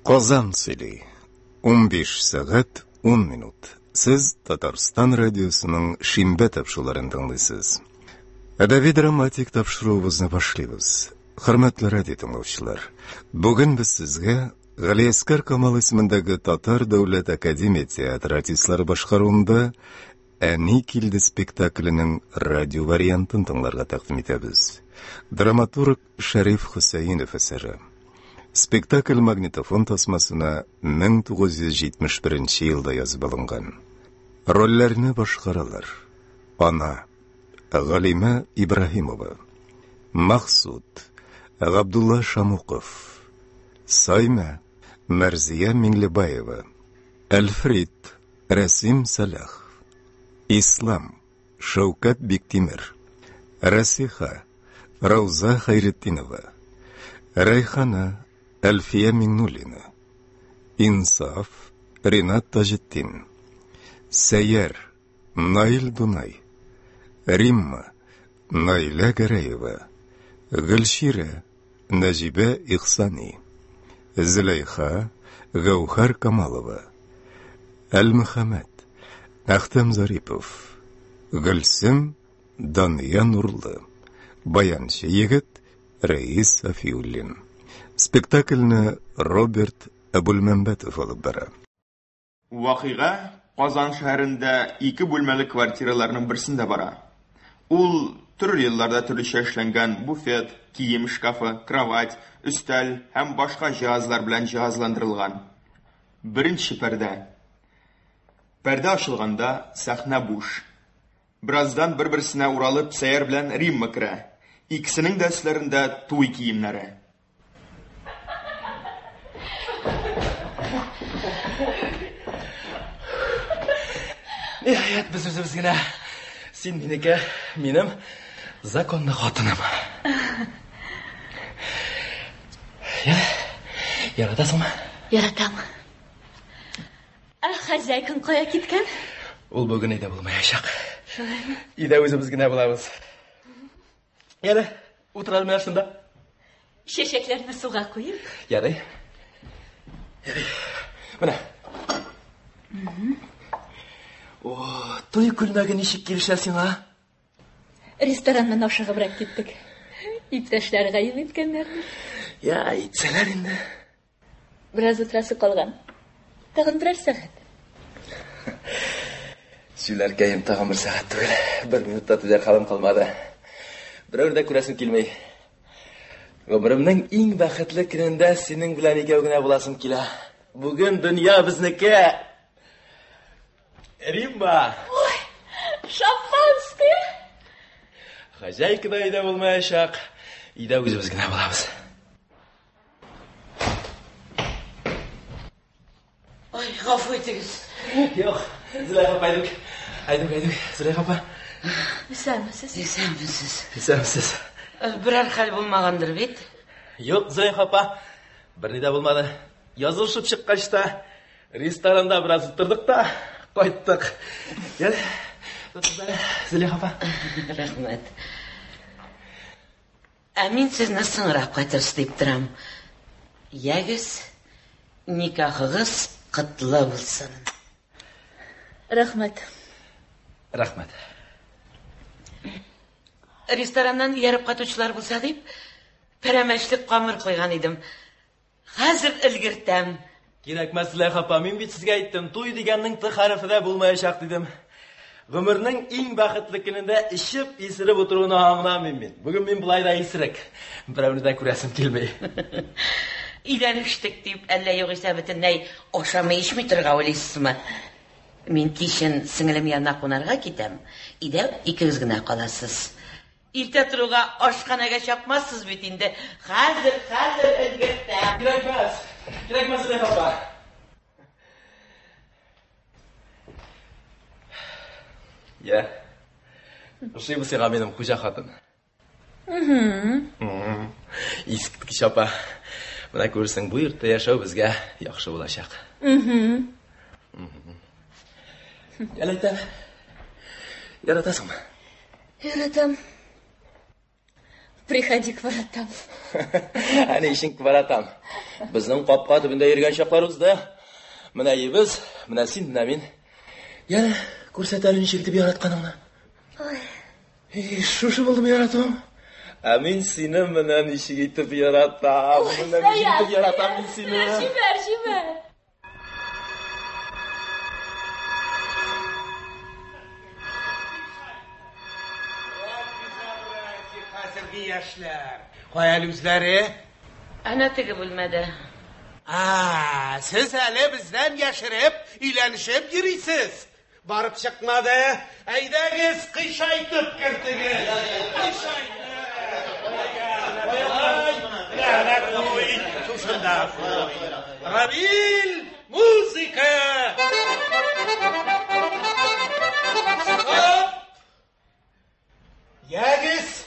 Qozon Sili 15 saat 10 minut. Siz Tatarstan radiosunun Şimbe tapşılarını dinleysiz. Adavi dramatik tapşırığımızı başlayız. Hürmetli radyo dinleyiciler, bugün biz sizge Галиаскар Камал ismindagi Tatar Davlat Akademiya teatri artistlari boshqaruvida Ani kildi spektaklining radio variantini tinglarga taqdim etamiz. Dramaturg Sharif Husaynov asari. Spektakl magnitofon tasmasına 1971 yılda yazıp alıngan. Rollerini boshqaralar: Ana G'alima Ibrahimova, Maqsud Abdullah Shamuqov, Sayma Marziya Minglibayeva, Alfred Rasim Salah, İslam Shavkat Bektemir, Rasiha Ravza Hayrettinova, Rayhana Alfiya Minnulina, İnsaf Rinat Tajettin, Sayar Nail Dunay, Rimma Naila Garayeva, Gülşire Najibe İhsani, Züleyha Gavhar Kamalova, Al-Muhammad Ahtam Zaripov, Gülsüm Danya Nurlu, Bayanchi yigit Reis Safiullin. Spektaklni Robert Abulmambatov olib bera. Vaqiga Qozon shahrida 2 bölmeli kvartiralarning birisida bora. Ul turli yillarda turlicha ishlangan bufet, kiyim shkafi, kravat, üstel ham boshqa jihozlar bilan jihozlantirilgan. Birinchi parda. Parda ochilganda sahna bo'sh. Birazdan bir-birisine uralib Sayar bilan Rimma kira. İkisinin de üstlerinde to'y kiyimlari. Nihayet biz o'zimizgina sen meniki, menim zakonni xotinim. Yaratasizmi? Yaratam. Xazaykin qo'ya ketgan? Ul bugun ida bo'lmayashaq. Ida o'zimizgina bo'lamiz. Yana o'tiralmay shunda. Sheshaklarni suvga qo'yib. Yaray. Mana. To'y kunidagi nishib kelishasing ha? Restorandan oshig'ibroq ketdik. İptaşlar g'ayib etganlarni. Ya, itsalar endi. Biroz o'tirasi qolgan. Tag'in bir soat. Shularkayim tag'in bir soat tug'il. 1 minutda tujar qalam qolmadi. Birovda ko'rasim kelmay. Umrimning eng baxtli kunida sening bilan ikkovgina bo'lasim kela. Bugun dunyo bizniki. Rimba. Oy, şampanskiy. Xajaykida ida bo'lmayashaq. Ida o'zimizgina bo'lamiz. Oy, g'afur etingiz. Yo'q, Zulayxa payduk. Aydim. Zulayxa pa. Esanmisiz? Esanmisiz. Birer hal bo'lmagandir bit. Yo'q, Zulayxa pa. Bir nida bo'lmadi. Yozilishib chiqqancha restoranda biroz o'tirdik-da, qaytdik. Kel. Zulayxa pa. Rahmat. Amin sizni so'ngroq qaytarsiz deb turam. Yagiz nikohingiz qutlu bo'lsin. Rahmat. Restorandan yarib qatuvchilar bo'lsa deb paramashlik qamir qo'ygan edim. Hozir ilgirtam. Kerakmas Zulayxa pa, men sizga aytdim, to'y deganning t harfida bo'lmayashaq dedim. Umrning eng baxtli kunida ishib esirib o'tiruvni anglamayman men. Bugun men bulayda esirik. Birovni da ko'rasim kelmay. Uylanishdik deb alla yo'q esa butunlay oshamay ishmi turgan o'ylaysizmi? Men kishin singlim yanına qo'narga ketam. Ida ikkingizgina qolasiz. Erta turga oshxonaga chopmassiz bit endi. Hozir ilgirtam. Kerakmas Zulayxa pa. Ya. O'sha bo'lsa menim xo'ja xotin. Eski shapa. Mana ko'rsang bu yurtda yashov bizga yaxshi bo'lashaq. Yaratasizmi? Yaratam. Приходи к воротам. Ana ishing baratam. Bizning qopqa tubida yurgan shoqlarimizda. Mana biz, mana sen, mana men. Yana ko'rsatalik shiltib yaratganingni. Shu bo'ldimi yaratim? Men seni bilan ishig etib yaratam. Bilan ishig etib yaratam men seni. Shiver. Hazırgi yaşlar. Koyal üzleri. Ana tigi bo'lmadi. Siz hali bizden yaşırıp, ilenişip yürüysüz. Barıp çıkmadı. Eydegiz kışaytıp kirtiniz. Kışaytıp. Lanet koy. Tuşunda koy. Rabil müzika. Stop. Yegiz.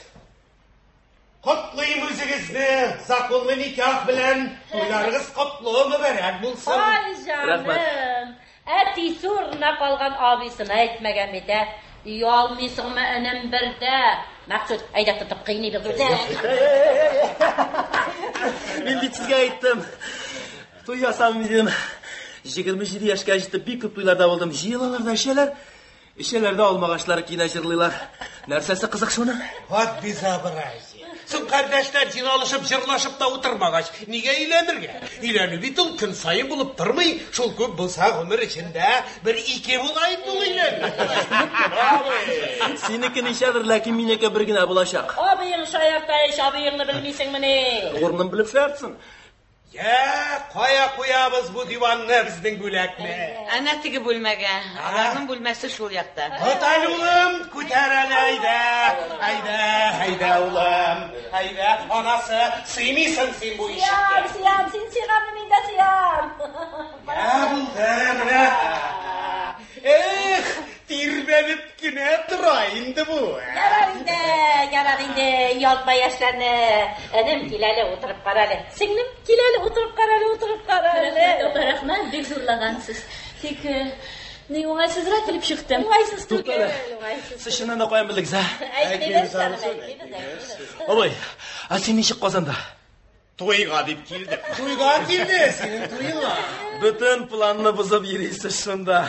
Kutlayım özünüzni, zakullu nikah bilen, toylarınız kutlu mübarek bulsun. Ay canım, eti soruna kalgan abisine etmegen bir de, yalmısın mı önüm bir de, Maksud, ayda tutup kıynıyla durdu. Ben de sizge aytdım. Toy yasam dedim. 27 yaşga жетip bir köp toylarda oldum. Jiyalalarda işelerde olmağaçları kine jırlıylar. Nersesi kızık şunu? Vat bize bırakı. Sen kardeşler cinalışıp jırlaşıp da oturmağaç. Niye ilenirge? İlenip bütün gün sayın bulup durmay, şol köp bulsa ömür içinde bir iki bulayıp bul ilen. Senikini işedir, lakin mineke bir güne bulaşak. Abiyın şayakta iş, abiyını bilmeysin mi ne? Ornun bilip şartsın. Ya koyabız bu divanını bizden gülekme. Ana tigi bo'lmaga. Alarning bo'lmasi shu yoqda. Kutaylı oğlum, kuteran hayda oğlum, hayda. Anası, sığmıysın sen bu işe. Siyam, sen siyam, min de siyam. Ya buldum, tirbenip güne durayındı bu. Yarar indi, yaltma yaşlarını. Enim kileli oturup karalı. Singlim kileli oturup karalı. Rahmat, bek zo'rlag'ansiz. Tek ne o'ng'aysizroq kelib chiqdim. O'ng'aysiz To'xtala. Siz shundan da qo'yam bildik, Oboy, sen ishi qozonda. Toyga deb keldi. Toyga keldi, senin toyuna. Bütün planını buzub yürüysiz şunda.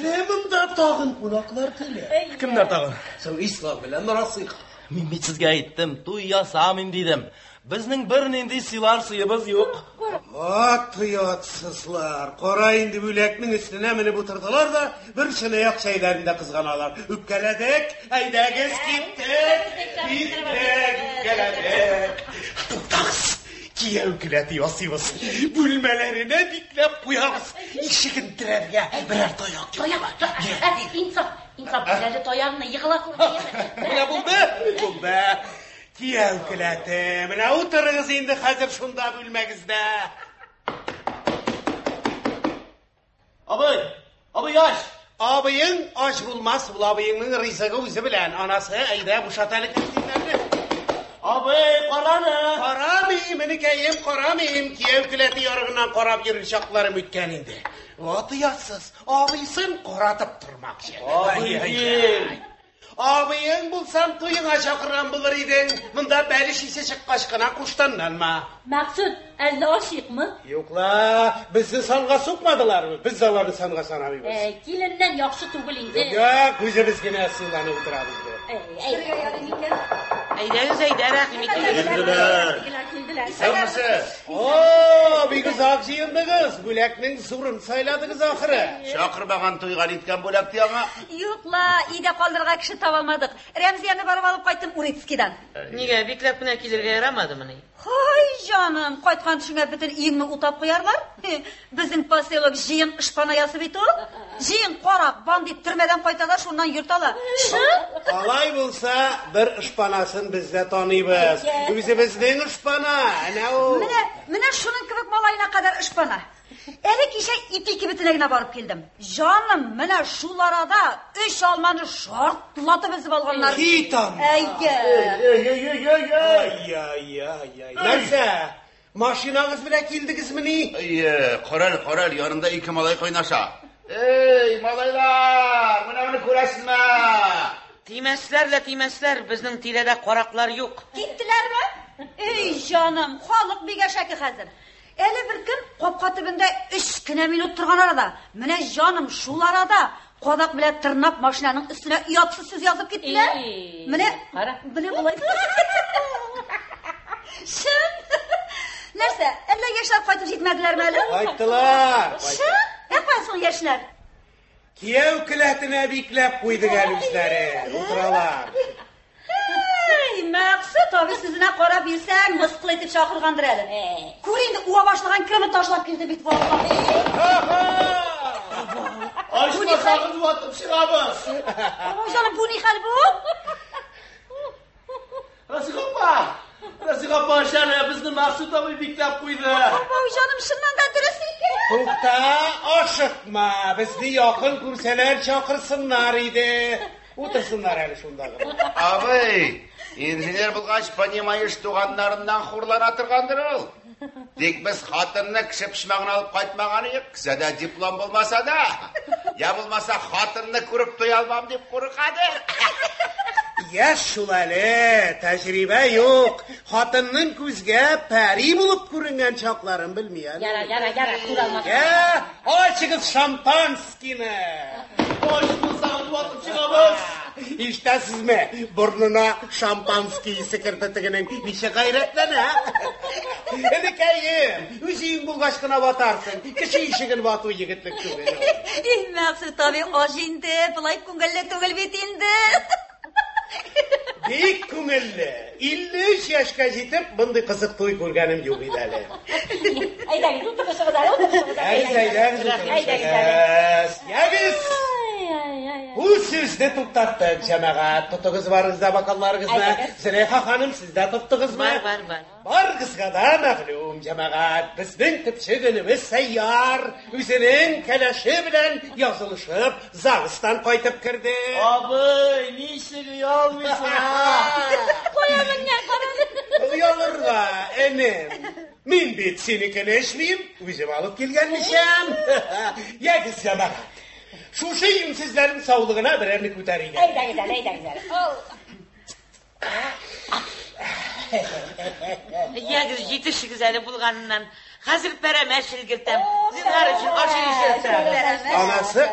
Ne bunda tağın kulaklar tili? Kimler tağın? Sen İslam bilen rasıyıq. Men sizge aytdim, to'y yasamın dedim. Bizning bir nindi silar suyimiz yo'q. Tuyatsızlar. Qorayın deb üleknin üstüne minip oturdular da bir şınayak şeylerinde kızganalar. Üpkeledik, aydagiz gittik, üpkeledik. Tuktağız. Kiye ükületi yasıyız. Bülmelerine diklep koyarız. İşikin direrge birer toyak. İnsaf kileli toyağını yıkıla kurdu. Ne buldu? Kiye ükületi. Mine oturunuz indi hazır şunda bülmegizde. Abi yaş. Abiyın aç bulmaz. Bu abiyinin rızığı özü bilen. Anası ayda bu şatalık etsinlerdi. Abi qaranı. Qaramıyım, minikeyim qaramıyım. Kiyev kületi yorğundan qarab yürür şaqlarım ütken indi. Atı yatsız. Abiysın qaratıp durmak. Abiyın bulsam tuyuna şakıran bulur idin. Bunda beli şişe çıqqaşkına kuştanlanma. Maksud, elle aşık mı? Yokla, bizi sanğa sokmadılar mı? Biz zaları sanğa sanamıyoruz. Kilinden yakşı tuguliydi. Ya, kuzemiz gene sığlanı oturarız. Aydagiz rahmet. Sen misin? Bir kız akşıyındı kız. Büleknin surun sayladınız ahırı. Şakırmagan toygan itken bölek diye ama. Yo'qla, iyda qoldirgan kishi topolmadik. Ramziyani borib olib qaytdim Uretskidan. Nega beklab kuna kelirga yaramadimi? Hoy jonim, qaytgan tushunga butun uyingni o'tab qo'yarlar. Bizning poselok jiyin ishpana yasib etu. Jiyin qora bandit turmadan qaytalar, shundan yurtalar. Alay bo'lsa, bir ishpanasini bizda tanıymiz. Bizning ishpana, ana o. Mana shuning kibik malayına qadar ishpana. Eri kişe iti kibitine barıp geldim. Canım, mana şularada 3 almanı şartlatı bizip alganlar. Hitam. Ay. Neyse, maşinanız bile keldigiz mi? Koral, yanında iki malay koynaşa. Ey malaylar, buna bunu kurasınma. Тимәсләр, безнең тирәдә караклар юк. Gittilermi? Ey canım, халык бик әшәке хәзер. Әле бер көн капка төбендә 3 кенә минут торган арада, менә җаным шул арада кадак белән тырнап машинаның өстенә уятсыз сүз язып киттеләр. Менә булай. Шын. Нәрсә, әллә яшьләр кайтып җитмәделәрме әле? Кайттылар. Кайсы яшьләр? Кияү келәтенә бикләп куйдык әле үзләре. Утыралар. Мәксүт abi сүзенә карап бирсәң, мыскыл итеп чакыргандыр әле. Күр инде уа башлаган кеме ташлап килде бит валлаһи. Ашмасагыз ватып чыгабыз. Җаным, бу ни хәл бу? Расига пашаны безне Максут абый бикләп куйды. Җаным, шуннан да дөрес икән. Тукта, ашыкма. Безне якын күрсәләр чакырсыннар иде. Утырсыннар әле шунда. Абый, инженер булгач, понимаешь, туганнарыннан хурлана торгандыр ул. Тик без хатынны кеше пишмагын алып кайтмаган идек. Кисәдә диплом булмаса да, я булмаса хатынны күреп туя алмам дип куркады. Яш шул әле, тәҗрибә юк. Хатынның күзгә пәри булып күренгән чакларын белми әле. Яра, күралмас. Ачыгыз шампанскийны. Ашмасагыз ватып чыгабыз. Ишетәсезме? Бурнына шампанский секрететегенең ничә гайрәтләнә. Элекәем, үзең булгач кына ватарсың. Кеше ишеген вату егетлек түгел. Мәксүт abi аш инде, булай күңелле түгел бит инде. Бик күңелле. 53 яшькә җитеп, мондый кызык туй күргәнем юк иде әле. Әйдәгез, утырышыгыз әле. Ягыз! Бу сүзне туктаттык, җәмәгать. Тотыгыз барыгыз да бакалларыгызны. Зөләйха ханым, сез дә тоттыгызмы? Бар. Барыгызга да мәгълүм, җәмәгать. Безнең төпчегенебез Сәйяр үзенең кәләше белән язылышып, Загыстан кайтып керде. Абый, ничек ялмыйсың? Ялырга, энем. Мин бит синекен эшлим, үзем алып килгәнмешәм. Ягыз, җәмәгать. Шушы юнсезләрнең саулыгына берәрне күтәрик. Әйдәгез. Ягыз, җитешегез әле булганнан. Хәзер пәрәмәш илгертәм. Зинһар өчен ашыгыз. Анасы,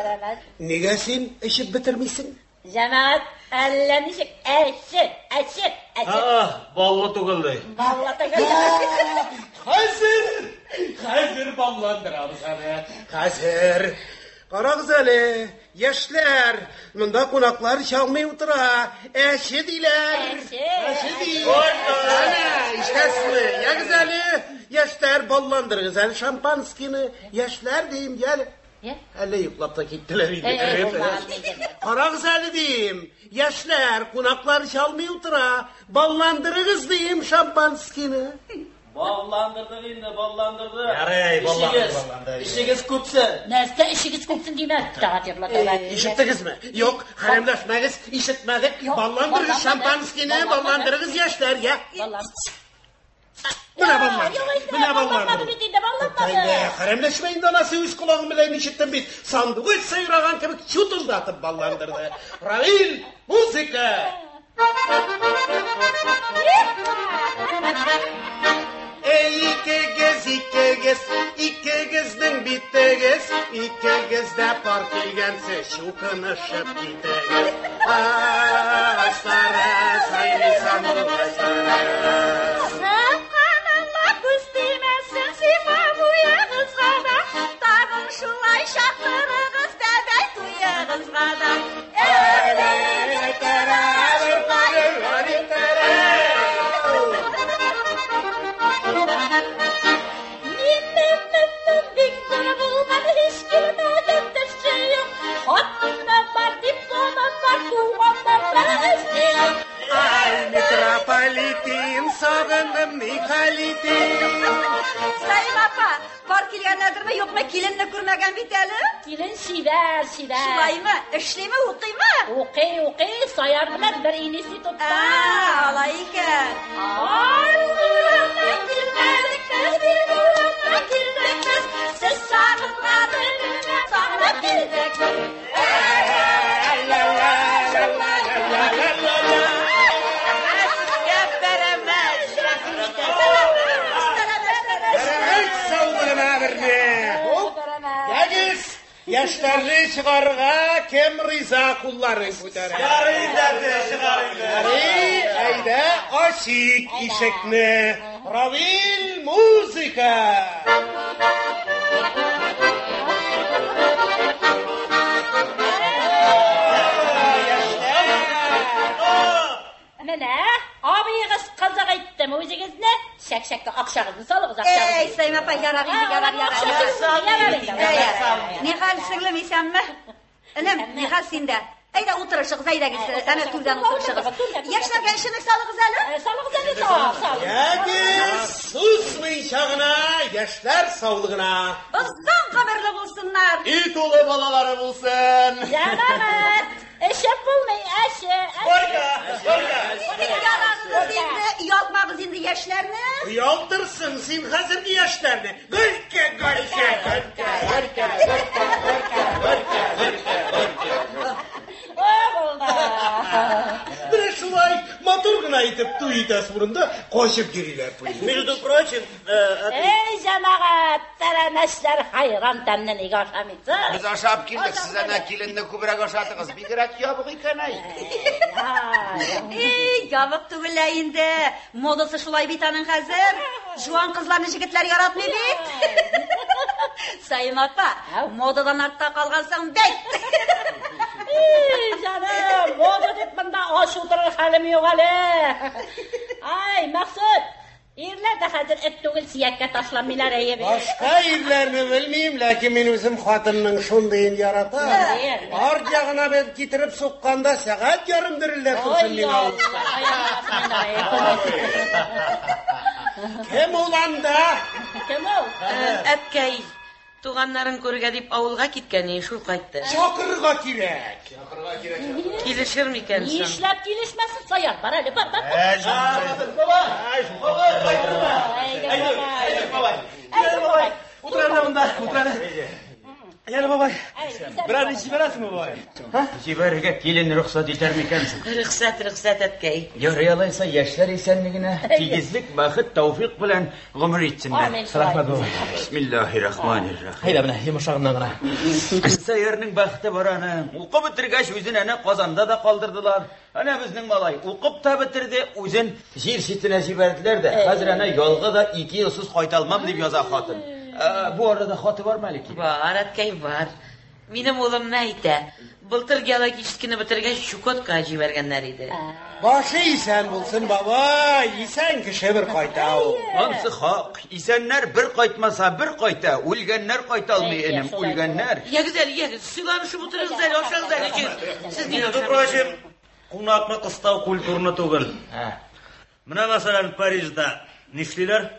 нигә син эчеп бетермисең? Җәмәгать, әллә ничек әчет. Баллы түгелди. Хәзер балландырабыз аны. Хәзер. Карагыз әле, яшьләр, монда кунаклар чалмый утыра. Әче диләр. Ишетәсезме? Ягыз әле, яшьләр, балландырыгыз әле шампанскийны. Яшьләр дим, әле. Әле йоклап та киттеләр иде. Карагыз әле дим, яшьләр, кунаклар чалмый утыра. Балландырыгыз дим шампанскийны. Балландырдык инде, балландырды. Ярый, балландырды. Ишегез күпсе. Нәрсә ишегез күпсен димә. Ишеттегезме? Юк, хәремдәшмәгез, ишетмәдек. Балландырыгыз шампанскийны, балландырыгыз яшьләр, я. Менә балландырды. Тайда, хәремдәшмә инде анасы үз колагым белән ишеттем бит. Сандугач сайраган кебек чутылдатып балландырды. Равил, музыка. Икегезнең биттегез, икегездә пар килгәнсе чукынышып китегез. Ачлары сайрый сандугачлары. Сапканыңа күз тимәсен, сыйфа буягызга да. Тагын шулай чакырыгыз бәбәй туягызга да. Сагындым Михалитин. Sayın apa, var kilyenlerdirme yok mu? Kilinini күрмәгән бит әле? Килен шибәр. Шулаймы? Эшлиме, укыймы? Укый, Саяр белән бер инесе тотта. Алай икән. Сез сагынмадыңыз, сагынып килдек. Яшьләрне чыгарга кем риза кулларын күтәрә? Чыгарыйдар. Әйдә, ачык ишекне. Равил музыка. Менә, абыйгыз казак әйттем үзегезне, шәк-шәккә акчагызны салыгыз. Ey Sayın apa yarar indi. Nihal singlim isanmı? Inim, Nihal sinde. Ayda oturuşuq zaydagız, ana türden oturuşuq. Yaşlarga işini salığız әлі? Salığız әлі, sal. Yəqin susmayışa gına, yaşlar sağlığına. Uzun qabarlı bulsunlar. İt ulu balaları bulsun. Yanamat, eşep bulmayın, eşep. Borga. Yalarınız indi, yaltmağız indi yaşlarını. Yaltırsın sen hazırki yaşlarını. Gölke. Bir şulay motor gına itip tuyitası burunda koşup giriler. Между прочим, Ey cemaat, tereneşler hayran temden igaşamitsin. Biz aşağı kildik, size ne kilinni kübürek aşatığız. Bir giret yabık iken ay. Ey, yabık tügülle indi. Modası şulay bitanın hazır. Juan kızlarını jigitler yaratmay bit. Sayın apa, modadan artta kalgansan bek. Canım, moda deyip bunda aş oturur halim yok hali. Ay, Maksud, irler de hazır et tügül siyakka taşlanmaylar eyi bir. Başka yerlerini bilmeyeyim, lakin men özüm xatınның şundayin yarata. Arcağına ben getirip sokkanda saat yarım diriller tutsun men ağızda. Kim olanda? Kim ol? Әткәй, туганнарын күргә дип авылга киткән, шул кайтты. Çakırga kirek. Килешер Ni микән? işlep gelişmesin sayar. Bar hadi bak. Yani babay, bir işi verasın mı babay? Жибәргә килен рөхсәт итәр микәнсең? Рөхсәт, әткәй. Ярыялайса яшьләр исәнлегенә, тигезлек, бәхет, тәүфыйк белән гомер итсеннәр. Рәхмәт babay. Бисмиллаһир-рахманир-рахим. Hayda bana, yumuşağından gına. Сәйернең бәхете бар аны. Укып бетергәч үзен әнә Казанда да калдырдылар. Әнә безнең малай укып та бетерде, үзен җир читенә җибәрделәр дә. Хәзер әнә ялга да 2 елсыз кайта алмам дип яза хатын. Бу арада хаты бар Мәлики? Бар, әткәй бар. Минем улым nə әйтә? Былтыр геологическийны бетергәч Чукоткага җибәргәннәр иде. Başı isen bulsun baba, isen kişi bir kayta o. Ансы хак. Исәннәр бер кайтмаса бер кайта, үлгәннәр кайта алмый энем, үлгәннәр. Ягез, сыйланышып утырыгыз әле, ашагыз әле. Сез ни Между прочим, кунакны кыстау культурны түгел. Менә мәсәлән Парижда нишлиләр?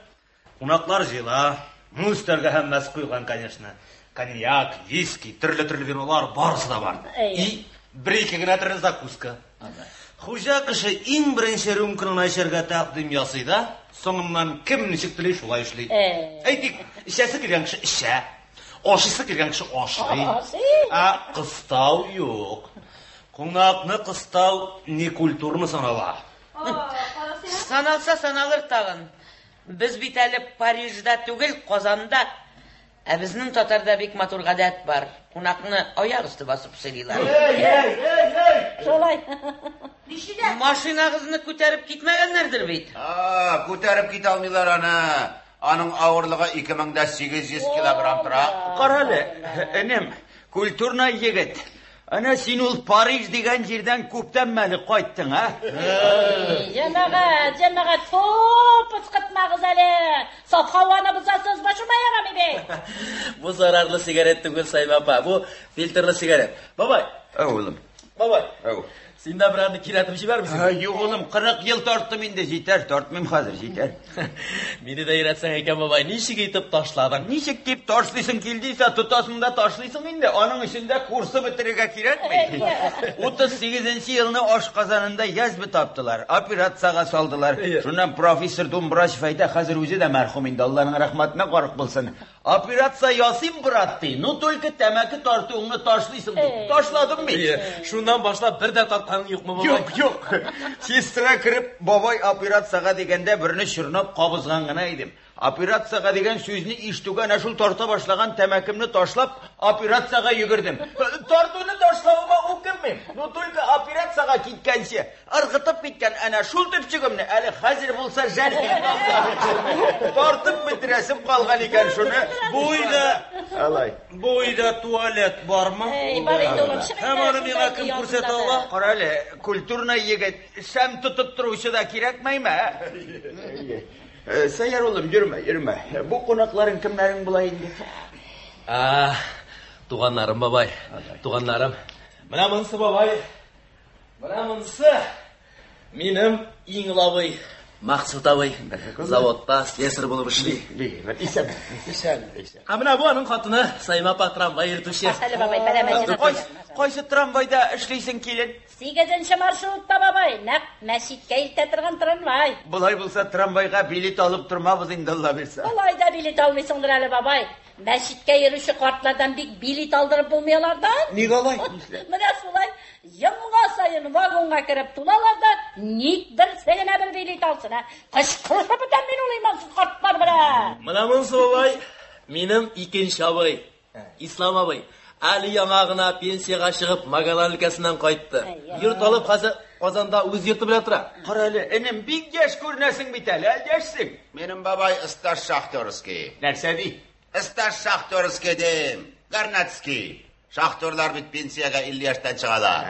Кунаклар җыела, мустәргә һәммәсе куйган, конечно. Коньяк, виски, төрле виналар барысы да бар. И бір-ике генә төрле закуска. Хуҗа кеше иң беренче рюмканы эчәргә тәкъдим ясый да, соңыннан кем ничек теләй шулай эшли. Әйтик, эчәсе килгән кеше эчә, ашыйсы килгән кеше ашый. Кыстау юк. Кунакны кыстау не культурны санала. Саналса саналыр тагын. Без бит әле Парижда түгел, Казанда. Ә безнең татарда бик матур гадәт бар. Кунакны аяк өсте басып сөйлиләр. Шулай. Машинагызны күтәреп китмәгәннәрдер бит. Күтәреп кит алмыйлар аны. Аның авырлыгы 2800 килограмм тора. Кара әле, энем, культурна егет. Ana sen ул Париж дигән җирдән күптән мәле кайттың, а? Җәмәгать, топ ысқытмагыз әле. Саф һаваны бузасыз, башыма ярамый бит. Bu zararlı sigaret түгел, Sayın apa. Bu filtrli sigaret. Babay. Oğlum. Babay. Ау. Sen de birini kiratım җибәр misin? Юк, улым, 40 ел тарттым инде, җитәр, тартмыйм хәзер, җитәр. Мине дә өйрәтсәң икән, бабай, ничек итеп ташладың? Ничек дип ташлыйсың килдiyse, тотасың да ташлыйсың инде. Аның өчендә курсы бетерергә кирәкми. 38нче елны ашказанында язбы таптылар, операциягә салдылар. Шуннан профессор Думбрачев әйтә, хәзер үзе дә мәрхүм инде, Аллаһның рәхмәтенә карык булсын. Операция ясыйм, брат, ди. Ну только тәмәке тартуыңны ташлыйсың ди. Ташладым бит. Шуннан башлап бер дә тартканың юкмы, бабай? Юк. Сестра кирип, бабай операциягә дигәндә берне чорнап кабызган гына идем. Операцияға деген сөзіне иштуге ана шул тарта башлаган тәмәкемне ташлап, операцияға йөгердем. Тартуны ташлауыма үкенмим. Ну только операцияға киткәнче, ыргытып киткән ана шул төпчегемне әле хәзер булса жәлкин. Тартып бетерәсем калган икән шуны. Бу өйдә туалет бармы? Бар инде улым, чыгып Һәм аны миңа кем күрсәтә ала? Кара әле, культурный егет, шәм тотып торучы да кирәкмәйме? Сәйяр улым, йөрмә. Бу кунакларың кемнәрең була инде? Туганнарым, бабай. Туганнарым. Менә монсы, бабай. Менә монсы. Минем иң лавый. Максут абый. Заводта слесарь булып эшли. Исән. Менә бу аның хатыны Сайма апа трамвай йөртүче. Әле бабай, бәрәмәҗә. Кайсы трамвайда эшлисең килен? 8-нче маршрутта бабай, нәкъ мәчеткә илтә торган трамвай. Булай булса трамвайга билет алып тормабыз инде Алла бирсә. Алай да билет алмыйсыңдыр әле бабай. Мәчеткә йөрүче картлардан бик билет алдырып булмыйлардан. Ник алай? Менә шулай йымга сайын вагонга кереп тулалар да, ник берсе генә бер билет алсын, кычкырып бетәм мин ул имансыз картлар белән. Менә монсы, бабай. Минем икенче абый. Ислам абый. Әле яңа гына пенсияга чыгып, Магадан өлкәсеннән кайтты. Йорт алып хәзер Казанда үз йорты белән тора. Кара әле, энем бик яшь күрнәсең бит әле, яшьсең. Менің бабай стаж шахтерский. Нәрсә ди? Стаж шахтерский дем. Гарнацкий. Шахтерлар бит пенсияга 50 яшьтән чыгалар.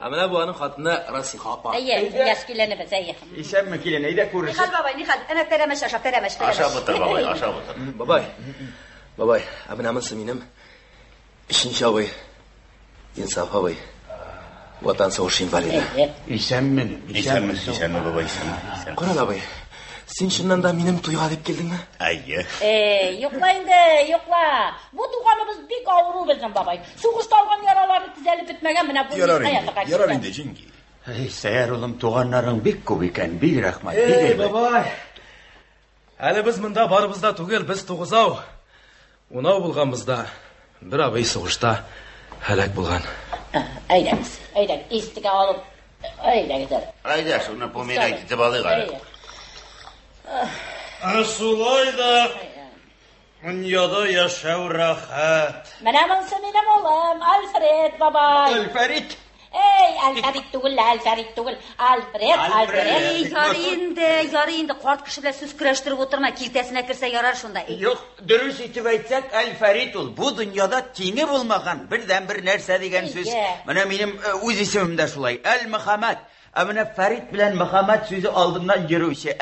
Менә бу аның хатыны Расиха апа. Яшькиләне без, Исәнме килен, әйдә күреш. Нихәл, бабай, нихәл. Әнә тәрәмәш ашап, тәрәмәш. Ашап утыр, бабай, ашап утыр. Бабай, менә монсы минем. Ишенче абый. Инсаф абый. Ватан сугышы инвалиды. Исәнме, бабай, исәнме. Кара абый. Син чыннан да минем туйга дип килдеңме? Әйе. Йокла инде, йокла. Бу туганыбыз бик авыру безнең бабай. Сугышта алган яралары төзәлеп бетмәгән, менә бу хаятка. Ярар инде, җиңги. Сәяр улым, туганнарың бик күп икән, бик рәхмәт. Бабай. Әле без монда барыбыз да түгел, без 9ау. 10ау булганбызда бер абый сугышта һәлак булган. Әйдәгез, истигә алып, әйдәгез. Әйдә, шуны помилә китеп алыйк әле. Шулай да дөньяда яшәү рәхәт. Менә монсы минем улым, Альфред бабай. Альфред. Альфред түгел, Альфред. Ярый инде, карт кеше белән сүз көрәштереп утырма, килтәсенә керсә ярар шунда. Юк, дөрес итеп әйтсәк, Альфред ул. Бу дөньяда тиңе булмаган бердән-бер нәрсә дигән сүз. Менә минем үз исемем дә шулай. Әл-Мөхәммәд. Менә Фәрид белән Мөхәммәд сүзе алдымнан йөрүче.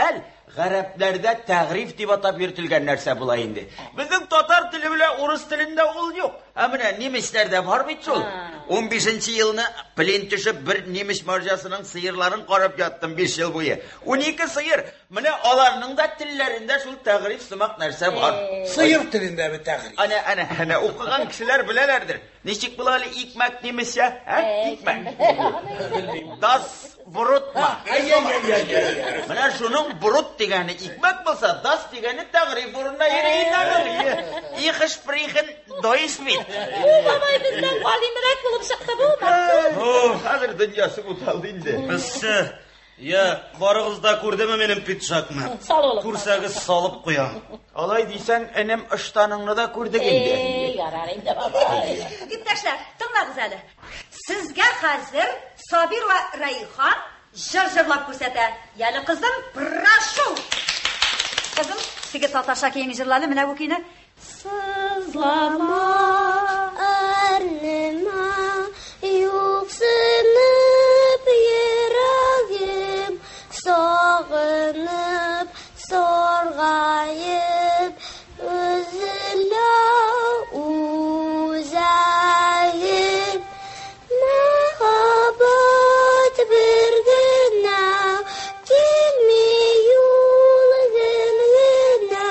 Гарәпләрдә тәгриф дип атап йөртелгән нәрсә була инде. Безнең татар теле белән урыс телендә ул юк. Менә немецләрдә бар бит шул. 15нче елны плен төшеп бер немец марҗасының сыерларын карап яттым 5 ел буе. 12 сыер. Менә аларның да телләрендә шул тәгриф сымак нәрсә бар. Сыер телендә бит тәгриф. Ана укыган кешеләр беләләрдер. Ничек була әле икмәк немецчә? Икмәк. Das Brot ма. Менә шуның брут дигәне икмәк булса, das дигәне тәгриф урынына йөргән. Ich sprechen Deutsch mit. Бабай безнең галимрәк булып чыкты бу. Хәзер дөньясы буталды инде. Безсе, барыгыз да күрдеме минем пиджакны? Күрсәгез салып куям. Алай дисәң, энем ыштаныңны да күрдек инде. Ярар инде бабай. Иптәшләр, тыңлагыз әле. Сезгә хәзер Сабир ва Райхан җыр-җырлап күрсәтә. Яли кызым, прошу. Кызым, сиге татарча киң җырланы, менә бу көйне. Сызлама, арныма, юксынып йөрәгем, сагынып, саргаеп, үзелә үзәгем, мәхәббәт бер генә, килми юл генә.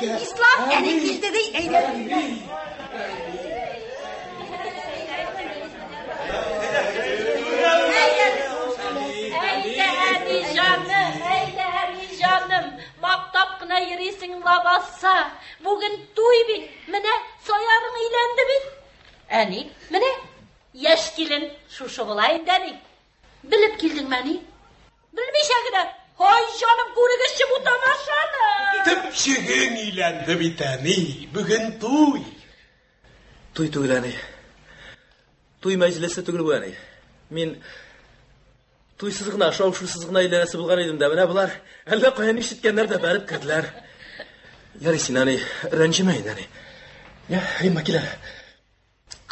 İslam әне келді дей, әйдә. Canım, maktap kına yürüsün labassa. Bugün tuy bit, mine soyarın ilendi bit. Ani, mine yaş gelin şu bulayın deni. Bilip geldin beni. Bilmişe kadar. Hay canım, kuruguşçu bu tamaşanı. Tüpçüğün ilendi biteni. Bugün tuy. Tuy tuylani. Tuy meclisi tugul bu yani. Min туйсызгына, шау-шусызгына әйләнәсе булган идем дә, менә булар әллә каян ишеткәннәр дә бәреп керделәр. Ярый син аны рәнҗемә инде аны. Я, Римма килә.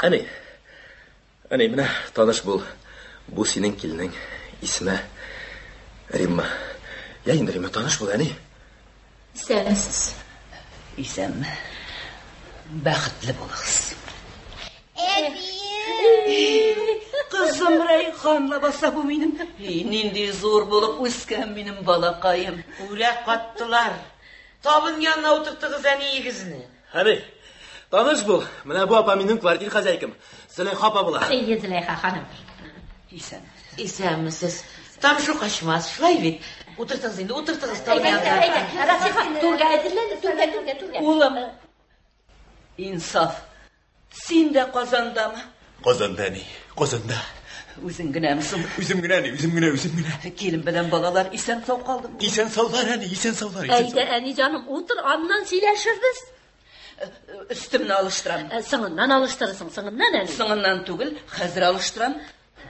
Аны менә таныш бул. Бу синең килнең исеме Римма. Я инде Римма таныш бул аны. Сәләмсез. Исәм. Бәхетле булыгыз. Kızım Reyhan'la basa bu benim. Nindi zor bulup üsken benim balakayım. Uğrak kattılar. Tabın yanına oturttuğuz en iyi kızını. Hani, tanış bul. Mene bu apa benim kvartir kazayım. Züleyha apa bula. İyi Züleyha hanım. İsem misiniz? Tam şu kaçmaz. Şurayı bit. Oturttuğuz indi, oturttuğuz. Eyde. Rasifa, Turga edildi. Turga. Oğlum. İnsaf. Sen de kazandı mı? Kazandı hani, kazandı. Üzüm güne misin? Üzüm güne. Gelin bilen balalar isen sağ kaldı mı? İsen savlar hani, isen savlar. Eyde Ani canım, otur andan sileşirdiz. Üstümünü alıştıram. Sığından alıştırırsın, sığından Ani. Sığından tugul, hazır alıştıram.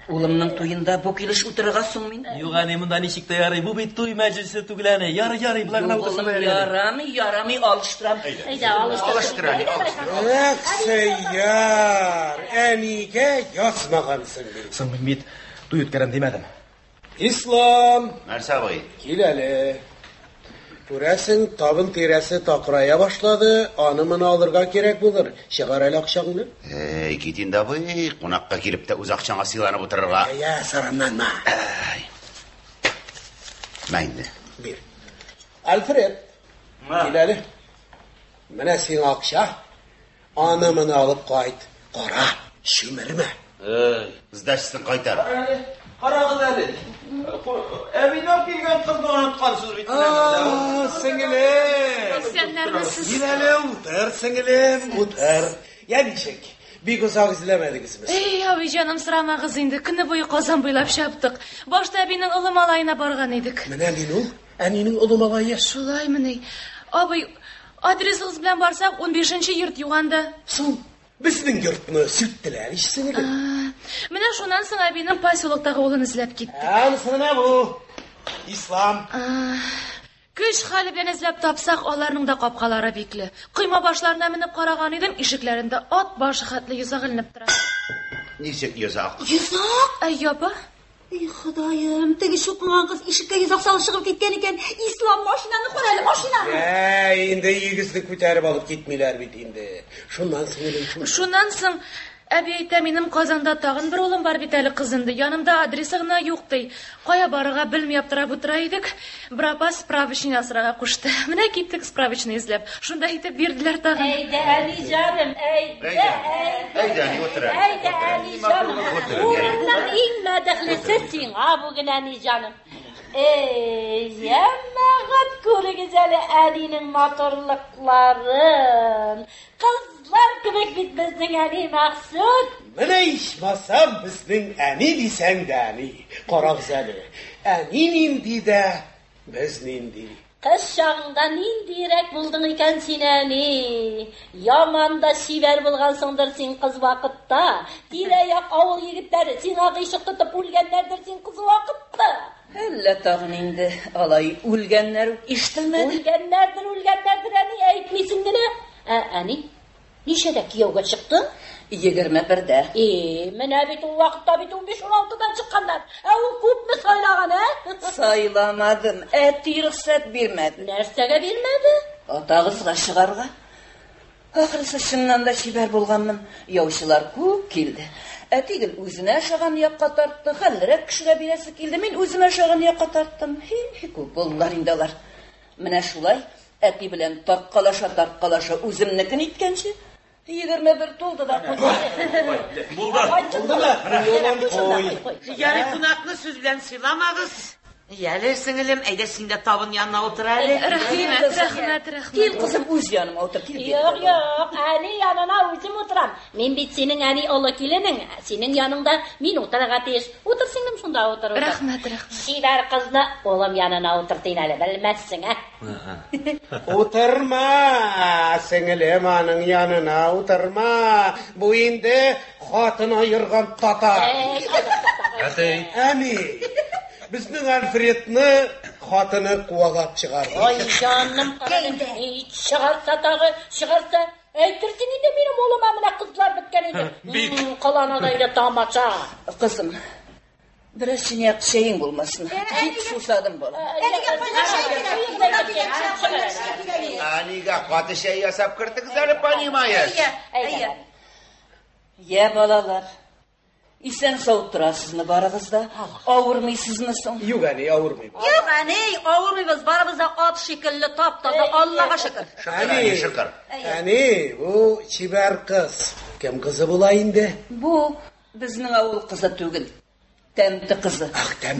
Oğlumның tuyunda bu kiliş oturğasın min. Yok hani bundan işikte yarı. Bu bir tuy meclisi tugulani. Yarı bulağına otursun böyle. Yaramı alıştıram. Eyde alıştıram. Seyyar, enige yazmağansın. Sen ben bit tuy ötkerem demedim. İslam. Merhaba. Gel hele. Göresin tabın teresi takraya başladı. Anımını alırga gerek bulur. Çıkar el akşamını. Gitin de bu konakka girip de uzakçana silanıp otururga. Ya saranlanma. Mayndi. Bir. Alfred. Gel hele. Mene sen akşa. Anımını alıp kayıt. Kara. Şümerme. Bizdaşsın kaytar. Qarağız əli. Əminəm gələn qızını unutqansız bitmə. Singilem. Senler nasılsınız? Gel otur singilem. Otur. Yenişek. Bir uzak izlemedik kızımız. Ey abi canım sıramağız indi. Kını boyu kazan boylap şaptık. Başta abinin ılım alayına bargan edik. Mene min ol? Aninin olum alayı. Şulay mı Abi adresiniz bilen barsak 15. yurt yuğanda. Son. Bizning yurtni sürtdiler işsini. Mene şundan soň abinin posyolokdagi o'g'lini izlab ketdi. Anısına bu? İslam. Kuch hali bilan izlab topsak, ularning da qopqalari bekli. Qiyma boshlarına minib qaragan edim, eshiklarida ot boshi xatli yuzaq ilinib turadi. Nechik yuzaq? Yuzaq? Ay yopa. Ey Xudoyim, tegi sho'qingan qiz eshikka yuzaq solib chiqib ketgan ekan. İslam mashinani qo'rali, mashinani. Endi yigizlik ko'tarib olib ketmaylar bit endi. Shundan so'ng abi ayta menim Qozonda tag'in bir o'g'lim bor bitali qizindi. Yonimda adresigina yo'q dey. Qo'ya boriga bilmayib turib bir opa spravichniyasiga qo'shdi. Mana ketdik spravichniyni izlab. Shunda aytib berdilar tag'in. Eyde Ali canım, eyde. Eyde Ali otur. Eyde Ali canım. Uğrundan inmedikli sesin ha bugün Ali canım. Yemmeğat kuru güzeli Ali'nin motorlukların. Kızlar gibi bitmesin Ali Maksud. Mene içmasam bizning ani desen de ani. Qora güzeli. Ani nindi de biz nindi. Kız şağında nindirek buldun iken sineni. Yamanda şiver bulgansındır sen kız vakitta. Direyak avul yigitleri sen ağışık tutup ulgenlerdir sen kız vakitta. Helle tağın indi alay ulgenler iştilmedi. Ulgenlerdir hani eğitmesin dine. Ani neşede kiyovga çıktın? 21'de. Mene bit o vakitta bit 15-16'dan çıkanlar. O kup mu saylagan he? Saylamadım. Ruhsat bilmedi. Nersege bilmedi? Atağızga çıgarga. Ahırısı şundan da şiber bulganmın. Yavşılar kup kildi. Etigil özüne aşağın yakka tarttı. Hallirek kişiye biresi kildi. Men özüme aşağın yakka tarttım. Kup oldular indalar. Mene şulay Әти белән тарткалаша үземнекен иткәнче 21 тулды да. Ярый, кунакны сүз белән сыйламагыз. Яле сеңелем, әйдә син дә табын янына утыр әле. Рәхмәт. Кил кызым, үз яныма утыр. Юк, әни янына үзем утырам. Мин бит синең әни олы киленең. Синең яныңда мин утырырга тиеш. Утыр сеңлем, шунда утыр. Рәхмәт. Сидәр кызны олым янына утыртын әле, белмәссең, Утырма, сеңелем аның янына утырма. Бу инде хатын айырган тата. Әни, безнең Альфредны хатыны куалап чыгарды. Ой, җаным, чыгарса тагы, чыгарса, әйтерсең инде минем улыма менә кызлар беткән иде. Каланадайда тамаша. Кызым, biraz şinyap şeyin bulmasın. Hiç susadım bana. Aniga katı şey yasap kırtık zarı panimayız. Ya balalar, isen sağ turasız mı barabızda? Avurmaysız mısın? Yok ani, avurmayım. Yok ani, avurmayız. Barabızda at şekilli taptaza Allah'a şükür. Şükür. Ani, bu çiber kız. Kim kızı bulayındı? Bu bizning avul kızı tügül. Temti kızı.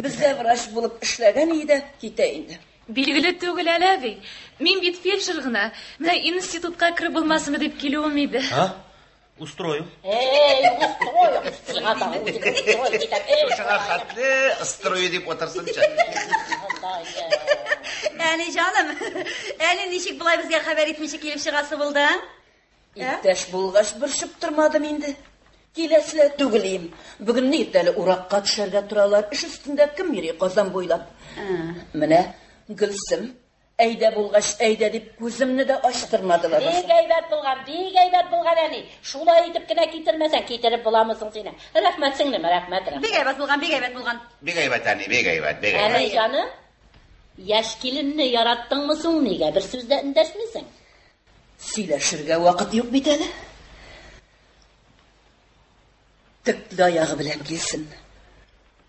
Bizde vraş bulup işlegen iyi de giteyindi. Билгеле түгел әле әби. Мин бит фельдшер гына. Менә институтка кирип булмасмы дип килүем иде. Устрою. Устрою. Şuna hatlı ıstroyu deyip otursunca. Yani canım, yani nişik bulay bizge haber etmişik gelip çıgası buldu. İpteş bulgaç bırşıp durmadım indi. Kilesle tügüleyim. Bugün neyteli urakka düşerge turalar. İş üstünde kim yeri kazan boylap. Mine Gülsüm, eyde bulgaç eyde deyip gözümünü de açtırmadılar. Big aybat bulgan yani. Şulay edip gine kitirmesen kitirip bulamısın seni. Rahmet singlim, rahmet. Big aybat bulgan. Bir gaybat ani, bir gaybat. Ani canım, yaş kilinini yarattın mısın? Nege bir sözde indeşmisin? Söyleşirge vakit yok biteli. Tıklı ayağı bilen gelsin.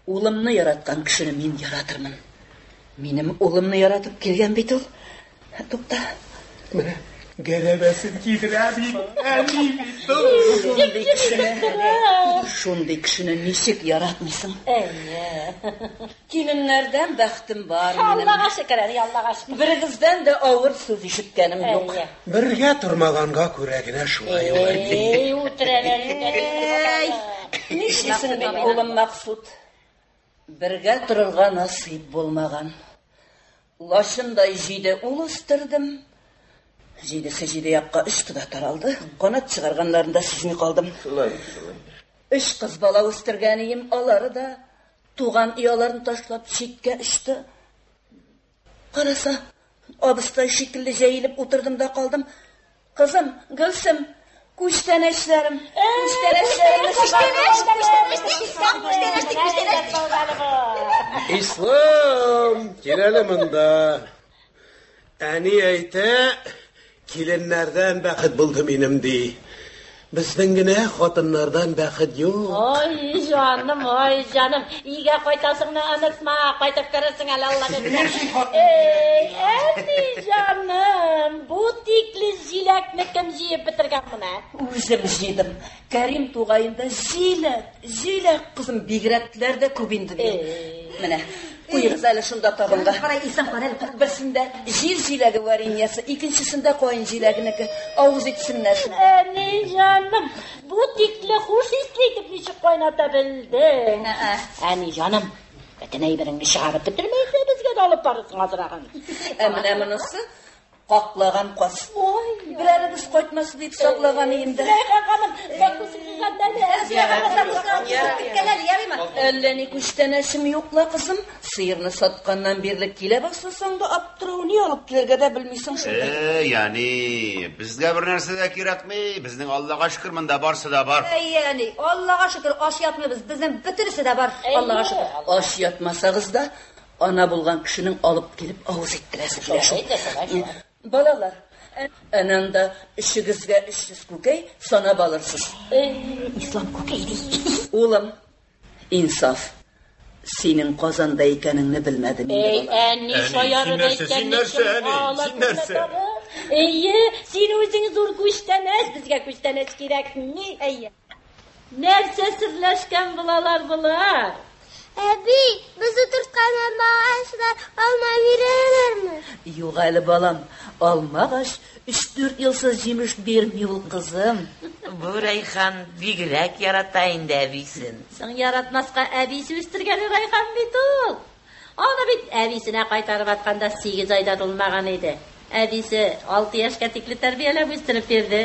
Oğlumnu yaratkan kişini min yaratırmın. Benim oğlumnu yaratıp gelgen bit ol. Topta. Gelemesin kidir abi. Şunday kişini nişik yaratmışsın. Gelinlerden baktım var benim. Allah'a şükür, Allah'a şükür. Bir kızdan da ağır söz işitkenim yok. Birge turmaganga küregine şulay olur. Nişlisin benim oğlum Maksut. Birge tururga nasip bulmagan. Ulaşımda jide ulustırdım. Jide yapka üstü de taraldı. Konat çıkarganlarında sizini kaldım. Üç kız bala üstürgeniyim. Aları da tuğan iyalarını taşlap şikke üstü. Karasa abısta şekilde jeyilip oturdum da kaldım. Kızım, Gülsüm, kuşteneşlerim. İslam, geleliminde. Ani eyte, kilinlerden bakit buldum inim di. Bizden yine hatunlardan bakit yok. Ay canım. İyice koytasını anıtma, koytup görürsün Allah'ın. Ani canım, bu tikli zilekni kim jiyip bitirgen buna? Özüm jidim. Kerim tuğayında zilek kızım bigretler de kubindim. Mine, kuyuruz hele şunda tağında. Birisinde zilegi var inyesi, ikincisinde koyun zilegini avuz etsinler. Ani canım, bu tikli hoş isteyip nişik oynatabildi. Ani canım, bütün birini şarıp bitirmeyse bizge de alıp barısın hazırağın. Emin olsa, kaklagan kas. Birer biz koytması deyip saklagan iyimde. Hanım, bak bu sıkıgan Elleni kuşteneşim yokla kızım. Sıyırını satkandan birlik kile baslasan da aptırau niye alıp kilerge de bilmeysen şurada. Yani bizge bir nerse de kiratmay, bizden Allah'a şükür mında barsı da var. Yani Allah'a şükür aş yatmıyoruz. Bizim bitirisi de var. Allah'a şükür. Aş yatmasanız da ana bulgan kişinin alıp gelip avuz ettiresiyle. Balalar, ananda işigizge işsiz kukey, sana balırsız. İslam kukey değil. Oğlum, insaf. senin Qozonda ekaningni bilmadim. Әни шаярып әйткәнне син үзең зур күчтәнәс, безгә күчтәнәс кирәкми. Нәрсә серләшкән булалар? Әби, без утырткан алмагачлар алма бирәләрме? Юк әле балам, алмагач 3-4 елсыз җимеш бирми ул кызым. Бу Райхан бигрәк ярата инде әбисен. Син яратмаска әбисе үстергән Райхан бит ул. Аны бит әбисенә кайтарып атканда 8 айда тулмаган иде. Әбисе 6 яшькә тикле тәрбияләп үстереп бирде.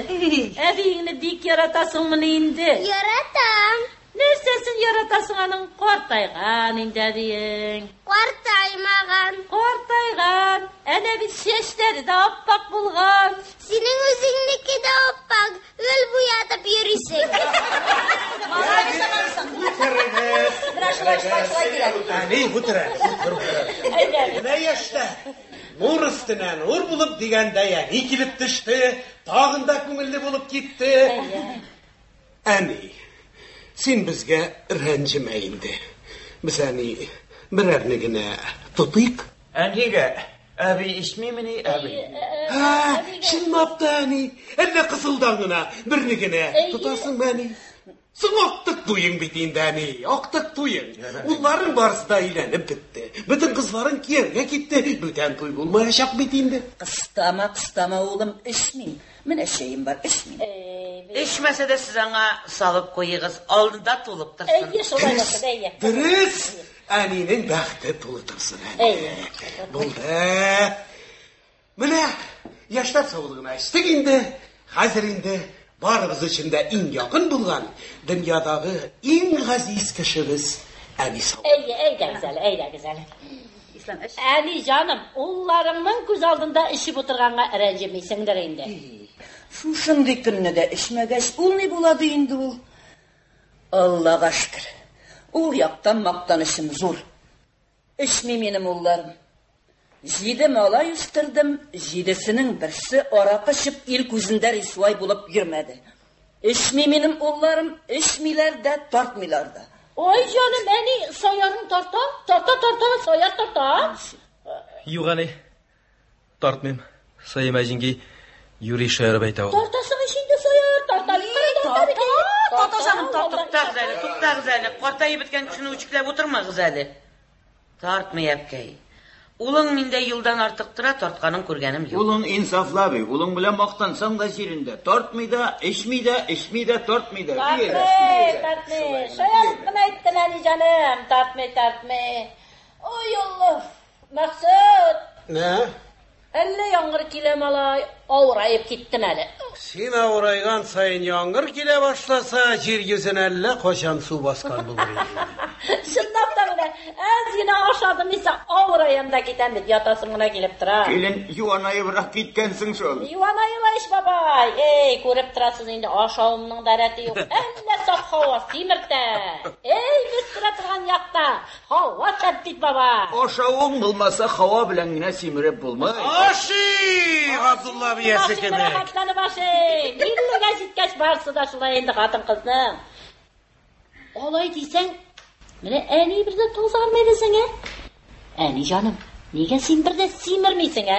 Әбиеңне бик яратасыңмы инде? Яратам. Нәрсәсен яратасың аның картайган инде әбиең? Картайган. Әнә бит чәчләре дә аппак булган. Синең үзеңнеке дә аппак. Гөл буятып йөрисең. Әни, бүтірі. Менә яшта. Нур өстінен нур болып дегенде әни келіп түшті. Тағында көңілді болып кетті. Әни, сен бізге рәнжіме енді. Біз әни бірәрні гіне тұтайық. Әниге, әби ішмейміне әби? Шынмапты әни. Әлі қысылдаңына бірні гіне тұтасың мәні. Сың оқтық туйың бітейінді әне, оқтық туйың. Оларын барысында үйленіп бітті. Бүтін қызларын киерге кетті. Бүтен туй болмай шақ бітейінді. Қыстама олым, ішмейм. Мен әшейім бар, ішмейм. Ішмәсе де сіз аңа салып қойығыз, алдында толып тұрсын. Дұрыс, әненің бәқті толы тұрсын әне. Болды. Міне, яштап саулығына іштік енді, қазір енді. Barımız içinde en yakın bulgan dünyadaki en aziz kişimiz Әни sağ ol. Güzel. Әни canım, onlarının göz aldığında işip oturğanğa rəncimeysindir indi. Şuşunday gününe de işmegeç, ol ne buladı indi ol? Allah'a şükür. Ol yaktan maktanışım zor. İşmey benim ollarım. 7 malay üstürdüm, 7'sinin birisi arak içip ilk yüzünde risuay bulup girmedi. İşmi benim oğullarım, işmiler de tartmilar da. Oy canım, beni soyarım tarta, soyar tarta. Yok anne, tartmayım. Sayım ajingi, yuri şayarı bayta ol. Tartasın şimdi soyar, Tata canım, tuttar zəli. Qartayı bitken küşünü uçuklab oturma zəli. Tartmay əbkəy. Улың миндә yıldan artıq tıra tartqanın көргәнем юк. Улың инсафлы abi. Улың белән мактансаң да җирендә. Тартмый да, эчми дә, тартмый да. Тартмый. Шаярып кына әйттем әни җаным. Тартмый. Ой Allah. Максат. Ne? Әллә яңгыр килә малай, авырайып киттем әле. Син авырайган сайын яңгыр килә башласа, җир йөзен әллә качан су баскан булыр инде. Шындап та менә, әзгенә ашадым исә авыраям да китәм бит, ятасым гына килеп тора. Килен юанайыбрак киткәнсең шул. Юанайыбаш бабай. Күреп торасыз инде ашавымның да рәте юк. Әллә саф һава симертә. Без тора торган якта һава шәп бит бабай. Ашавың булмаса һава белән генә симереп булмый. Аши, Абдулла биясе кебек. Хатланы башы. Биллегә җиткәч барсы да шулай инде хатын кызның. Алай дисәң, менә әни бердә тозармыйсың, Әни җаным, нигә син бердә симермисең,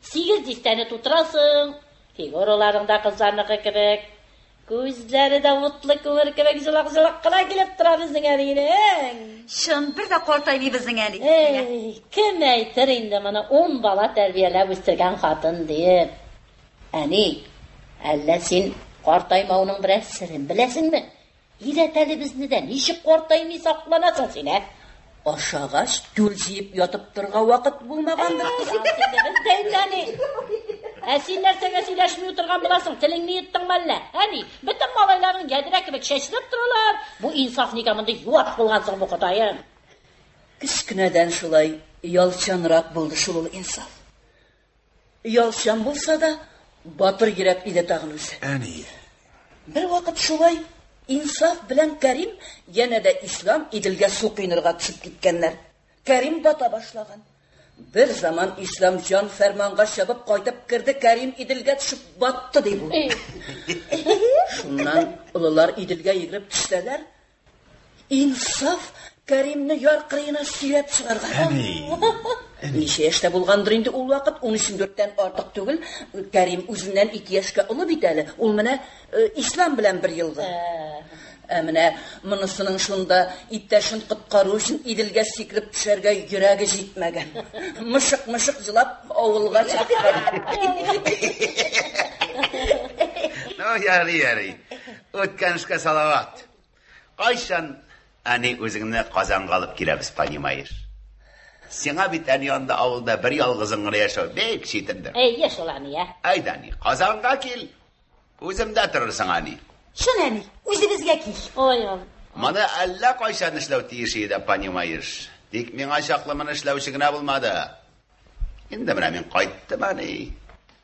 8 дистәне тутырасың. Фигураларыңда кызларныкы кебек, күзләре дә утлы күмер кебек җылак кына килеп тора безнең әнинең. Шын бер дә картаймый безнең әни. Кем әйтер инде моны 10 бала тәрбияләп үстергән хатын дип. Әни, әллә син картаймауның бер сирен беләсеңме? Ирәтәле безне дә ничек картаймый сакланасың син, Ашагач, гүл җыеп ятып торга вакыт булмагандыр. Син нәрсәгә сөйләшми утырган буласың? Телеңне йоттыңмы әллә? Әни, бөтен малайларның ядрә кебек чәчелеп торалар. Бу инсаф нигә монда юат булгансың бу Худайым? Кичкенәдән шулай ялчанрак булды шул инсаф. Ялчан булса да, батыр йөрәк иде тагын үзе. Әни. Бер вакыт шулай инсаф белән Кәрим янә дә ислам иделгә су кыйнырга төшеп киткәннәр. Кәрим бата башлаган. Bir zaman İslam can fermanğa şabıp kaytıp kirdi, Kərім İdilgə düşüp battı deyib. Şundan ılılar İdilgə yığırıp düşdələr. İnsaf Кәримне яркырына сөйләп чыгарган. Ничә яшьтә булгандыр инде ул вакыт? 13-4тән артык түгел. Кәрим үзеннән 2 яшькә олы бит әле. Ул менә ислам белән 1 елгы. Менә монысының шунда иптәшен коткару өчен Иделгә сикереп төшәргә йөрәге җитмәгән. Мышык җылап авылга чакырган. Ну, ярый. Үткән эшкә салават. Кайчан әни үзеңне Казанга алып киләбез, понимаешь? Сиңа бит әни янда авылда 1 ялгызың гына яшәү бик читендер. Яшь ул әни, я. Айда әни, Казанга кил. Үземдә торырсың әни. Шун әни, үзебезгә кил. Ой, Моны әллә кайчан эшләү тиеш иде, понимаешь? Тик миңа чаклы моны эшләүче генә булмады. Инде менә мин кайттым әни.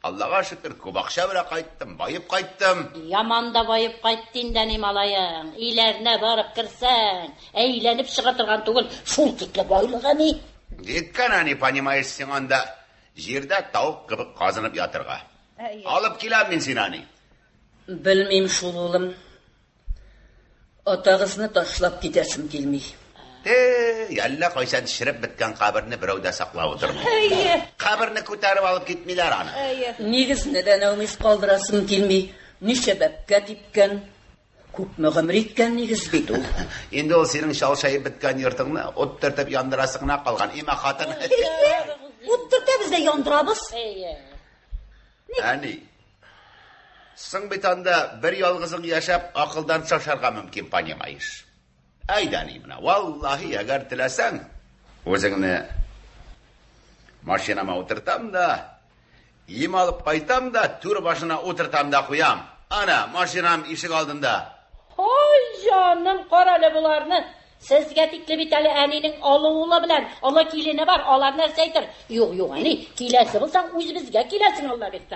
Аллага шөкер, күп акча белән кайттым, байып кайттым. Яман да байып кайтты инде ни малаең. Өйләренә барып кирсәң, әйләнеп чыга торган түгел, шул тикле байлык әни. Диткән әни, понимаешь, син анда җирдә тауык кебек казынып ятырга. Алып киләм мин сине әни. Белмим шул улым. Атагызны ташлап китәсем килми. Әллә кайчан төшереп беткән каберне берәүдә саклап утырмый. Каберне күтәреп алып китмиләр аны. Нигезне дә нәүмис калдырасым килми. Ничә бәпкә типкән, күпме гомер иткән нигез бит ул. Инде ул синең шалшайып беткән йортыңны ут төртеп яндырасы гына калган. Има хатын. Ут төртәбез дә яндырабыз. Әни. Сың бит анда 1 ялгызың яшәп акылдан шашарга мөмкин, понимаешь? Айда ни менә, валлаһи, әгәр теләсәң, үзеңне машинама утыртам да, ем алып кайтам да, түр башына утыртам да куям. Ана, машинам ишек алдында. Ой, җаным, каралы буларны. Сезгә тикле бит әле әнинең алуы белән, ала килене бар, алар нәрсә әйтер? Юк, әни, киләсе булсаң үзебезгә киләсең алла бит.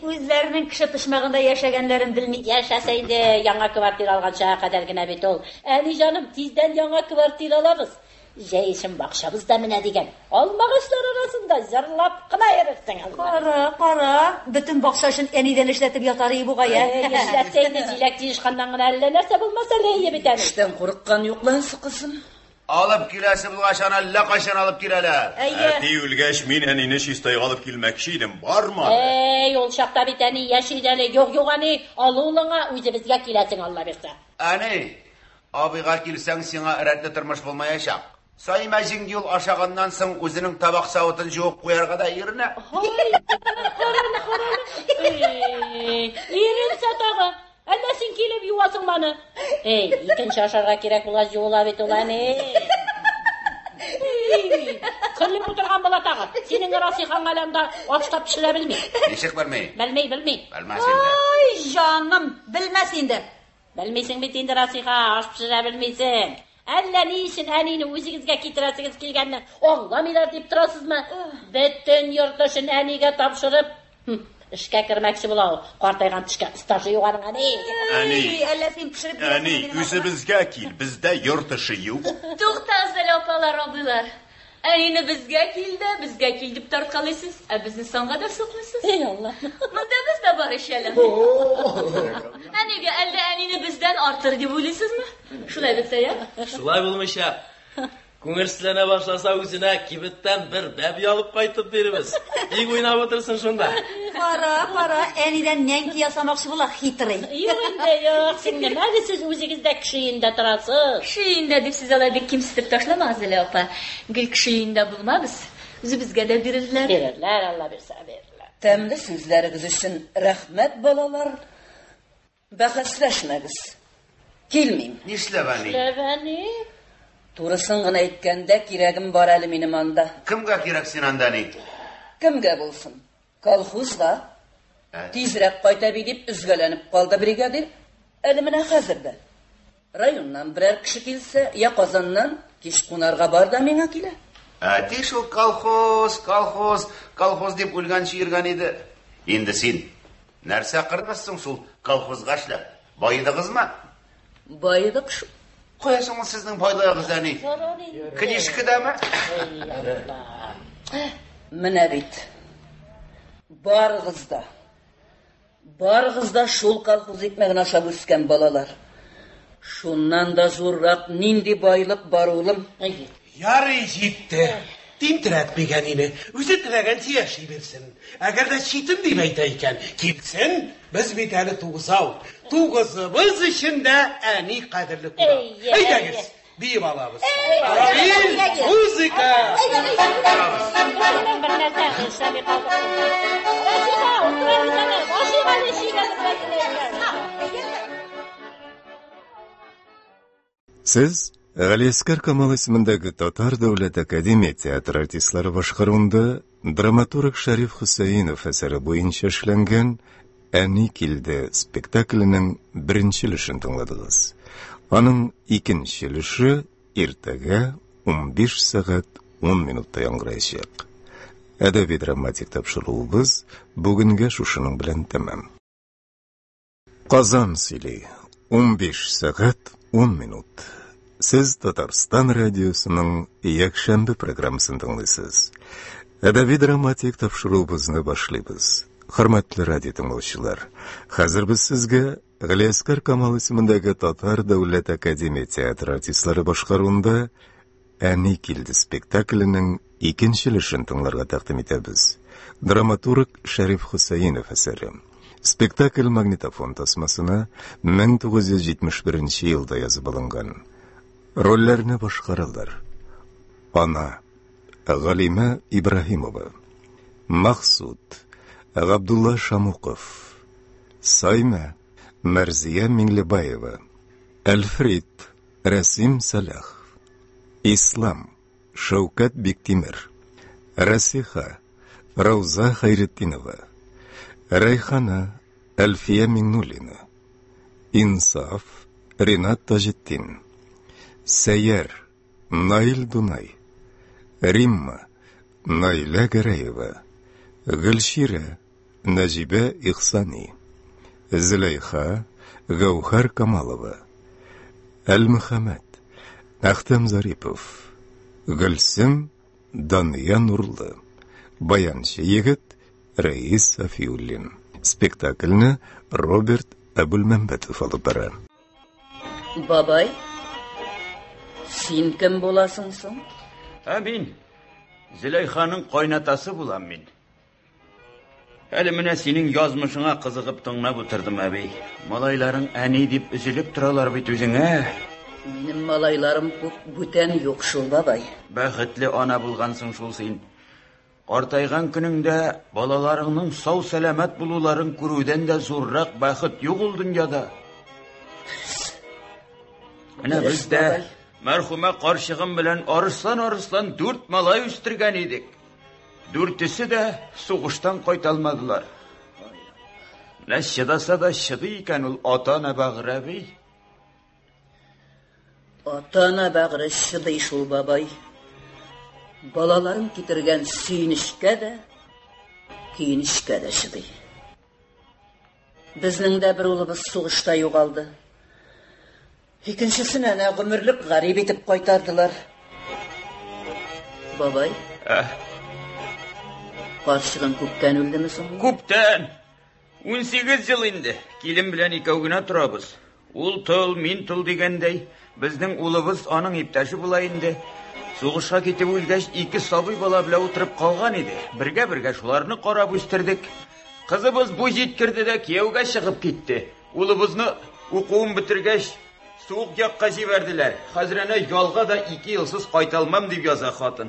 Үзләренең кеше тышмагында яшәгәннәрен белми. Яшәсә инде яңа квартира алганча кадәр генә бит ул. Әни җаным, тиздән яңа квартира алабыз. Җәйшин бакчабыз да менә дигән. Алмагачлар арасында җырлап кына йөрерсең. Кара, бөтен бакча өчен әнидән эшләтеп ятар иде бугая. Эшләтсә инде җиләк тиешканнан гына әллә нәрсә булмаса ләйе бит әни. Эштән курыккан юклансы кызым. Алып киләсе булгач аны әллә кайчан алып киләләр. Әти үлгәч мин әнине чистайга алып килмәкче идем, бармады. Ул чакта бит әни яши әле. Юк, әни, алулыңа үзебезгә киләсең алла бирсә. Әни, абыйга килсәң сиңа рәтле тормыш булмаячак. Сайма җиңги ул ашаганнан соң үзенең табак савытын җуып куярга да иренә. Иренсә тагы. Әллә син килеп юасың маны? Икенче ашарга кирәк була җуыла бит ул әни. Көлеп утырган була тагы. Синең расихаң аланда аштап пешерә белми. Ничек белми? Белми. Белмәс инде. Ай, җаным, белмәс инде. Белмисең бит инде расиха, аш пешерә белмисең. Әллә ни өчен әнине үзегезгә китерәсегез килгәнне аңламыйлар дип торасызмы? Бөтен йорт эшен әнигә тапшырып, эшкә кермәкче була ул. Картайган тишкә стажы юганың әни. Әллә син пешереп бирәсең? Әни, үзебезгә кил, бездә йорт эше юк. Туктагыз, апалар, абыйлар. Әнине безгә кил дип тарткалыйсыз, ә безне соңга да соклыйсыз. Алла. Монда без дә бар ишәлем. Әнигә әллә әнине бездән артыр дип уйлыйсызмы? Шулай бетсә я? Шулай булмыйча. Күңелсезләнә башласа үзенә кибеттән бер бәби алып кайтып биребез. Ник уйнап отырсың шунда? Кара, әнидән нәңки ясамакчы була хитрый. Юк инде, юк, сеңнең әле сез үзегездә кешеендә торасыз. Кешеендә дип сез алай бик кимсетеп ташламагыз әле, апа. Гел кешеендә булмабыз. Үзебезгә дә бирерләр. Бирерләр, Алла бирсә бирерләр. Тәмле сүзләрегез өчен рәхмәт, балалар. Бәхәсләшмәгез. Килмим. Нишләп әни? Турысын гына әйткәндә кирәгем бар әле минем анда. Кемгә кирәк син анда ни? Кемгә булсын? Колхозга. Тизрәк кайта дип үзгәләнеп калды бригадир. Әле менә хәзердә. Районнан берәр кеше килсә, я Казаннан кич кунарга бар да миңа килә. Әти шул колхоз дип үлгәнче йөргән иде. Инде син нәрсә кыргызсың шул колхозга эшләп? Байыдыгызмы? Байыдык шу. Каясың сезнең байлыгыгыз әни? Книжкадамы? Менә бит. Барыгыз да шул колхоз икмәген ашап үскән балалар. Шуннан да зуррак нинди байлык бар улым. Ярый җитте. Тинтерәтмәгән ине. Үзе теләгәнчә яши бирсен. Әгәр дә читем дип әйтә икән, килсен, без бит әле тугызау. Тугызыбыз эчендә әни кадерле куна. Әйдәгез, биеп алабыз. Музыка! Сез Галиаскар Камал исемендәге Татар дәүләт академия театр артистлары башкаруында драматург Шәриф Хөсәенов әсәре буенча эшләнгән «Әни килде» спектакленең беренче өлешен тыңладыгыз. Аның икенче өлеше иртәгә 15 сәгать 10 минутта яңгыраячак. Әдәби драматик тапшыруыбыз бүгенгә шушының белән тәмам. Казан сөйли. 15 сәгать 10 минут. Сез Татарстан радиосының якшәмбе программасын тыңлыйсыз. Әдәби драматик тапшыруыбызны башлыйбыз. Хөрмәтле радио тыңлаучылар, хәзер без сезгә Галиаскар Камал исемендәге Татар дәүләт академия театр артистлары башкаруында «Әни килде» спектакленең икенче өлешен тыңларга тәкъдим итәбез. Драматург Шәриф Хөсәенов әсәре. Спектакль магнитофон тасмасына 1971 елда язып алынган. Рольләрне башкаралар. Ана Галимә Ибраһимова, Максуд Габдулла Шамуков, Сайма Мәрзия Миңлебаева, Әлфрид Рәсим Салах, Ислам Шәүкәт Биктимер, Рәсиха Рауза Хайретдинова, Райхана Әлфия Миңнуллина, Инсаф Ринат Таҗетдин, Сәйяр Наил Дунай, Римма Наилә Гәрәева, Гөлширә Нәҗибә Ихсани, Зөләйха Гәүһәр Камалова, Әл-Мөхәммәд Әхтәм Зарипов, Гөлсем Дания Нурлы, баянчы егет Рәис Сафиуллин. Спектакльне Роберт Әбүлмәмбәтов алып бара. Бабай, син кем буласың соң? Мин Зөләйханың кайнатасы булам мин. Әле менә синең язмышыңа кызыгып тыңлап утырдым, әбей. Малайларың әни дип üzülеп торалар бит үзеңә. Минем малайларым бүтән юк шул, бабай. Бәхетле ана булгансың шул син. Картайган көнеңдә балаларыңның сау сәламәт булуларын күрүдән дә зуррак бәхет юк ул дөньяда. Менә бездә мәрхүмә карчыгым белән арыслан 4 малай үстергән идек. 4-се дә сугыштан кайталмадылар. Менә чыдаса да чыдый икән ул ата-ана багыры, әбей. Ата-ана багыры чыдый шул, бабай. Балаларын китергән сөйнешкә дә, киенешкә дә чыдый. Безнең дә бер улыбыз сугышта югалды. Икенчесен әнә гомерлек гариб итеп кайтардылар. Бабай? Карчыгың күптән үлдеме соң? Күптән. 18 ел инде. Килем белән икәү генә торабыз. Ул тол, мин тол дигәндәй, безнең улыбыз аның иптәше була инде. Сугышка китеп үлгәч, 2 сабый бала белән утырып калган иде. Бергә шуларны карап үстердек. Кызыбыз бу җиткерде дә кияүгә чыгып китте. Улыбызны укуын бетергәч, суык якка җибәрделәр. Хәзер әнә ялга да 2 елсыз кайталмам дип яза хатын.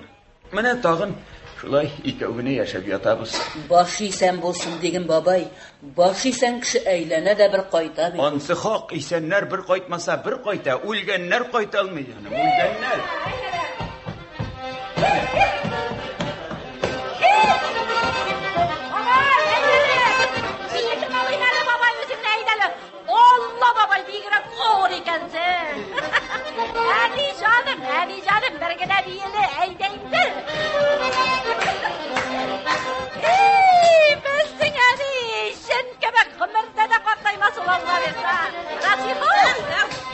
Менә тагын шулай икәү генә яшәп ятабыз. Баш исән булсын дигән, бабай. Баш исән кеше әйләнә дә бер кайта бит. Ансы хак, исәннәр бер кайтмаса бер кайта, үлгәннәр кайталмый, җаным, үлгәннәр. Allah baba bigre kor ikansın. Hadi canım bergene bir yere eydeydi. Bilsin hadi sen kebek kımırda da patlayması vallahi versen. Nasıl bu?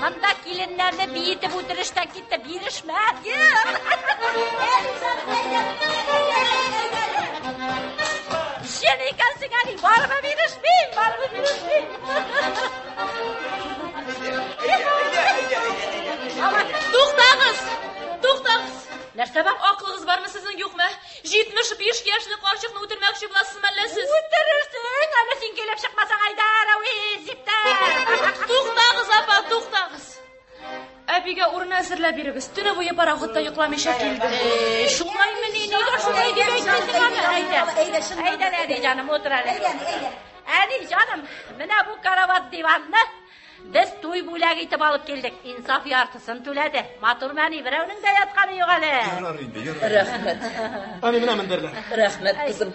Manda kilinlerle biyiti bu dürüşten gitti birişme. келіп шықмасаң Айдар, зиптар. Туқтағыз, апа, туқтағыз. Әбиге урын әзірләп бирегез. Түні бойы пароходта йокламыйша келді. Шулай мені, неге шулай деп әйттің? Әйдә, жаным, отыр әлі. Әне, жаным, міне бұл карават диванны біз той бүләк итеп алып келдік. Инсаф яртысын төләді. Матур мәни біреуінің де ятқаны жоқ әлі. Рахмет. Аны мына міндерлер. Рахмет, қызым.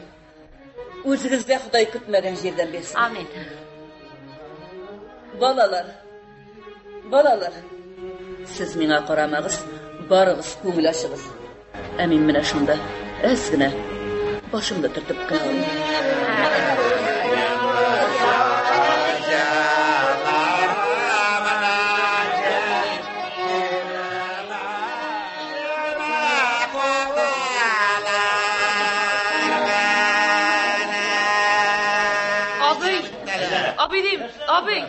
Өзіңізге Құдай күтмеген жерден берсін. Амин. Балалар. Сіз меңа қарамағыз, барығыз, көңіл ашығыз. Әмин міне шында, әзгіне, башымды түртіп қыналым. Абый,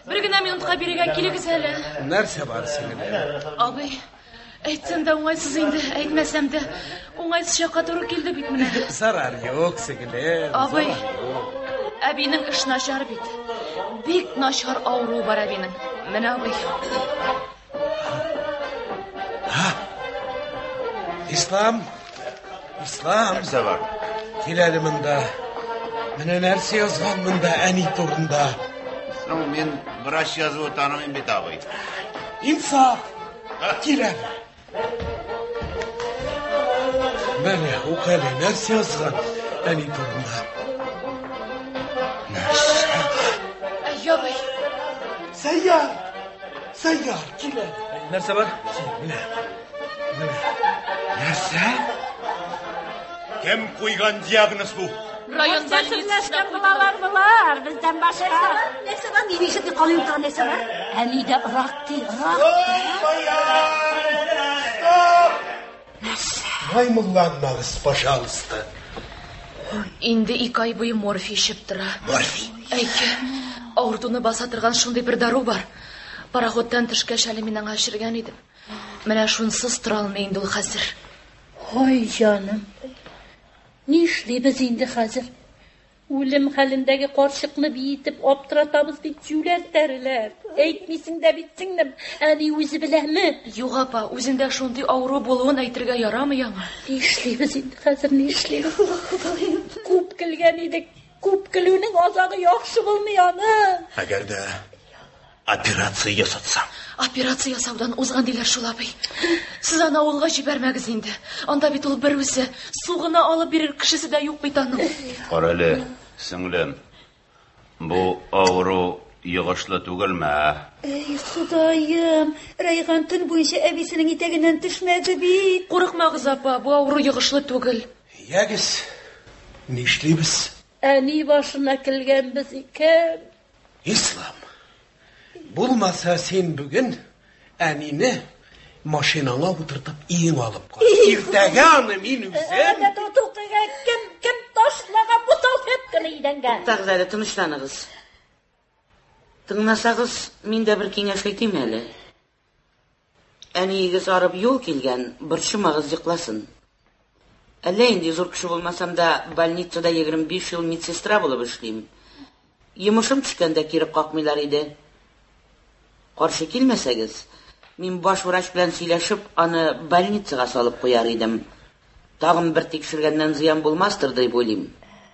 bir gina minutqa beriga kelегез әлі. Нәрсе бар сеңіле? Абый, әйтсем де оңайсыз енді, әйтмәсәм де оңайсыз шаққа туры келді бит менә. Зарар yok сеңіле. Абый, әбинең эш начар бит. Бик начар ауруы бар әбинең. Менә абый. İslam. Нәрсе бар? Келәлі мында. Менә нәрсе язған мында әни турында. Мен біраш жазып отанымын бет абай. İnsaf. Келәлі. Менә оқәлі нәрсе язған әни турында. Әй, абый. Сәйяр, келәлі. Нәрсе бар? Менә. Нәрсе? Кем қойған диагноз бұл? Rayonda Сірләшкен бұлар, бізден башқа. Нәсе бар, не бейшіп қалайым тұрған нәсе бар? Әмейді ұрақ дей, ұрақ. Маймылланмағыз, пожалуйста. Инде 2 ай бойы морфий ішіп тұра. Морфий? Әйке, ауыртуны баса тұрған шундай бір дару бар. Пароходтан түшкәш әлі менің ашырған едім. Менә шунсыз тұра алмай инде ул хәзер. Ой, жаным. Не эшлейбез инде хәзер? Үлем хәлендәге каршыкны биетеп аптыратабыз бит жүләтәрләр. Әйтмисең дә бит сеңнем, әни үзе беләме? Юк, апа, үзендә шундый авыру булуын әйтергә ярамый яңа. Не эшлейбез инде хәзер, не эшлейбез? Күп көлгән идек. Күп көлүнең азагы яхшы булмый аны. Әгәр дә операция ясатсам. Операция ясаудан узган диләр шул абый. Сез аны авылга җибәрмәгез инде. Анда бит ул бер үзе, сугына алып бирер кешесе дә юк бит аның. Карале, сеңлем. Бу авыру йогышлы түгелме? Эй, Худаем, Райхан төн буенча әбисенең итәгеннән төшмәде бит. Курыкмагыз, апа, бу авыру йогышлы түгел. Ягез, нишлибез? Әни башына килгәнбез икән. İslam. Bulmasa sen bugün әнине машинаңа утыртып иң алып кал. Иртәгә аны мин үзем. Кем ташлаган бу салфетканы идәнгә? Тагыз әле тынычланыгыз. Тыңласагыз, мин дә бер киңәш әйтим әле. Әниегез арып юл килгән, борчымагыз йокласын. Әллә инде зур кеше булмасам да, больницада 25 ел медсестра булып эшлим. Йомышым төшкәндә кире какмыйлар иде. Каршы килмәсәгез, мин баш врач белән сөйләшеп, аны больницага салып куяр идем. Тагын бер тикшергәннән зыян булмастыр дип уйлыйм.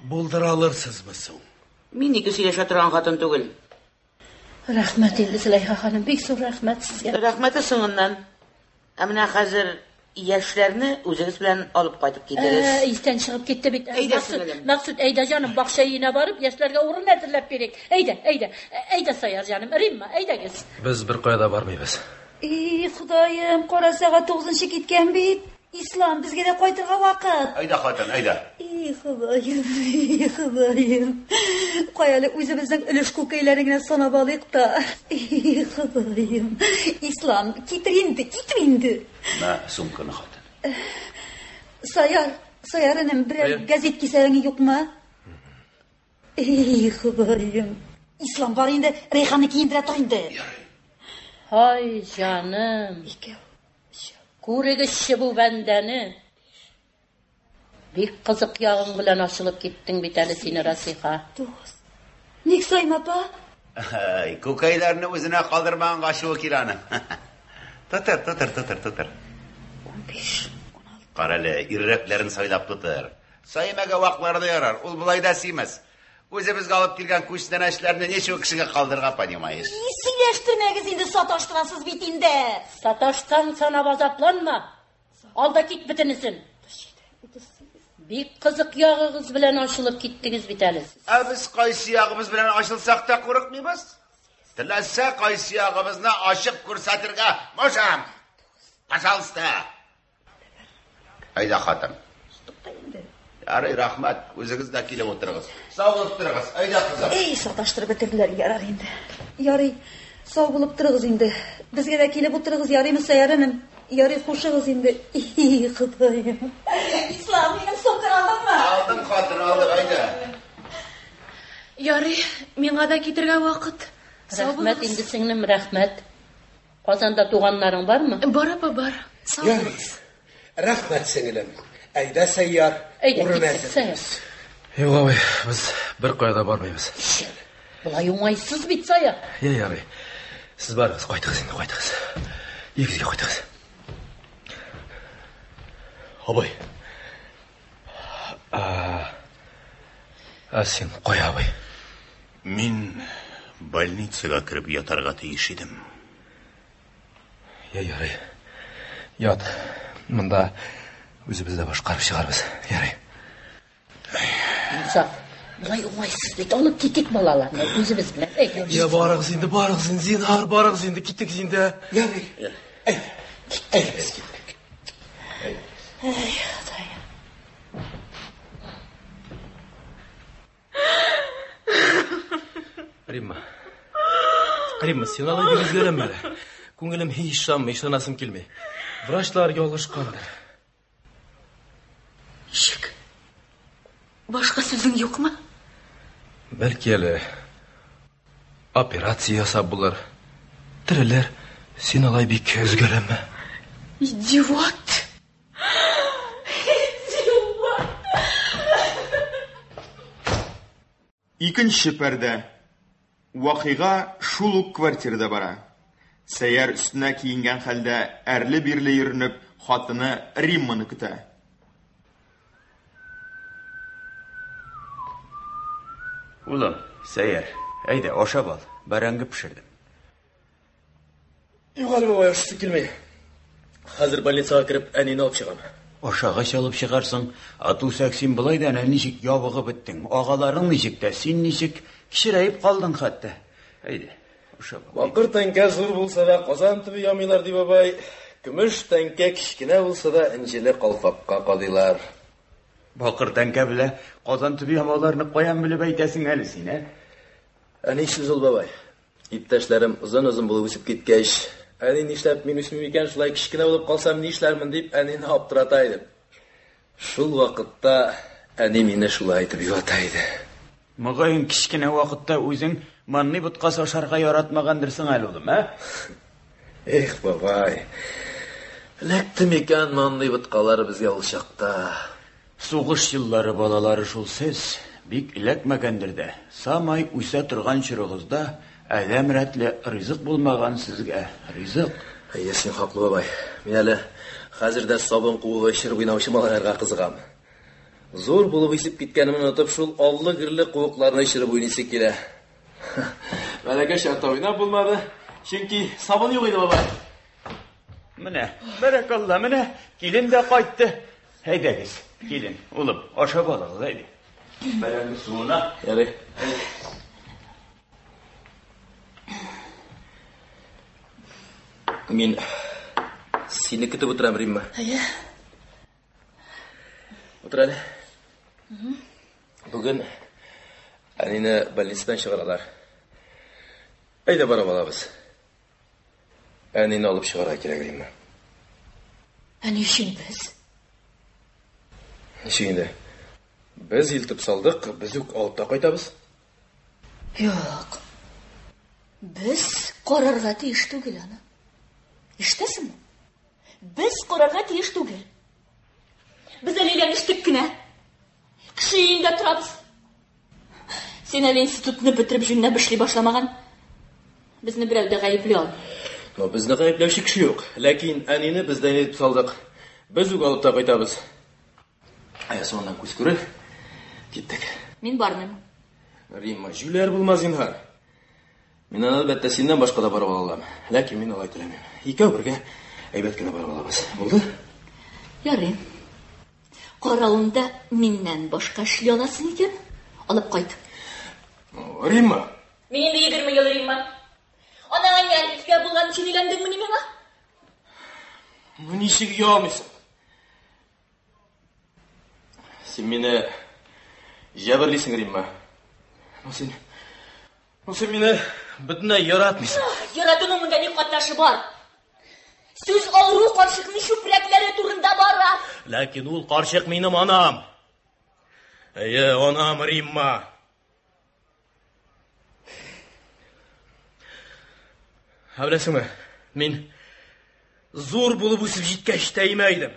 Булдыра алырсызмы соң? Мин ике сөйләшә торган хатын түгел. Рәхмәт инде, Зөләйха ханым, бик зур рәхмәт сезгә. Рәхмәте соңыннан. Ә менә хәзер яшьләрне үзегез белән алып кайтып китегез. Истән чыгып китте бит. Әйдә, Максут, әйдә җаным, бакча өенә барып, яшьләргә урын әзерләп бирик. Әйдә Саяр җаным, Римма, әйдәгез. Без бер кая да бармыйбыз. Эй, Худаем, кара сәгать 9-нчы киткән бит. Ислам, безгә дә кайтырга вакыт. Айда хатын, айда. Эй, Худаем. Каялы үзебезнең өлеш күкәйләренә санап алыйк та. Эй, Худаем. Ислам, китер инде. Мә, сумканы хатын. Саярының бір газет кисәгең юкмы? Эй, Худаем. Ислам бар инде, Райханны киендерә тор инде. Ай, жаным. Күрегезче бу бәндәне. Бик кызык ягың белән ачылып киттең бит әле син, Расиха. Ник Сайым апа? Көкәйләрне үзенә калдырмаган гашуы киланы. Тотыр. 15. Карале, иррәкләрен сайлап тотыр. Сайымага вакларда ярар, ул булай да симәс. Үзебезгә алып килгән күчтәнәчләрне ничек кешегә калдырга, понимаешь? Сөйләштермәгез инде, саташтырасыз бит инде. Саташтан санап азапланма. Алда кит битенесен. Бик кызык ягыгыз белән ачылып киттегез бит әле. Без кайсы ягыбыз белән ачылсак та курыкмыйбыз. Теләсә кайсы ягыбызны ачып күрсәтергә, мошам. Пожалуйста. Айда хатын. Ярый, рахмат. Үзегез дә килеп утырыгыз. Сау булып торыгыз. Айда кызым. Эй, саташтырып бетерделәр, ярар инде. Ярый, сау булып торыгыз инде. Безгә дә килеп утырыгыз, ярыймы Сәяреным? Ярый, кушыгыз инде. И, Ходаем. Ислам, минем сомканы алдыңмы? Алдым, хатын, алдым, айда. Ярый, миңа да китергә вакыт. Рәхмәт инде сеңлем, рәхмәт. Казанда туганнарың бармы? Бар апа, бар. Сау булыгыз. Рәхмәт сеңелем. Әйдә Сәйяр, урын әзербез. Юк, без бер кайда бармыйбыз. Булай уңайсыз бит Сая. Ярый. Сез барыгыз, кайтыгыз инде, кайтыгыз. Егезгә кайтыгыз. Абай. Син кой, абай. Мин больницага кирип ятарга тиеш идем. Ярый. Ят. Монда үзебездә башкарып чыгарбыз. Ярый. Саф. Булай уңайсыз бит. Алып китик балаларны үзебез белән. Я барыгыз инде, зинһар, барыгыз инде, китик инде. Ярый. Эй, без киттек. Эй, Ходаем. Римма, сен алай бик үзгәрәм әле. Күңелем һич шамый, ышанасым килмәй. Врачлар ялгышкандыр. Ишек. Башка сүзең юкмы? Бәлки әле операция ясап булыр. Терелер, сен алай бик үзгәрәме? Идиот. Икенче пәрдә. Вакыйга шул ук квартирада бара. Сәяр өстенә киенгән хәлдә әрле-бирле йөренеп, хатыны Римманы көтә. Улым, Сәяр, әйдә, ашап ал. Бәрәңге пешердем. Югары бабай, ашысы килмәй. Хәзер больницага кирип, әнине алып чыгам. Ашагач алып чыгарсың, атусак син булай да ничек ябыгып беттең. Агаларың ничек тә, син ничек кичерәеп калдың хәтта. Әйдә, ашап ал. Бакыр тәңкә зур булса да казан төбе ямыйлар ди бабай. Көмеш тәңкә кичкенә булса да инҗеле калфакка кадыйлар. Бакыр тәңкә белә казан төбе ямаларны каян белеп әйтәсең әле син, Әни сүз бабай. Иптәшләрем озын-озын булып үсеп киткәч, әни нишләп мин үсмим икән, шулай кичкенә булып калсам ни эшләрмен дип әнине аптырата идем. Шул вакытта әни мине шулай әйтеп юата иде. Мөгаен кичкенә вакытта үзең манны буткасы ашарга яратмагандырсың әле улым, Эх, бабай. Лектем икән манны буткалар безгә ул чакта. Сугыш еллары балалары шул сез бик эләкмәгәндер дә. Самай үсә торган чорыгызда Әлем рәтле ризык булмаган сезгә. Ризык. Син хаклы бабай. Мин әле хәзердә сабын куыгы эшер уйнаучы малайларга кызыгам. Зур булып исеп киткәнемне онытып, шул аллы-гырлы куыкларны эшереп уйныйсы килә. Мәләкә шарта уйнап булмады, чөнки сабын юк иде бабай. Менә, бәрәкалла, менә килен дә кайтты. Әйдәгез, килен, улым, ашап алыгыз, әйдә. Бәрәңге суына. Ярый. Мин сине көтеп утырам, Римма. Утыр әле. Бүген әнине больницадан чыгаралар. Әйдә барып алабыз. Әнине алып чыгарга кирәк, Римма. Әни өчен без? Ничек инде? Без илтеп салдык, без үк алып та кайтабыз. Юк. Без карарга тиеш түгел аны. Иштәсеңме? Без карарга тиеш түгел. Без әлегә иштек кенә. Кеше өендә торабыз. Сен әле институтны бетереп жүннәп эшли башламаган. Безне берәү дә гаепли алмый. Безне гаепләүче кеше юк. Ләкин әнине бездән итеп салдык. Без үк алып та кайтабыз. Соңыннан күз күрер. Киттек. Мин бармыйм. Римма, жүләр булмас инһар. Мин әлбәттә синнән башка да барып алам. Ләкин мин алай теләмим. Икәү бергә әйбәт кенә барып алабыз. Булды? Ярый. Каравында миннән башка эшли аласың икән? Алып кайт. Римма. Мин 20 ел Римма. Ана нәнискә булган өчен өйләндеңме миңа? Ничек ямыйсың? Син мине җәберлисең, Римма. Син мине бөтенләй яратмыйсың. Яратуның монда ни катнашы бар? Сүз авыру карчыкның чүпрәкләре турында бара. Ләкин ул карчык минем анам. Анам Римма. Беләсеңме, мин зур булып үсеп җиткәч тәймә идем.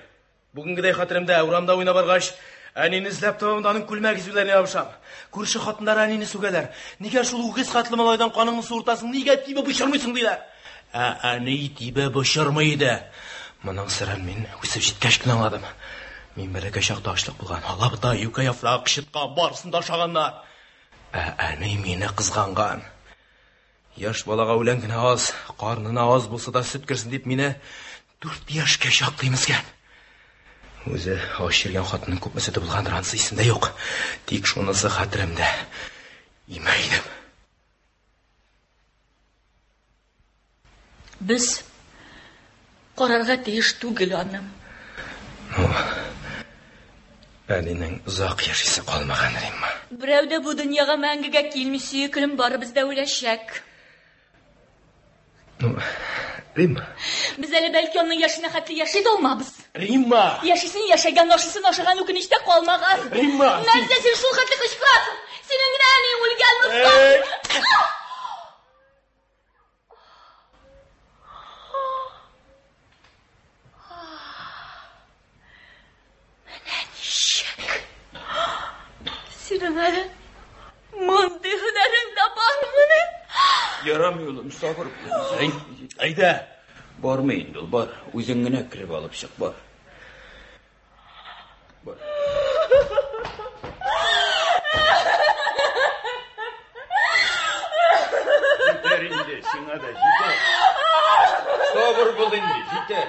Бүгенгедәй хәтеремдә урамда уйнап баргач, әнине эзләп табамда аның күлмәк изүләренә ябышам. Күрше хатыннар әнине сүгәләр. Нигә шул үгез хатлы малайдан каныңны суыртасың? Нигә тибе бышырмыйсың диләр. Әни тибе бышырмый иде. Моның сырын мин үсеп җиткәч кенә аңладым. Мин бәләкәй чакта ачлык булган. Алабыта, юка яфрак, шытка барсын да ашаганнар. Әни мине кызганган. Яш балага үлән генә аз, карнына аз булса да сөт керсен дип мине 4 яшькә чаклыймызган. Үзе аш йөргән хатының күпме сөте булгандыр, анысы исемдә юк. Тик шунысы хәтеремдә. Имәйдем. Без карарга тиеш түгел аным. Әнинең озак яшисе калмаган, Римма. Берәү дә бу дөньяга мәңгегә килми, сөеклем барыбыз да үләчәк. Римма. Без әле бәлки аның яшенә хәтле яши дә алмабыз. Римма. Яшисен яшәгән, ашысын ашаган үкенештә калмаган. Римма. Нәрсә син шул хәтле кычкырасың? Синең генә әниң үлгән мыска. Синең әле мондый һөнәрең дә бармы? Ярамый улым, сабыр бул. Әйдә, бармы инде ул, бар. Үзең генә кирип алып чык, бар. Бар. Җитәр инде, сиңа да җитәр. Сабыр бул инде, җитәр.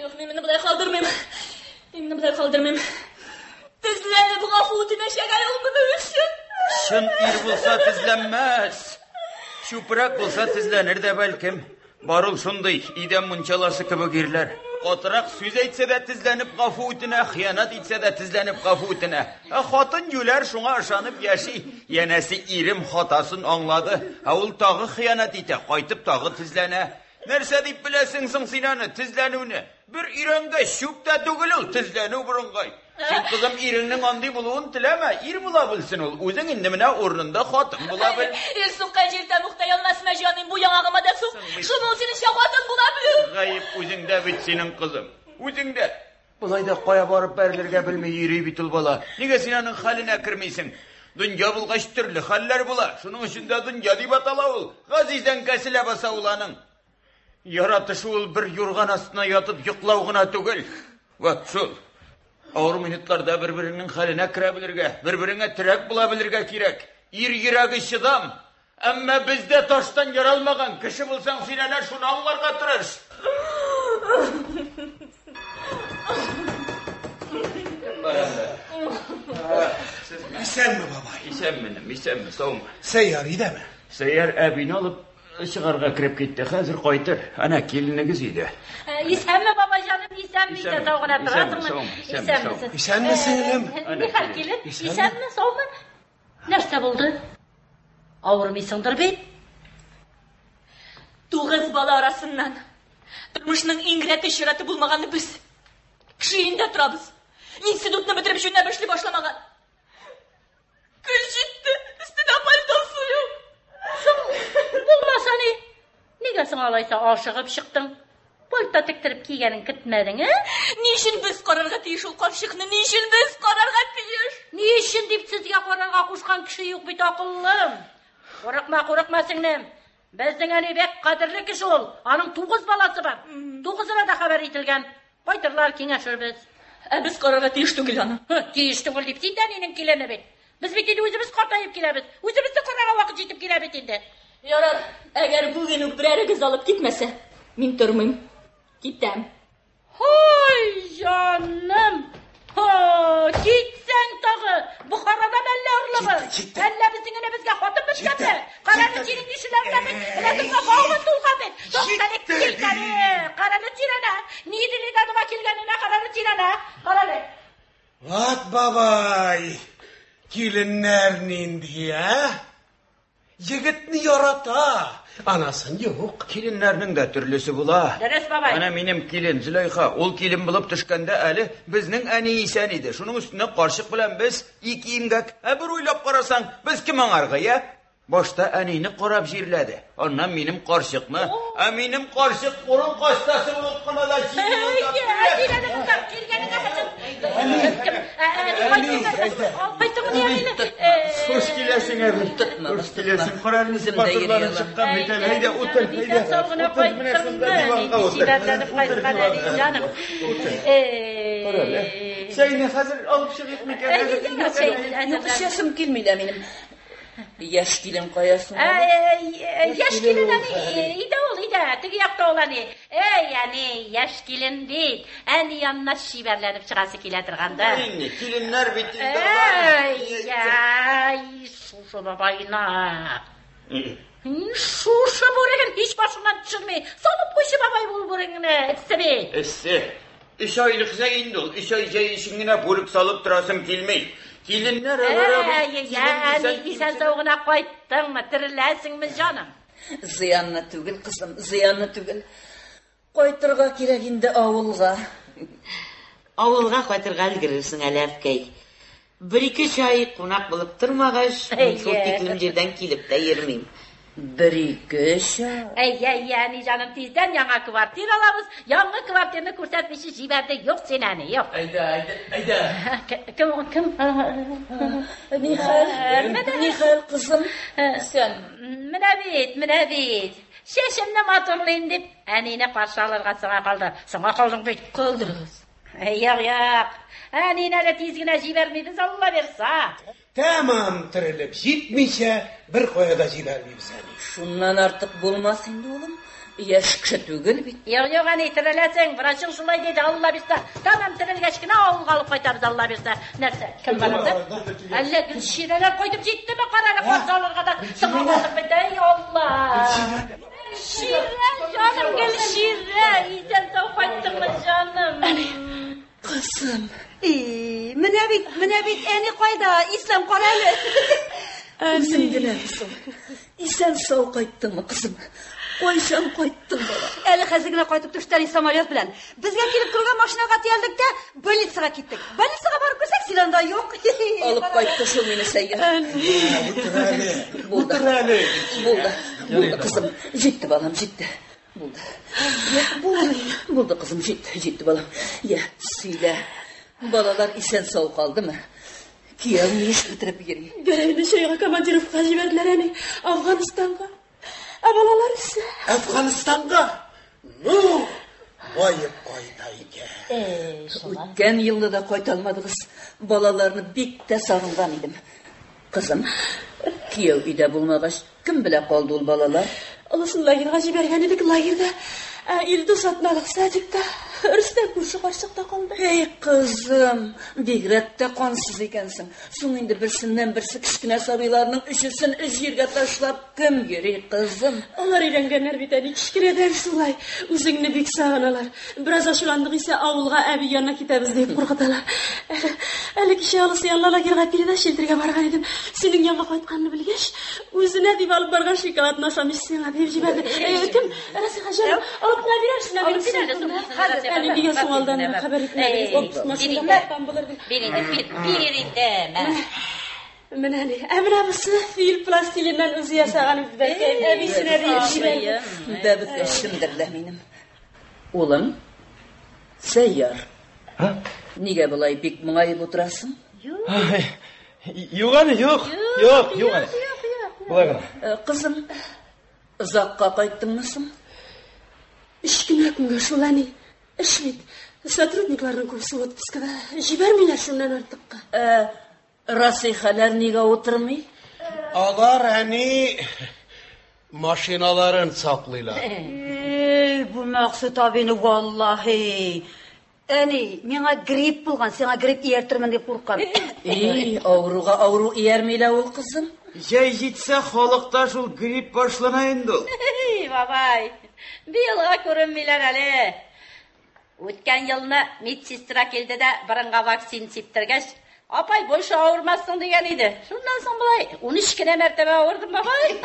Юк, мин моны болай калдырмыйм. Тезләнеп гафу үтенәчәк ул моның өчен. Шын ир булса тезләнмәс. Чүпрәк булса тезләнер дә бәлкем. Бар ул шундый, идән мунчаласы кебек ирләр. Катырак сүз әйтсә дә тезләнеп гафу үтенә, хыянат итсә дә тезләнеп гафу үтенә. Хатын юләр шуңа ышанып яши. Янәсе ирем хатасын аңлады. Ул тагы хыянат итә, кайтып тагы тезләнә. Нәрсә дип беләсең соң син аны тезләнүне? Бер ирәнгә чүп тә түгел ул тезләнү бурынгай. Син кызым иреңнең андый булуын теләмә, ир була белсен ул. Үзең инде менә урынында хатын була бел. Сука җирдә мөхтәй алмасма җаным, бу яңагыма да сук. Шуның синең хатын була бел. Гаип үзеңдә бит синең кызым. Үзеңдә. Булай да кая барып бәрелергә белмәй йөри бит ул бала. Нигә син аның хәленә кермисең? Дөнья булгач төрле хәлләр була. Шуның өчен дә дөнья дип атала ул. Газизән кәселә баса ул аның. Яратышы ул бер юрган астына ятып йоклау гына түгел. Вот шул. Авыр минутларда бер-береңнең хәленә керә белергә, бер-береңә терәк була белергә кирәк. Ир йөрәге чыдам. Әмма бездә таштан яралмаган кеше булсаң, син әнә шуны аңларга тырыш. Исәнме, бабай? Исәнме, саумы. Сәйяр идеме? Сәйяр әбине алып чыгарга кирип китте. Хәзер кайтыр. Ана килинегез иде. Исәнме, бабай җаным, исәнме? Таугына торасыңмы? Исәнме, сеңлем? Нихәл килен? Исәнме, саумы? Нәрсә булды? Авырмыйсыңдыр бит? 9 бала арасыннан тормышның иң рәте чираты булмаганы без. Кеше өендә торабыз. Институтны бетереп җүнәп эшли башламаган. Көз җитте, өстенә пальтосы юк. Булмаса ни? Нигә соң алайса ашыгып чыктың? Пальто тектереп кигәнен көтмәдең, Ни өчен без карарга тиеш ул карчыкны? Ни өчен без карарга тиеш? Ни өчен дип сезгә карарга кушкан кеше юк бит акыллым. Курыкма сеңнем. Безнең әни бек кадерле кеше ул. Аның 9 баласы бар. 9-ына да хәбәр ителгән. Кайтырлар киңәшербез. Без карарга тиеш түгел аны. Тиеш түгел дип син дә нинең килене бит. Без бит инде үзебез картаеп киләбез. Үзебезне карарга вакыт җитеп килә бит инде. Ярар, әгәр бүген үк берәрегез алып китмәсә, мин тормыйм. Китәм. Ой, җаным. Китсәң тагы. Бухарада мәллә орлыгы. Әллә безнең генә безгә хатын беткәнме? Караны синең ишеләрдә бит. Ләкин бавын тулган бит. Тохталык килгәне. Караны тирәнә. Ни диде дә килгәненә караны тирәнә. Караны. Ват бабай. Киленнәр нинди, Егетне ярата. Анасын юк. Киленнәрнең дә төрлесе була. Дөрес, бабай. Ана минем килен Зөләйха, ул килен булып төшкәндә әле безнең әни исән иде. Шуның өстенә карчык белән без ике имгәк. Бер уйлап карасаң, без кем аңарга, Башта әнине карап җирләде. Аннан минем карчыкны, минем карчык урын кастасы булып кына да Хош киләсең, Хош киләсең. Карарны батырларын чыккан битен. Әйдә, утыр, Сәйне хәзер алып чыгып микән? Яшым килми дә минем. Яш килен каясың? Яш килен иде ул, теге якта ул әни. Әни, яш килен бит. Әни янына шибәрләнеп чыгасы килә торганда. Киленнәр бит Шушы бабайна. Шушы бүреген һич башыннан төшермей. Салып куйшы бабай бул бүрегенә. Эссе. 3 айлык инде ул. 3 ай җәй ишегенә бүрек салып торасым килмәй. Киленнәр Исән саугына кайттыңмы? Тереләсеңме, җаным? Зыянны түгел, кызым, зыянны түгел. Кайтырга кирәк инде авылга. Авылга кайтырга өлгерерсең әле, әфкәй. 1-2 чай кунак булып тормагач, шул тиклем җирдән килеп тә йөрмим. 1-2 чай. Яни җаным, тиздән яңа квартира алабыз. Яңа квартираны күрсәтмичә җибәрде. Юк син әни, юк. Әйдә. Кем? Нихәл, кызым? Сен. Менә бит. Шешемне матурлыйм дип, әнине каршы алырга сиңа калдың бит. Калдырыгыз. Юк. Әнине әле тиз генә җибәрмибез, Алла берса. Тәмам терелеп җитмичә, бер каяда җибәрмибез әле. Шуннан артык булмас инде улым. Яш кеше түгел бит. Юк, әни, тереләсең, врачың шулай диде, Алла берса. Тәмам терелгәч кенә авылга алып кайтарбыз, Алла берса. Нәрсә? Кем барады? Әллә Гөлширәләр кайтып җиттеме? Караны каршы алырга да сиңа калдым бит, Алла. Гөлширә, җаным, Гөлширә, исән сау кайттыңмы, җаным? Кызым. Менә бит, әни кайда? Ислам каралы. Үзем генә кызым. Исән сау кайттыңмы, кызым? Кайчан кайттың бала? Әле хәзер генә кайтып төштән самолет белән. Безгә килеп торган машинага тиялдек дә, больницага киттек. Больницага барып күрсәк, син анда юк. Алып кайтты шул мине Сәйгә. Утыр әле. Булды, кызым. Җитте балам, җитте. Булды, кызым, җитте балам. Сөйлә. Балалар исән сау калдымы? Кияү ни эш бетереп йөри? Гәрәйне шәйгә командировка җибәрделәр, әни, Афганистанга. Балалар исә Афганистанга? Ну, байып кайта икән. Үткән елда да кайта алмадыгыз. Балаларны бик тә сагынган идем. Кызым, кияү өйдә булмагач, кем белә калды ул балалар? Алысын лагерьга җибәргән идек, лагерьдә Илдус атналык Садикта Рөстәм күрше карчыкта калды. Кызым, бигрәк тә кансыз икәнсең. Соң инде берсеннән берсе кечкенә сабыйларның өчесен җиргә ташлап кем йөри, кызым? Алар өйрәнгәннәр бит, әни, кичкенәдән шулай. Үзеңне бик сагыналар. Бераз ачуландык исә авылга әби янына китәбез дип куркыталар. Әле кичә алысы янына лагерьга передача шелтергә барган идем. Синең янга кайтканны белгәч, үзенә дип алып барган шоколадны ашамыйсың сиңа дип җибәрде. Кем? Расиха җаным, алып кына бирерсең әле. Әле дигән суалдан хәбәр итмәдегез. Бир инде. Менә ни? Менә бусы фил пластилиннан үзе ясаган бәлки әбисенә дип. Бәбекәшемдер дә минем. Улым, Сәйяр. Нигә болай бик моңаеп утырасың? Юк аны, юк. Юк аны. Булай гына. Кызым, узакка кайттыңмы соң? 3 күннән шул әни. Эш бит. Сотрудникларның күбесе отпускада. Җибәрмиләр шуннан артыкка. Расихалар нигә утырмый? Алар әни машиналарын саклыйлар. Бу Максут абыны валлаһи. Әни, миңа грипп булган, сиңа грипп ияртермен дип куркам. Авыруга авыру иярмилә ул кызым. Җәй җитсә, халыкта шул грипп башлана инде ул. Бабай, быелга күренмиләр әле. Үткән елны медсестра килде дә бырынга вакцин сиптергәч, апай больше авырмассың дигән иде. Шуннан соң булай 13 кенә мәртәбә авырдым, бабай.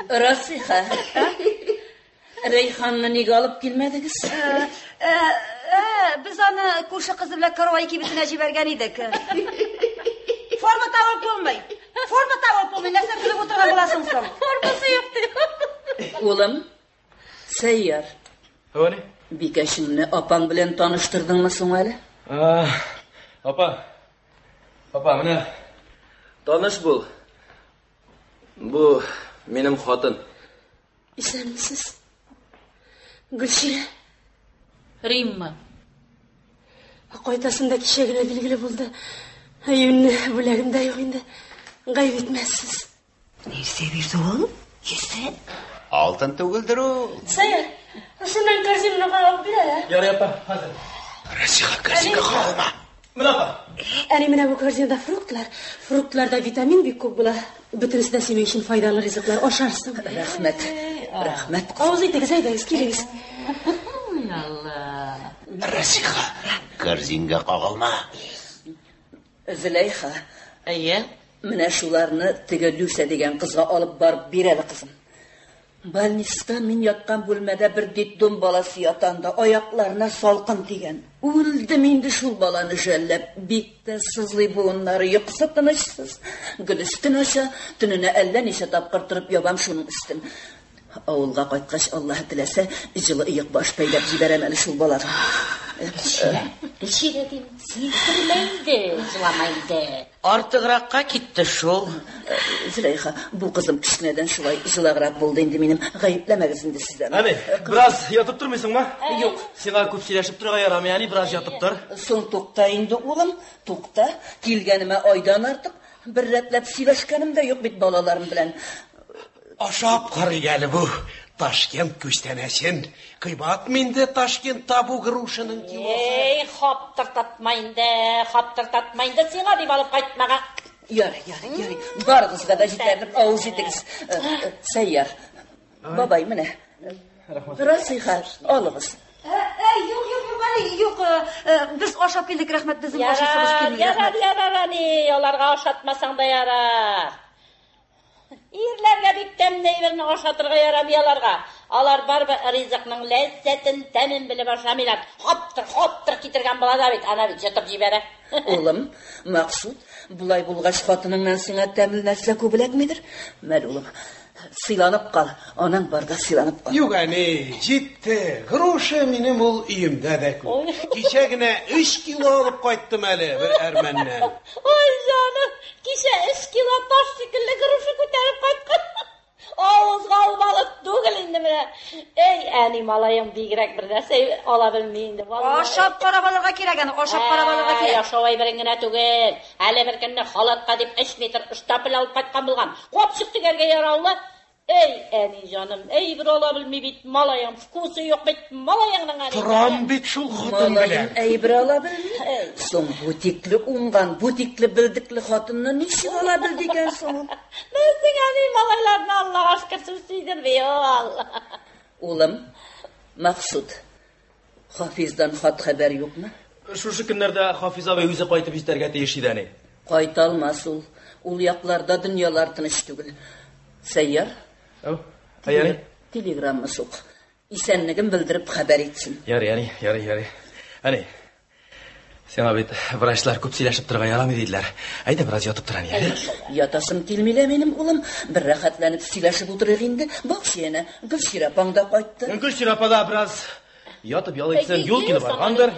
Расиха. Рейханны нигә алып килмәдегез? Без аны күрше кызы белән каравай кибетенә җибәргән идек. Форма табып булмый. Нәрсә кылып утырган буласың соң? Формасы юк. Улым, Сәйяр. Аны? Бикәшеңне апаң белән таныштырдыңмы соң әле? Апа, менә таныш бул. Бу минем хатын. Исәнмесез? Гөлширә. Римма. Кайтасында кичә генә билгеле булды. Өйне бүләгемдә юк инде. Гайып итмәссез. Нәрсә бирде ул? Кесе? Алтын түгелдер ул. Сәйяр, шуннан корзинаны алып бир. Ярый, апа, хәзер. Расиха, корзинга калма. Менә апа. Әни менә бу корзинада фруктлар. Фруктларда витамин бик күп була. Бөтенесе дә синең өчен файдалы ризыклар, ашарсың. Рәхмәт. Авыз итегез, әйдәгез, килегез. Расиха, корзинга кагылма. Зөләйха. Әйе. Менә шуларны теге Люся дигән кызга алып барып бир әле, кызым. Больниста мин яткан бүлмәдә бер детдом баласы ятанда, аякларына салкын тигән. Үлдем инде шул баланы жәлләп, бик тә сызлый буыннары, йокысы тынычсыз. Гөлөстен аша, төненә әллә ничә тапкыр торып ябам шуның өстен. Авылга кайткач, Аллаһ теләсә, җылы ыек баш пәйләп җибәрәм әле шул баланы. Гөлширә дим, син җыламайды. Артыгракка китте шул. Зөләйха, бу кызым кичнәдән шулай җылаграк булды инде минем. Гаепләмәгез инде сездән. Әни, бераз ятып тормыйсыңмы? Юк, сиңа күп сөйләшеп торырга ярамый, әни, бераз ятып тор. Соң тукта инде, улым, тукта. Килгәнемә айдан артык бер рәтләп сөйләшкәнем дә юк бит балаларым белән. Ашап карый әле бу Ташкент күстәнәсен. Кыйбат минде Ташкентта бу грушының килосы. Хаптыртатмайды сиңа дип алып кайтмага. Ярый. Барыгызга да җитәрлек авыз итегез. Сәйяр. Бабай менә. Расиха, алыгыз. Юк, без ашап килдек, рәхмәт, безнең ашасыбыз килми. Ярар, аларга ашатмасаң да ярар. Ирләргә бик тәмле ашатырга ярамый аларга. Алар барбы ризыкның ләззәтен, тәмен белеп ашамыйлар. Хоптыр китергән була да бит, ана бит җитеп җибәрә. Улым, Максут, булай булгач хатыныңнан сиңа тәмле нәрсә күбрәкмидер? Мәл улым, сыйланып кал, анаң барда сыйланып кал. Юк, әни, җитте. Груша минем ул өемдә дә күп. Кичә генә 3 кило алып кайттым әле бер әрмәннән. Ой, җаным, кичә 3 кило таш шикелле груша күтәреп кайткан. Авызга алмалы түгел инде менә. Эй, әни, малаем бигрәк бер нәрсә ала белми инде. Ашап карап алырга кирәк, ашап карап алырга кирәк. Ашавай бер генә түгел. Әле бер көнне халатка дип 3 метр штапел алып кайткан булган. Капчык тигәргә яраулы. Эй, әни җаным, эй, бер ала белми бит, малаем, вкусы юк бит, малаеңның әле. Торам бит шул хатын белән. Эй, бер ала белми. Соң бу тикле уңган, бу тикле билдекле хатынны ничек ала белди икән соң? Безнең әни малайларны Аллаһ ашкырсын сөйдерми, Алла. Улым, Максут, Хафиздан хат хәбәр юкмы? Шушы көннәрдә Хафиз абый үзе кайтып җитәргә тиеш иде, әни. Кайта алмас ул. Ул якларда дөньялар тыныч түгел. Сәйяр? Ярый. Телеграмма сук. Исәнлеген белдереп хәбәр итсен. Ярый. Әни, сиңа бит врачлар күп сөйләшеп торырга ярамый диделәр. Әйдә, бераз ятып тор, әни. Ятасым килмилә минем улым. Бер рәхәтләнеп сөйләшеп утырыйк инде. Бак сине, Гөлширә апаң да кайтты. Гөлширә апа да бераз Ятып ял итсәң, юл килеп баргандыр.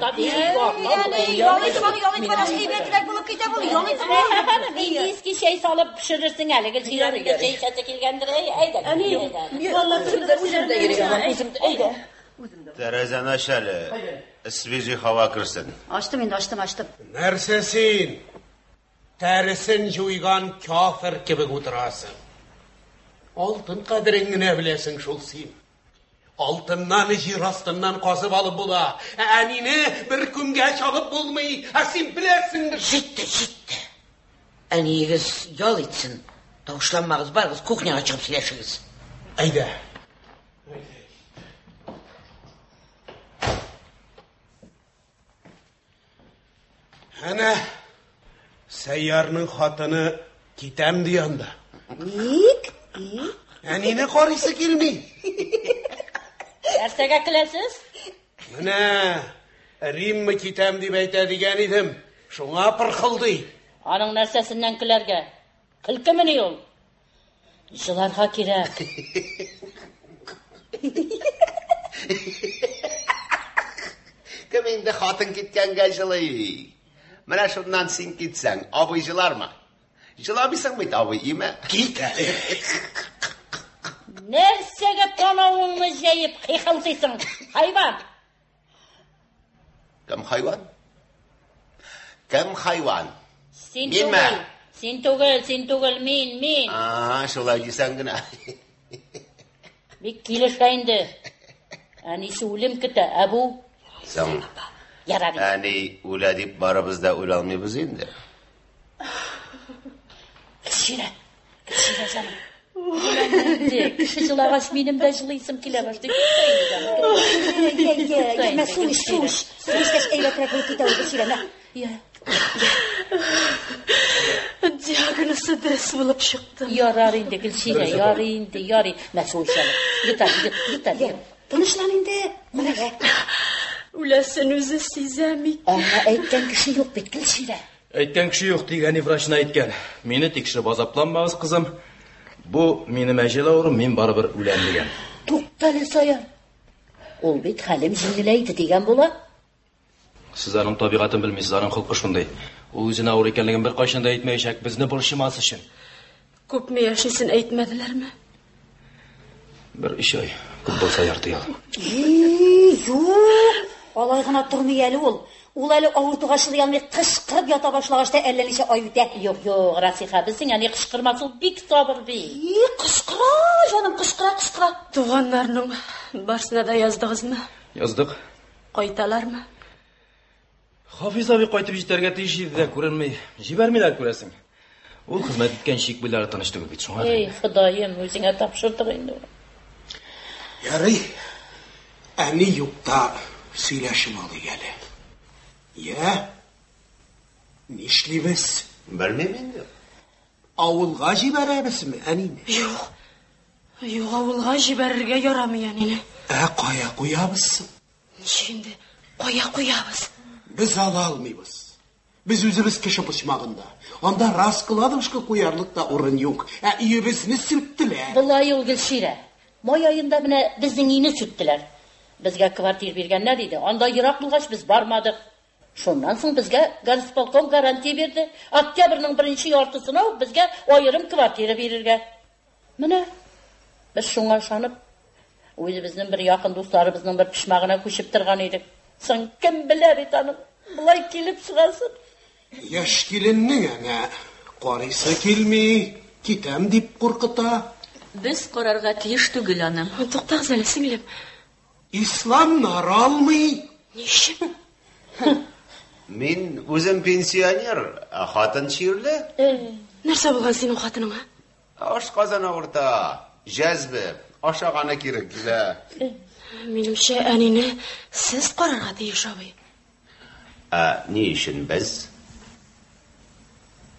Eski şey salıp pişirirsin hele. Gülçire'nin şey şatı kilgendir. Terezen aşalı. Sveci hava kırsın. Açtım indi, açtım. Нәрсесін? Тәрісін жуйған кафір кебек отырасың. Алтын қадіріңі не білесің шул сен? Алтыннан жер астынан қазып алып бола. Әнені бір күнге шалып болмай, сен білесіңдір. Жетті. Әнегіз ял етсін. Тауышламағыз барғыз, кухняға шығып сөйлешіңіз. Әйді. Әне, Сәйярның хатыны кетем дейанды. Әнені қарысы келмей. Әрсеге кілесіз? Әне, Риммі кетем деп әйті деген едім. Шуңа пырқылды. Аның нәрсесінен кілерге. Кілкі мені ол? Жыларға керек. Кім енді хатын кеткенге жылы? Мына шуннан сен кетсең, абый жылар ма? Жыламайсың бейт абый, име? Кет әлі. Нәрсеге танауыңны жайып қиқылсайсың, хайван? Кім хайван? Кім хайван? Сен түгіл, мен. Шолай дейсің гіна. Бек келі шайынды. Әнесі өлім кіті, әбу. Сәң. Әне өлі деп барыбызда өлі алмайбыз енді. Кішірі жаным. Кіші жылағаш менім де жылайсым келе башты. Суш. Сушташ әйләтірек бұл кете ой, кішірі. Диагносы дұрыс болып шықтым. Ярар енді, Гүлшира, яры. Мәсу ұшалым. Гүтар. Тынышлан енді. Мұнаға. Үләсін өзі сезәмик. Әйткен кіші жоқ бет, Гүлшира. Әйткен кіші жоқ деген врачына әйткен. Мені текшіріп азапланмағыз, қызым. Бұл менің әжел ауырым, мен барыбір үлән деген. Тоқталы Саяр. Ол бет хәлім жеңілейді деген бола? Сіз аның табиғатын білмейсіз, аның қылқы шындай. Ол өзін ауыр екенлігін бір қайшында әйтмейшәк, бізні бұршымасы үшін. Көп ме яшесін әйтмәділер ме? Бір 3 ай, көп болса ярты ял. Жоқ. Алай ғана тұрмай әлі ол. Ол әлі ауыртуға шылай алмай қышқырып ята башлағашта әлленеше ай өте. Жоқ, Расиха, біздің әне қышқырмасы ол бик сабыр бей. Қышқыра, жаным, қышқыра. Туғанларының барсына да яздығыз ма? Яздық. Қайталар ма? Хафиз аби қайтып жетерге тиіш еді де көрілмей, жібермейлер көресің. Ол қызмет еткен шекбейлері тынышты көбейді соңа. Құдайым, өзіңе тапшырдық енді. Ярый, әне юқта сөйләшім алы әлі. Нешлейбіз? Білмем енді. Ауылға жібәрәбіз ме, әнені? Жоқ, ауылға жібәрірге ярамы әнені. Қая қоябызсың? Нешінде, қоя қоябыз. Біз ала алмайбыз. Біз өзіміз кіші пұшмағында. Онда рас қыладымшқы қоярлықта орын yok. Үйебізіні сүттілер. Бұлай ол Гүлшира. Май айында міне біздің үйіні сүттілер. Бізге квартир бергенler дейді. Онда Ирақ бұлғаш біз бармадық. Шоннан соң бізге горисполком гарантия берді. Октябрьның 1-ші яртысына бізге айырым квартира берерге. Міне, біз шоңа шанып, өзіміздің бір яқын достарымыздың бір пішмағына көшіп тұрған едік. Сен кім білер етанын, бұлай келіп шығасың. Яш келіннің әне, қарайсы келмей, кетем деп қорқыта. Біз қорарға тиіш түгіл, анам. Тоқтағыз әлі, сіңлем. Ислам нара алмай. Нешім? Мен өзім пенсионер, хатын шүйірлі. Нәрсе болған сенің қатыныңа? Аш қазан ауырта, жәзбі, ашағаны керек келі. Менімше әнені сіз қарарға дейіш абай. Не үшін біз?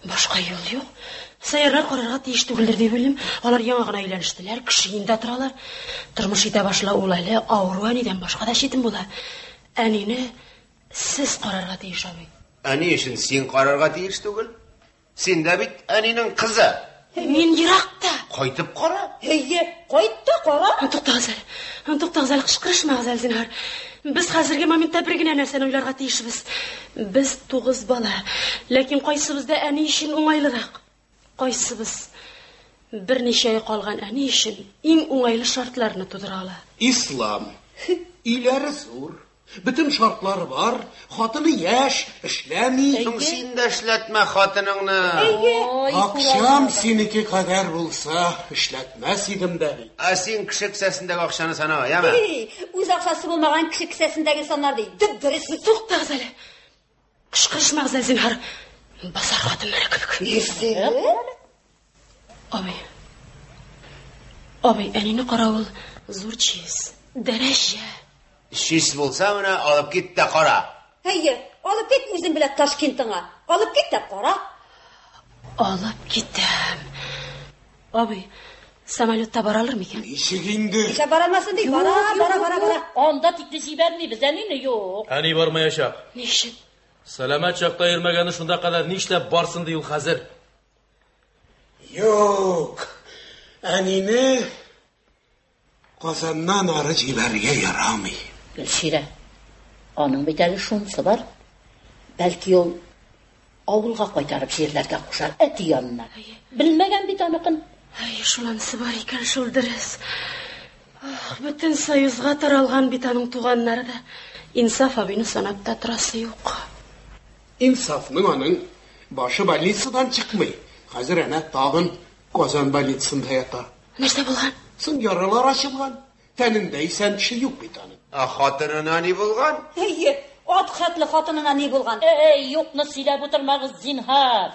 Башқа ел жоқ. Сайырлар қарарға дейіш түгілдер деп білім. Олар яңағына үйленіштілер, кішігінде тұралар. Тұрмыш ете башыла ол әлі ауыру әнеден башқа да шетін бола. Әнені сіз қарарға дейіш абай. Әне үшін сен қарарға дейіш түгіл? Сен де бит әненің қызы. Мен Ирақта. Қайтып қара? Қайтты қара? Тоқтағыз әлі, қышқырышмағыз әлі зінар. Biz хәзерге моментта бер генә нәрсәне уйларга тиешбез. Без 9 бала. Ләкин кайсыбызда әни өчен уңайлырак? Кайсыбыз берничә ай калган әни өчен иң уңайлы шартларны тудыра ала? Ислам. Иләре зур. Bütün şartları var. Xatını yaş, işlemi. Sen de işletme xatınını. Akşam seniki kadar bulsa işletmez idim de. Sen kişi kisesindeki akşanı sana yeme. Uz akşası bulmagan kişi kisesindeki insanlar değil. Dübbürüsü. Туктагыз әле. Кышкырышмагыз әле зинһар. Басар хатыннары кебек. Абый, әнине каравыл зур чиз. Дәрәҗә. Şiş bulsa mı alıp git de kara. Hayır, alıp git bizim bile Taşkent'ine. Alıp git de kara. Alıp gittim. Abi, samolyotda bora alırmıken? Nişik indi? İşe baramazsın değil, bara. Onda tiklisi vermeyiz, enine yok. Әни бармаяшак. Нишин? Сәламәт чакта йөрмәгәне шунда кадәр нишләп барсын ди ул хәзер? Yok. Әнине Kazandan arı ciberge yaramay. Gülşire, onun bir tane şunsu var. Belki o avulga kaytarıp şehirlerge kuşar, eti yanına. Bilmegen bir tane kın. Ay, şulansı var iken şuldırız. Bütün sayızga taralgan bitanın tuğanları da insaf abini sanapta turası yok. İnsafның anın başı balitsıdan çıkmay. Hazır ana tağın Kazan balitsında yata. Nerede bulgan? Sın yaralar açılgan. Tenindeysen şey yok bir tane. Xatınına ne bulgan? Hayır, at xatlı xatınına ne bulgan? Yok ne silep oturmağız zinhar.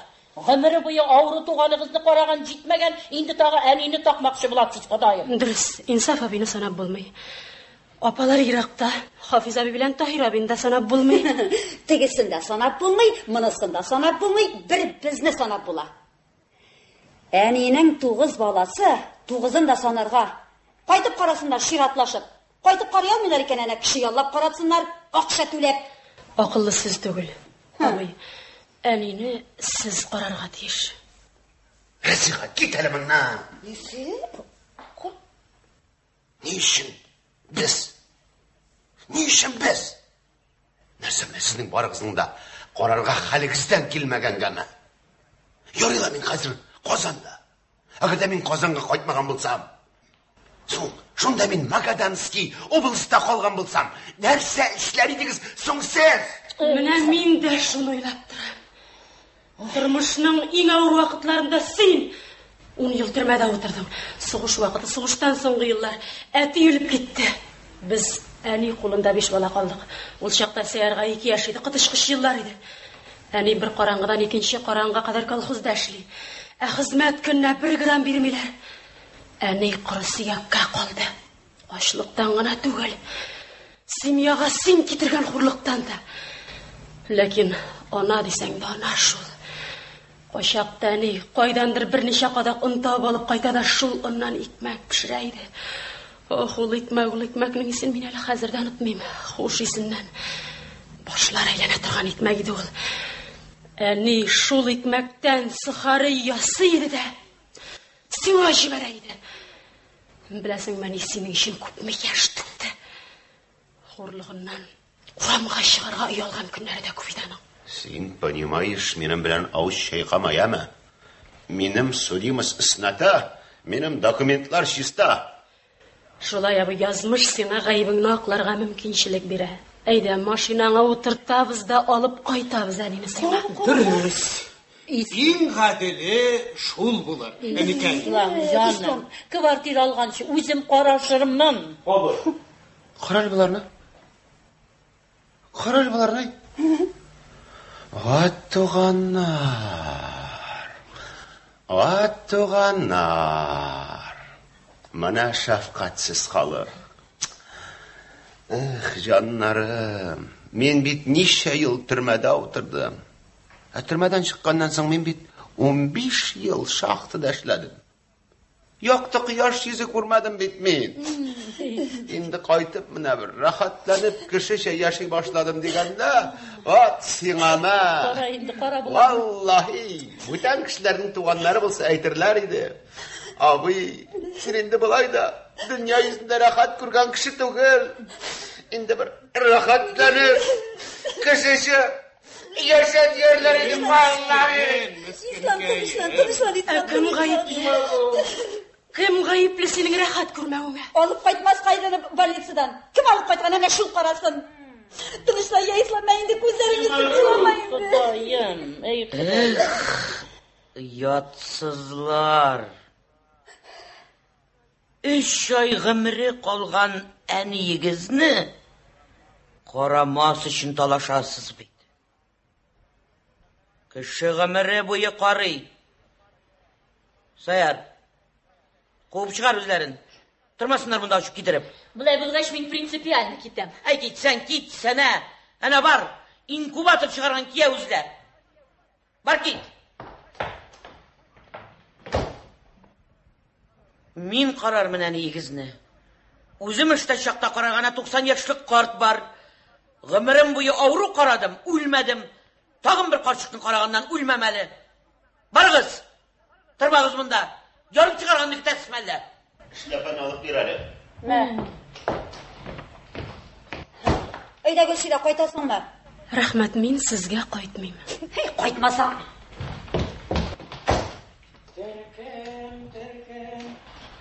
Ömrü boyu avru tuğanığızını koragan jitmegen, indi tağı enini takmakçı bulapsız kadayım. Dürüst, insaf abini sanap bulmay. Apalar Irak'ta, Hafiz abi bilen Tahir abini de sanap bulmay. Tegisinde sanap bulmay, mınıskında sanap bulmay, bir bizni sanap bula. Eninin 9 balası, 9'ın da sanarga. Qaytып qarasınlar şiratlaşıp. Qaytып qarayalmıyorlar iken ana kişi yallap qaratsınlar, akşa tülep. Akıllı siz tügül. Abi, enini siz qararga tiyiş. Resiha git elimden. Nesi? Niçin biz? Niçin biz? Nerse sizin barıqsının da qararga haligizden kilmegen gemi. Yoruyla min hazır Qozonda. Agarda men Qozonga qaytmagan bo'lsam, shunda men Magadanskiy oblastda qolgan bo'lsam, narsa ishlar edingiz so'ng siz. Менә мин дә шуны уйлап торам. Тормышның иң авыр вакытларында син 10 ел төрмәдә утырдың. Сугыш вакыты, сугыштан соңгы еллар әти үлеп китте. Без әни кулында 5 бала калдык. Ул чакта Сәярга 2 яшь иде, кытышкыч еллар иде. Әни бер караңгыдан икенче караңгыга кадәр колхозда эшли. Хезмәт көннә 1 грамм бирмиләр. Әни кыры сөяккә калды. Ачлыктан гына түгел. Семьяга син китергән хурлыктан да. Ләкин ана дисәң дә ана шул. Качакта әни кайдандыр берничә кадак он табып алып кайта да шул оннан икмәк пешерә иде. Ох, ул икмәкнең исен мин әле хәзердән онытмыйм. Хуш исеннән. Башлар әйләнә торган икмәк иде ул. Әни шул икмәктән сыхары ясый иде дә. Сиңа җибәрә иде. Беләсеңме, ни синең өчен күпме яшь түкте. Хурлыгыннан урамга чыгарга уялган көннәре дә күп иде аның. Син понимаешь, минем белән авыз чайкамаяме? Минем судимость исната, минем документлар чиста. Шулай абый язмыш сиңа гаебеңне акларга мөмкинчелек бирә. Әйдә, машинаңа утыртабыз да алып кайтабыз әнине сиңа. Дөрес. Иң гадиле шул булыр. Әникәй. Жаным, квартира алганчы үзем карашырмын. Абы. Карар буларны? Карар буларны? Аттуганнар. Mana şefkatsiz kalır. Canlarım, men bit nice yıl türmede oturdum. Türmeden çıkkandan sonra men bit 15 yıl şaxtada işledim. Yoktu kıyaş yüzü kurmadım bitmeyin. Şimdi qaytıp mına bir rahatlanıp kişi yaşay başladım degende, at sinama. Vallahi, bütün kişilerin tuğanları bulsa aytırlar idi. Abi, sen indi bulay da, dünya yüzünde rahat kurgan kişi tugul. indi bir rahatlanır. Kısışı yaşat yerlerini bağlayın. Kim gayipli senin rahat kurmağına? Alıp kaytmaz kaydını valitsiden. Kim alıp kaytkan ana şul karasın. Tınışla yayıslamayın de gözlerinizi kılamayın de. Kudayım, ey kudayım. Yatsızlar. 3 ay gımri kalgan eniyigizni qaramas için talaşasız beydi. Kişi gımri boyu qarıy. Sayar. Quvub çıqar özlerin. Turmasınlar bunda açıp gidirip. Bulay bulgaç men prinsipialni kitem. Ay git sen ha. Ana var. İnkubator çıkaran kiye özler. Bar git. Min karar menen iyigizni. Özüm işte şakta karagana 90 yaşlık kart var. Gımırım boyu avru karadım, ölmedim. Tağın bir karşıkın karagandan ölmemeli. Bar kız. Tırma kız bunda. Yarım çıkaran dikte ismelle. Şlapan alıp bir hali. Ayda gülsüyle koytasın mı? Rahmat, men sizga qaytmayman. Qaytmasa.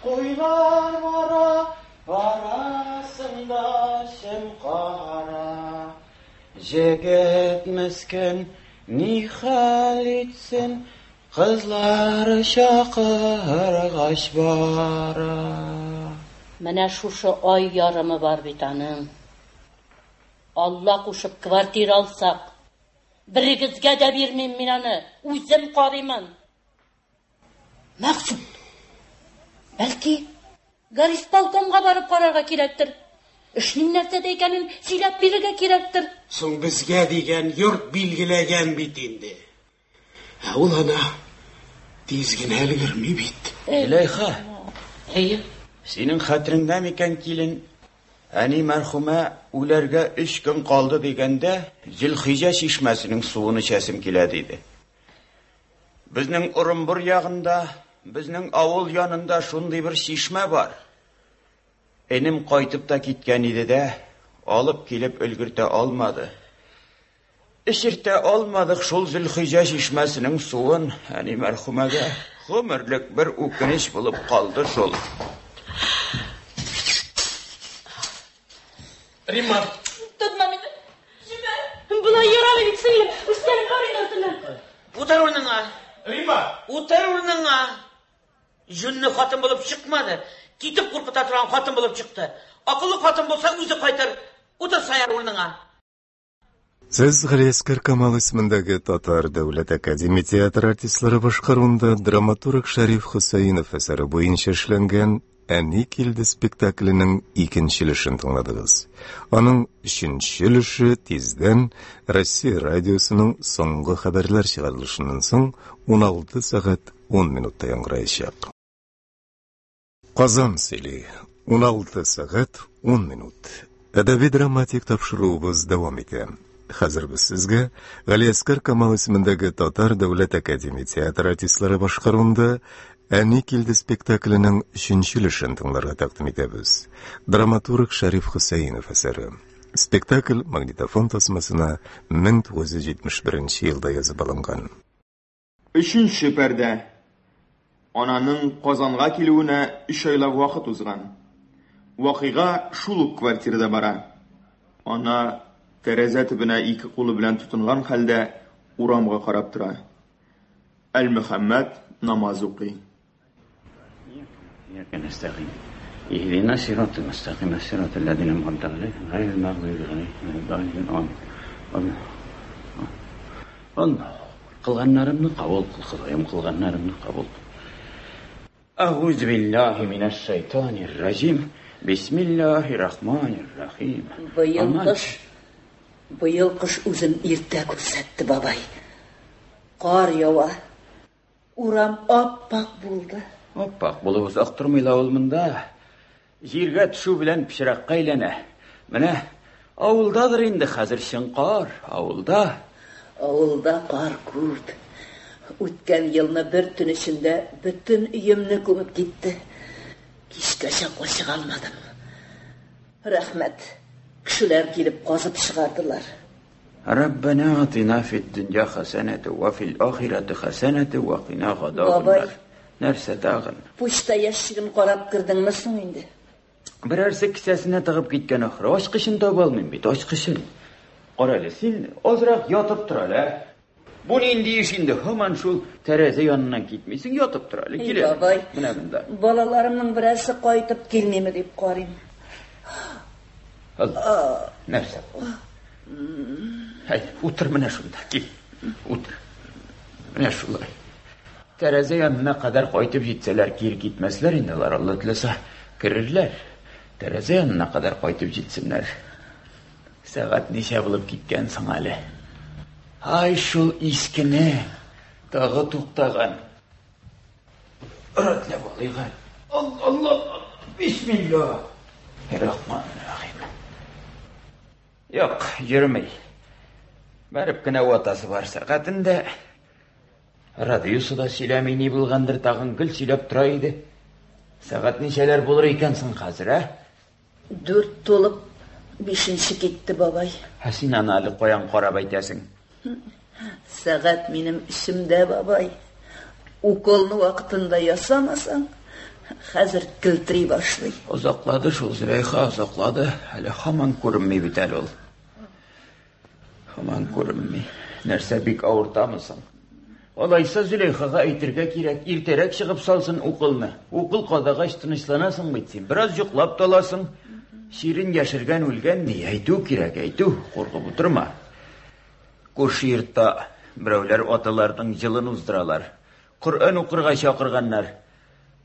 Qo'ylar arasında shimqora. Jigit miskin nihal etsin, qizlar shaqirg'ash bora. Mana şu ay yarımı var bitanim. Allah qo'shib kvartira alsak, birigizga da bermayman men ani. O'zim qarayman. Maqsud. Belki Garisbalkomga barib qararga kerakdir. Ishning narsada ekanini siylab berishga kerakdir. So'ng bizga degan yurt belgilagan bit endi. Ul ana tezgina ilgirmay bit. Ilayha. Sening xatiringdan ekan kelin, ani marhuma ularga 3 kun qoldi deganda Zilhijja chishmasining suvini ichasim keladi edi. Bizning Urumbur yog'inda, bizning avul yonida shunday bir chishma bor. Enim qaytib da ketgan edi-da, olib kelib ulgurta olmadi. Ishirta olmadik shul Zilhijja chishmasining suvin ani marhumaga umrlik bir o'kinish bo'lib qoldi shul. Rimma. Tutma beni. Şimdi. Bular yaralı gitsin. Üstelik karıyla. Otur o'rningga. Rimma. Otur o'rningga. Junni xotin bo'lib chiqmadi. Ketib qo'rqita turgan xotin bo'lib chiqdi. Aqlli xotin bo'lsa o'zi qaytar. Otur sayar o'rningga. Siz G'aliyaskar Kamal ismidagi Tatar Davlat Akademiya teatr artistlari boshqaruvida dramaturg Sharif Husaynov asari bo'yicha ishlangan Ani keldi spektaklining 2-ilishini tingladingiz. Onun 3-ilishi tezdan Rossiya radiosining so'nggi xabarlar chiqarilishidan so'ng 16 soat 10 minutda yangrayacak. Qozon seli 16 soat 10 minut. Adabiy dramatik topshiruvimiz davom etadi. Hozir biz sizga G'aliyaskar Kamal ismidagi Tatar Davlat Akademiya teatr artistlari boshqaruvida Ani keldi spektaklining 3-ilishini tinglarga taqdim etamiz. Dramaturg Sharif Husaynov asari. Spektakl magnitofon tasmasına 1971 yılda yazıb alıngan. 3-chi parda. Onaning Qozonga keluvine 3 oylab vaqt uzgan. Voqea shul kvartirada bara. Ona deraza tibina 2 qo'li bilan tutingan holda uramga qarab tura. Al-Muhammad namoz o'qiy. نستقيم اهدنا الصراط المستقيم صراط الذين أنعمت عليهم غير المغضوب عليهم ولا الضالين آمين الله qilganlarimni qabul qil Xudoyim qilganlarimni qabul qil A'udhu billahi minash shaytonir rajim Bismillahir rahmanir rahim Bu yıl kış uzun erta ko'rsatdi babay. Qor yova. Uram oppoq bo'ldi. Oppoq bo'lib uzoq turmayla olmunda. Yerga tushu bilan pishiraqqa aylana. Mana avuldadir endi hozir shinqor, avulda. Avulda qor ko'rdi. O'tgan yilni bir tun ichida butun uyimni ko'mib ketdi. Kishgacha qo'shiq olmadim. Rahmat. Кешеләр килеп казып чыгардылар. Rabbana atina fid dunya hasanatan wa fil akhirati hasanatan wa qina adhaban Бабай, nar. Нәрсә тагын? почта ящигын карап кирдеңме соң инде? Берәрсе кисәсенә тыгып киткән ахры. Ачкычын таба алмыйм бит, ачкычын. Кара әле, син азрак ятып тор әле. Бу нинди иш инде? Һаман шул тәрәзә яныннан китмисең, ятып тор әле. Килә. Бабай, Менә монда. балаларымның берәрсе кайтып килмиме дип карыйм. Нәрсә? Haydi, утыр менә шунда, кил. Утыр. Менә шулай. Тәрәзә янына кадәр кайтып җитсәләр, кире китмәсләр инде алар, Алла теләсә, кирерләр. Тәрәзә янына кадәр кайтып җитсеннәр. Сәгать ничә булып киткән соң әле? Ай, шул искене тагы туктаган. Рәтләп алыйга. Алла, бисмилlah. Рахманрахим. Юк, йөрмәй. Барып кенә ватасы бар сәгатендә. Радиосы да сөйләми ни булгандыр, тагын гел сөйләп тора иде. Сәгать ничәләр булыр икән соң хәзер, 4 толып 5-нче китте, бабай. Син аны әле каян карап әйтәсең? Сәгать минем исемдә, бабай. Уколны вакытында ясамасаң, хәзер килтри башлый. Озаклады шул Зөләйха, озаклады. Әле һаман күренми бит әле ул. Һаман күренми. Нәрсә бик авыртамысың? Алайса Зөләйхага әйтергә кирәк, иртәрәк чыгып салсын укылны. Укыл кадагач тынычланасың бит син. Бераз йоклап таласың. Ширин яшергән үлгән ди, әйтү кирәк, әйтү, куркып утырма. Күрше йортта берәүләр аталарның җылын уздыралар. Коръан укырга чакырганнар.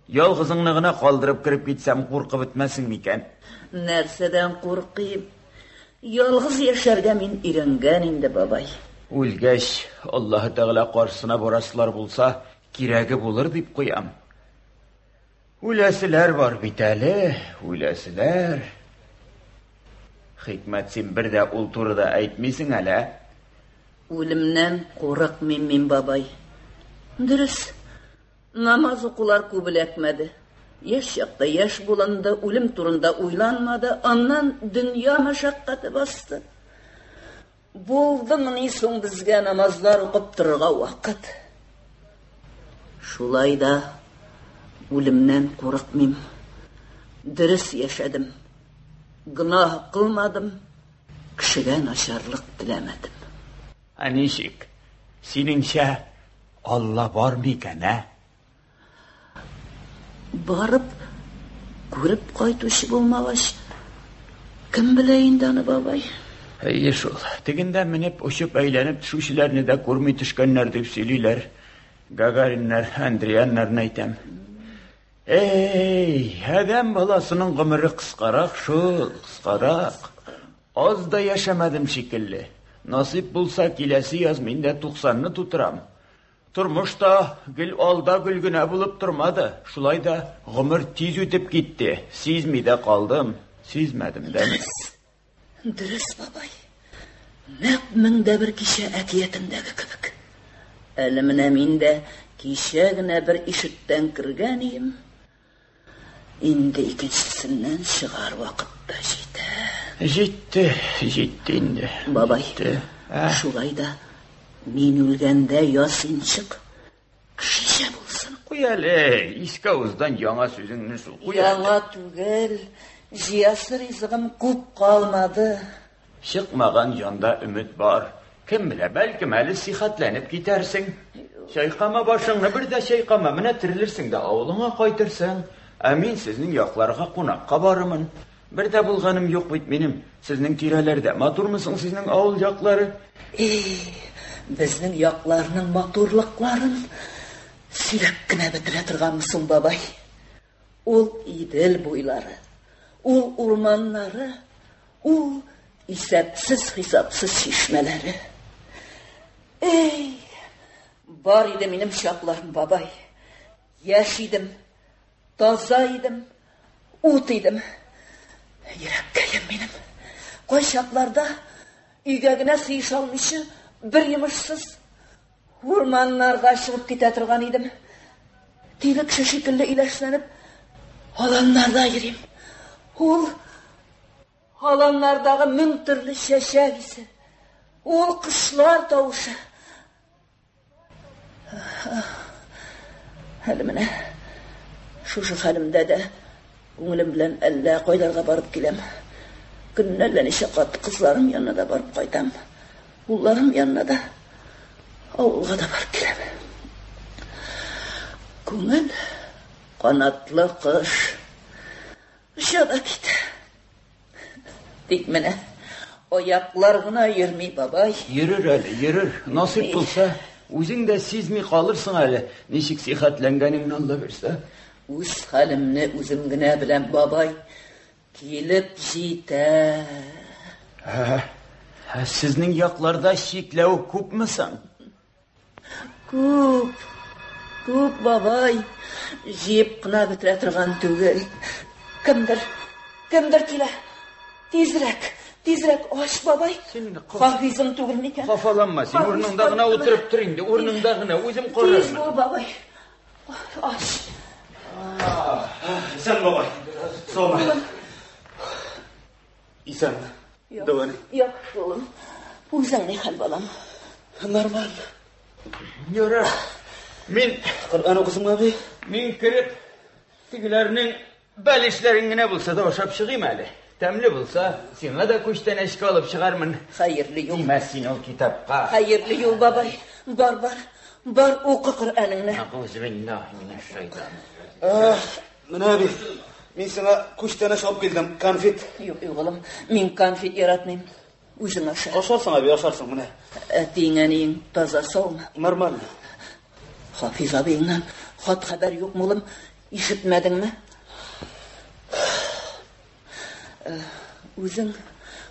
Ялгызыңны гына калдырып кирип китсәм, куркып бетмәсең микән? Нәрсәдән куркыйм? Ялгыз яшәргә мин иренгән инде, бабай. Үлгәч, Аллаһ Тәгалә каршысына барасылар булса, кирәге булыр дип куям. Үләселәр бар бит әле, үләселәр. Хикмәт, син бер дә ул турыда әйтмисең әле? Үлемнән курыкмыйм мин, бабай. Дөрес, намаз укулар күп эләкмәде. Яшь чакта яшь булганда үлем турында уйланмады, аннан дөнья мәшәккате басты. Булдымы ни соң безгә намазлар укып торырга вакыт? Шулай да үлемнән курыкмыйм. Дөрес яшәдем. Гынах кылмадым, кешегә начарлык теләмәдем. Ничек? Синеңчә Алла бар микән, Барып, күреп кайтучы булмагач, кем белә инде аны, бабай? Әйе шул. Тегендә менеп, очып әйләнеп төшүчеләрне дә күрми төшкәннәр дип сөйлиләр. Гагариннар, Андрияннарны әйтәм. Эй, адәм баласының гомере кыскарак шул, кыскарак. Аз да яшәмәдем шикелле. Насип булса, киләсе яз мин дә 90-ны тутырам. Тормышта гел алда гел генә булып тормады. Шулай да гомер тиз үтеп китте. Сизми дә калдым, сизмәдем дә. Дөрес, бабай. Нәкъ 1001 кичә әкиятендәге кебек. Әле менә мин дә кичә генә бер ишектән кергән идем. Инде икенчесеннән чыгар вакыт та җитә. Җитте инде. Бабай, шулай да мин үлгәндә ясин чык. Кешечә булсын. Куй әле, искә авыздан яңа сүзеңне шул. Яңа түгел, җиясы ризыгым күп калмады. Чыкмаган җанда өмет бар. Кем белә, бәлкем әле сихәтләнеп китәрсең. Чайкама башыңны, бер дә чайкама, менә тирелерсең дә авылыңа кайтырсың. Мин сезнең якларга кунакка барымын. Бер дә булганым юк бит минем. Сезнең тирәләрдә матурмысың сезнең авыл яклары? Безнең якларның матурлыкларын сөйләп кенә бетерә торганмысың, бабай? Ул Идел буйлары, ул урманнары, ул исәпсез-хисапсыз чишмәләре. Бар иде минем чакларым, бабай. Яшь идем, таза идем, ут идем. Йөрәккәем минем. Кайчакларда өйгә генә сыеша алмыйчы, бер йомышсыз урманнарга чыгып китә торган идем. Тиле кеше шикелле иләшләнеп, аланнарда йөрим. Ул Alanlardağı mün türlü şeşe bizi. Ol kışlar tavuşu. Halimine, şu halimde de Көңілім білен әллә қойдарға барып келем. Күннәлән шақат қызларым янына да барып қайтам. Улларым янына да, ауылға да барып келем. Көңіл қанатлы қыш. Ұша да кет. Тек міне, аяқлар ғына йөрмей, бабай. Йөрер әле, йөрер. Насип булса, үзең дә сизми қалырсың әле. Ничек сихәтләнгәнеңне Алла берсә. Үз хәлемне үзем генә беләм, бабай. Килеп җитә. Сезнең якларда чикләү күпме соң? Күп. Күп, бабай. Җыеп кына бетерә торган түгел. Кемдер килә. Тизрәк аш, бабай. Хафизым түгел микән? Хафаланма, син урыныңда гына утырып тор инде. Урыныңда гына үзем карармын. Тиз бул, бабай. Аш. Sen baba. Soğuma. İsen. Doğru. Yok oğlum. Uzan ne hal balam? Normal. Yürü. Min Kur'an okusum abi. Min kirip tigilerinin bel işlerine bulsa da oşap çıkayım hali. Temli bulsa sana da kuştan eşki alıp çıkarmın. Hayırlı yol. Demezsin o kitapka. Hayırlı yol babay. Bar oku Kur'an'ını. Mine abi, men sana kuştana şap geldim, konfet. Yok oğlum, men konfet yaratmayım. Uzun aşağı. Aşarsın abi, aşarsın mine. Ettiğinin taza soğuma. Normal. Hafiz abiyle hat haber yok mu oğlum? İşitmedin mi?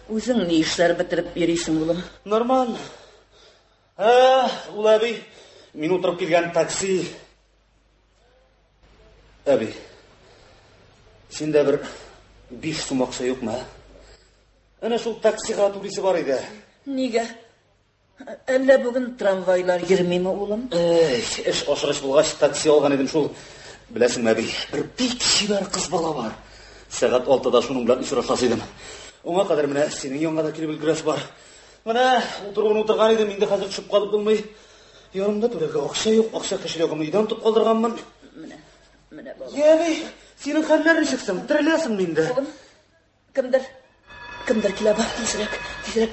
Uzun ne işler bitirip yürüyorsun oğlum? Normal. Ul abi, men oturup kelgan taksi. Abi, sende bir 5 so'm akça yok mu? Ana şu taksiga turisi var idi. Nega? Alla bugün tramvaylar girmeymi oğlum? Ish oshirish bo'lgach taksi olgan edim şol. Bilasizmi abi, bir bek shivar qiz bola var. Saat 6da şunun bilan uchrashas edim. Ona qadar mine sening yonga da kelib ulgurash bor. Mana o'tirgan edim, endi hozir tushib qolib bo'lmay. Yonimda to'laga akça yo'q, akça kashilogimni uydan tutib qoldirganman. Mine baba. Yani senin hallerin çıksın, tırlayasın mıydı? Oğlum, kimdir kila bak tezrek.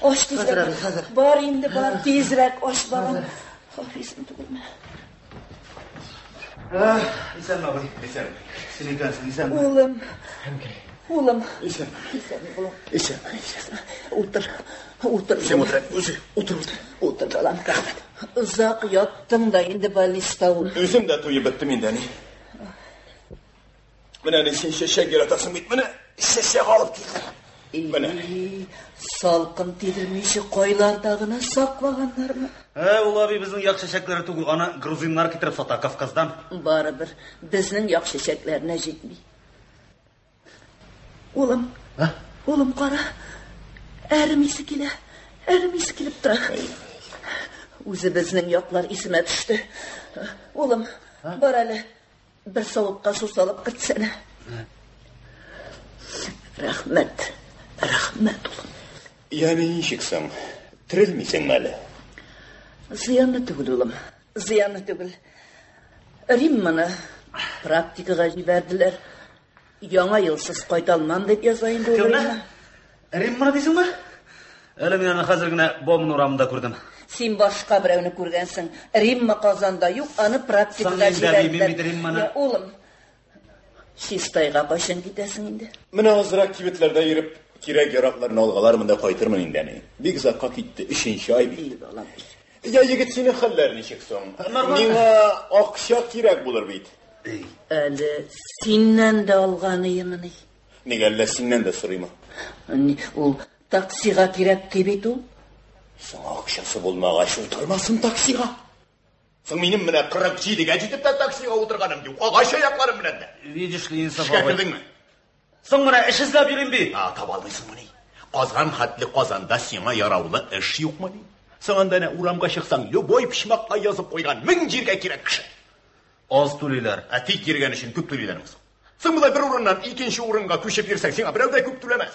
Oş tezrek. Bar indi bar tezrek, oş babam. Hafizim tugulma. İsen mi abi? İsen. Senin kansın, İsen mi? Oğlum. İsen. Oğlum. İsen. Otur. Sen otur. Otur balam. Uzak yattım da indi balista ol. Özüm de toyu bittim indeni. Mene sen şeşek yaratasın bit mene. Şeşek alıp gittin. Mene. Salkın tidirmişi koylardağına saklaganlar mı? Ул abi bizning yak şeşekleri tugulgana gruzinlar getirip sata Kafkazdan. Baribir bizning yak şeşeklerine jetmey. Oğlum qara. Erimisi kelip tura. O'zi bizning yoqlar esime tushdi. Oğlum, bar ali bir sovuqqa suv solib qitsana. Rahmat oğlum. Yani işiksin, tirilmeysen mali. Ziyanlı tugul oğlum, ziyanlı tugul. Rimmani praktikaga jiberdiler. Yana yılsız qaytalman deb yazayın da Kimni? Rimmani deysingmi? Ele men ana hozirgina bomun uramda ko'rdim. Sen boshqa birovni ko'rgansan. Rimma Qozonda yo'q, ani praktikaga jiberdiler. Ya oğlum, Şistayga qachon ketasan endi? Mene hozira kivitlerde yürüp kirek yaraklarını olgalarımında qaytırmın indeni. Bir zakka gitti, işin şahibi. Ya yigit senin hallerini çıksın. Nina akşa kirek bulur bit. Ali senden de alganıyımını. Nigelle senden de sorayım. Ol taksiga kirek kebet ol. Sana akşası bulmağaş oturmasın taksiga. Sen benim mene 47'ge gidip de taksiga oturganım diyor. Ağaç ayaklarım bilen de. Видишь ли, insaf abi. Şikayetin mi? Sen bana iş izlep yürüyün bir. Tabi almaysın mı ne? Qazgan hatli Qozonda sana yaravlı iş yok mu ne? Sana da ne uramga çıksan, boy pişmakla yazıp koygan 1000 jirge kirek kişi. Az tuluylar. Tek girgen için küp tuluylarımız. Sen bu da bir urundan ikinci urunga köşep yersen sana bir evde küp tulemez.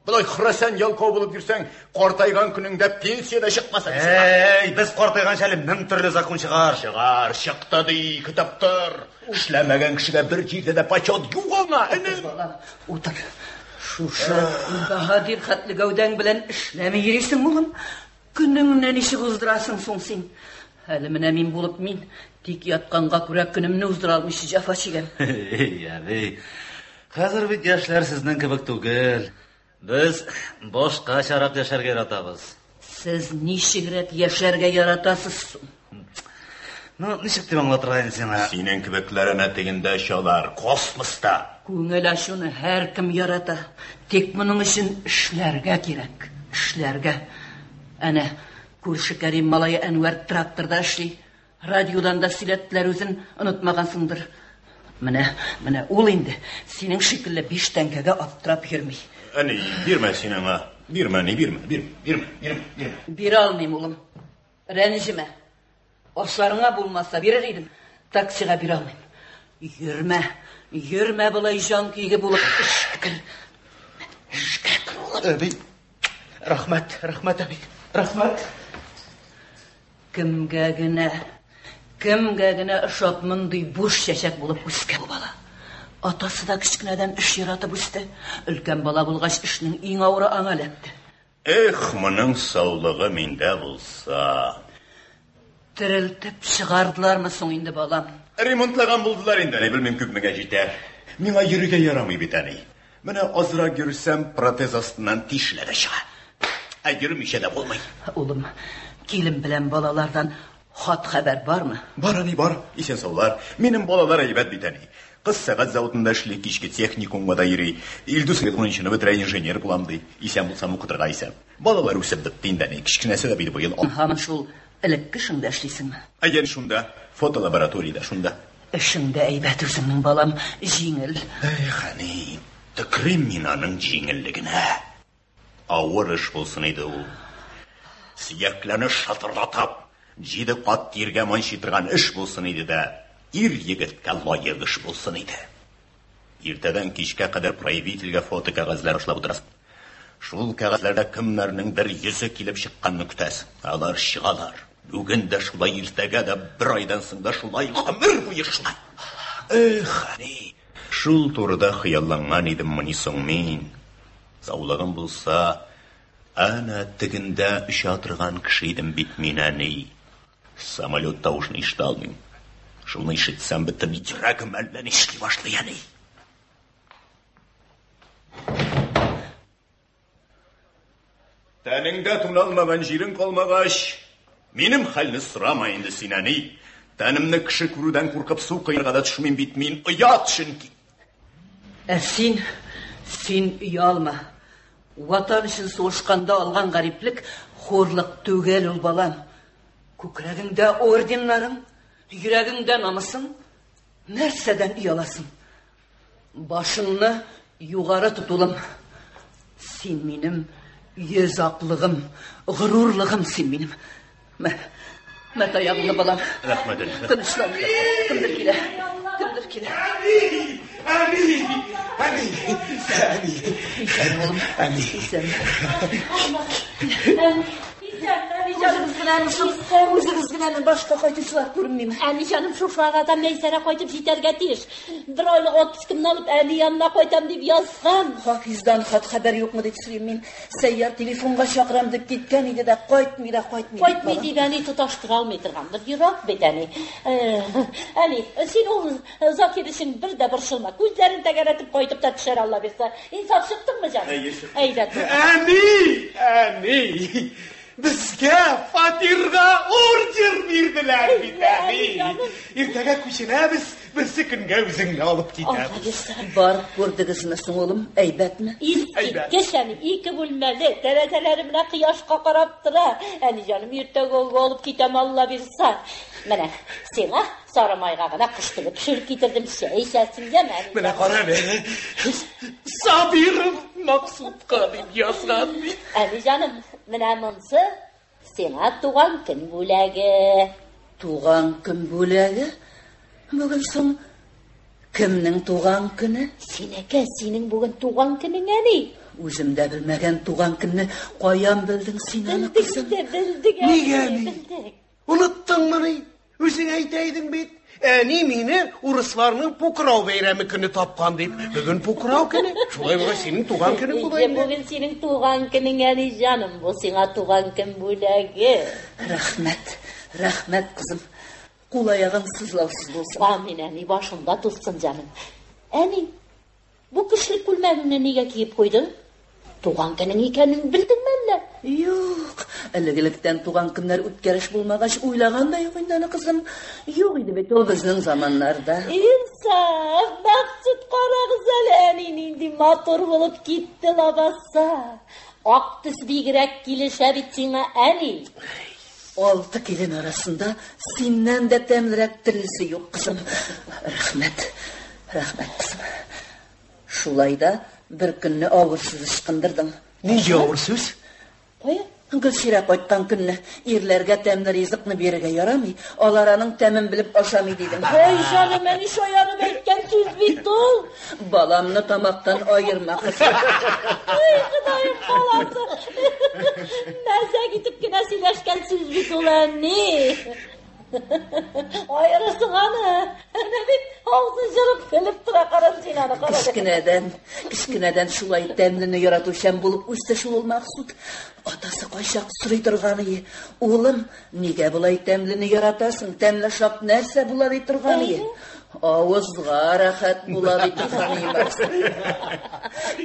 Бұлай қырасан ялқау болып жүрсең, қортайған күніңде пенсияда шықмаса. Біз қортайған шәлі 1000 түрлі закон шығар. Шығар, шықты дей, кітаптыр. Ішләмәген кішіге бір жерде де почет юғана, інім. Отыр. Шушы, Бахадир қатлы гәудәң білән ішләмі ересің мұғым. Күніңнен іші ұздырасың соң сен. Әлі мінә мен болып мен, тек ятқанға күрә күнімні ұздыра алмышы жафа шегем. Қазір бит яшьләр сезнең кебек түгел. Без башка шарап яшәргә яратабыз. Сез ничегрәк яшәргә яратасыз? Ничек дип аңлатырга инде сиңа? Синең кебекләренә тегендә шалар космоста. Күңел ачуны һәр кем ярата. Тик моның өчен эшләргә кирәк. Эшләргә. Әнә күрше Кәрим малае Әнвәр тракторда эшли. Радиодан да сөйләттеләр үзен, онытмагансыңдыр. Менә ул инде синең шикелле 5 тәңкәгә аптырап йөрми. Әни, бирмә син аңа. Бирмә. Бирә алмыйм, улым. Рәнҗемә. Ашларыңа булмаса бирер идем. Таксига бирә алмыйм. Йөрмә булай җан көйге булып эшкә кер. Әби, рәхмәт, әби. Рәхмәт. Кемгә генә ошап мондый буш чәчәк булып үскән бала. Атасы да кичкенәдән эш яратып үсте. Өлкән бала булгач эшнең иң авыры аңа эләкте. Моның саулыгы миндә булса. Терелтеп чыгардылармы соң инде балам? Ремонтлаган булдылар инде, белмим күпмегә җитә. Миңа йөрергә ярамый бит әни. Менә азрак йөрсәм протез астыннан тишләре чыга. Йөрмичә дә булмый. Улым, килен белән балалардан хат хәбәр бармы? Бар, әни, бар. Исән саулар. Минем балалар әйбәт бит әни. Кыз сәгать заводында эшли, кичке техникумга да йөри. Илдус ветхончыны бетерә инженер булам ди. Исән булсам укытырга исән. Балалар үсеп бетте инде әни. Кичкенәсе дә бит быел. Һаман шул элекке шунда эшлисеңме? Әйен шунда, фотолабораториядә шунда. Эшеңдә әйбәт үзеңнең балам, җиңел. Әни, тәкрим минаның җиңеллегенә. Авыр эш булсын иде ул. Сөякләрне шатырлатып, 7 кат тиргә манчытырган эш булсын иде дә, ир-егеткә лаек эш булсын иде. Иртәдән кичкә кадәр проявительгә фото кәгазьләр эшләп утырасың. Шул кәгазьләрдә кемнәрнеңдер йөзе килеп чыкканны көтәсең. Алар чыгалар. Бүген дә шулай, иртәгә дә, бер айдан соң да шулай, гомер буе шулай. Әни, шул турыда хыялланган идем моны соң мин. Саулыгым булса, әнә тегендә оча торган кеше идем бит мин әни. Самолет тавышын ишетә алмыйм. Шуны ишетсәм бөтен йөрәгем әллә нишли башлый әни. Тәнеңдә туналмаган җирең калмагач, минем хәлне сорама инде син әни. Тәнемне кеше күрүдән куркып су кыйнарга да төшмим бит мин, оят чөнки. Син уялма. Ватан өчен сугышканда алган гариплек хорлык түгел ул балам. Күкрәгеңдә орденнарың, йөрәгеңдә намысың, нәрсәдән уяласың? Башыңны югары тутулым. Син минем йөзаклыгым, горурлыгым син минем. Мә таягыңны балам. Рәхмәт. Тынычлан. Кемдер килә. Үзегез генә башка кайтучылар күрмим. Әни җаным, шушы арада Мәйсәрә кайтып җитәргә тиеш. Бер айлык отпускымны алып әни янына кайтам дип язган. Хафиздан хәбәр юкмы дип сорыйм мин. Сәйяр телефонга чакырам дип киткән иде дә кайтмый. Кайтмый дип әни тоташтыра алмый торгандыр. Ерак бит әни. Әни, син ул Закир өчен бер дә борчылма. Күзләрен тәгәрәтеп кайтып та төшәр Алла бирсә. Инсаф чыктыңмы җаным? Әйдә. Әни! Безгә фатирга ордер бирделәр бит әни. Иртәгә күченәбез, берсе көнгә үзеңне алып китәм. Бар, күрдегезме соң улым, әйбәтме? Искиткеч әни, 2 бүлмәле, тәрәзәләре белән кояшка карап тора. Әни җаным, иртәгә алып китәм Алла бирсә. Менә сиңа сарымайга гына кыштырып пешереп китердем. Чәй эчәсеңгә мәни. Менә кара менә. Сабиров Максутка дип язган бит. Әни җаным, менә монсы сиңа туган көн бүләге. Туган көн бүләге? Бүген соң кемнең туган көне? Синеке, синең бүген туган көнең әни. Үзем дә белмәгән туган көнне каян белдең син аны кызым? Белдек. Нигә? Уныттыңмы? Үзең әйтәйдең бит. Әни мине урысларның Пукрау бәйрәме көне тапкан дип. Бүген Пукрау көне. Шулай булса синең туган көнең була инде. Бүген синең туган көнең, әни җаным. Бу сиңа туган көн бүләге. Рәхмәт кызым. Кул аягың сызлаусыз булсын. Амин, әни, башында тулсын җаным. Әни, бу кешелек күлмәгеңне нигә киеп куйдың? Туган көнең икәнен белдеңме әллә? Юк, элегелектән туган көннәр үткәреш булмагач уйлаган да юк инде аны кызым. Юк иде бит ул безнең заманнарда. Инсаф, баксыт карагыз әле, әни нинди матур булып китте лабаса. Ак төс бигрәк килешә бит сиңа, әни. 6 килен арасында синнән дә тәмлерәк тересе юк кызым. Рәхмәт кызым. Шулай да bir künni ağırsız ışkındırdın. Nece ağırsız? Koya, Gülşire koyttan künni, irlerge temli rizıkını birige yaramay, olaranın temin bilip aşamay dedim. Hey canım, ben iş oyanım etken söz bitti ol. Balamını tamaktan ayırma kızım. Ay kıdayım balası. Neyse gidip güne sileşken söz bitti ol anne. Ayırırsın anı. Ne bit, ağzın jırıp felip tura karan sinanı karan. Kişkineden şulay temlini yaratuşan bulup üstte şul olmaksud. Atası kaşak sürüydürganı. Oğlum, nige bulay temlini yaratasın? Temle şap nerse bulaydırganı. Ağızga rahat bulaydırganı.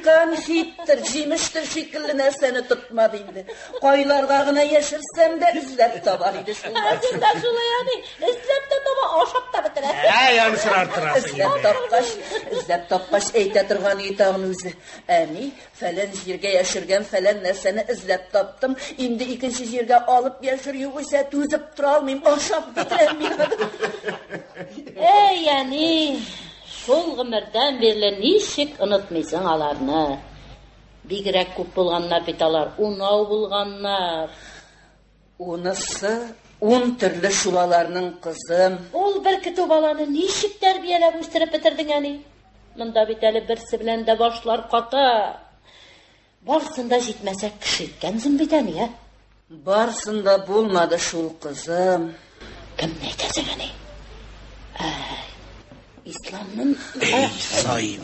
Kanfittir, cimiştir şekilli nerseni tutmadıydı. Koylargağına yeşirsem de izlep tabarıydı. Sen de şulay yani, izlep de taba aşap da bitir. Yani sıra artırasın. İzlep tapkaş eytetirganı itağın özü. Әни, фәлән җиргә яшергән фәлән нәрсәне эзләп таптым. Инде икенче җиргә алып яшер, югыйсә түзеп тора алмыйм, ашап битерәм мин. Эй, әни, шул гомердән бирле ничек онытмыйсың аларны? Бигрәк күп булганнар бит алар, унау булганнар. Унысы 10 төрле шулаларның кызым. Ул бер киту баланы ничек тәрбияләп үстереп битердең, әни? Монда бит әле берсе белән дә башлар каты. Барсында җитмәсә кеше икәнсең бит әни, ә? Барсында булмады шул кызым. Кемне әйтәсең, әни? Исламның... Эй, сайым.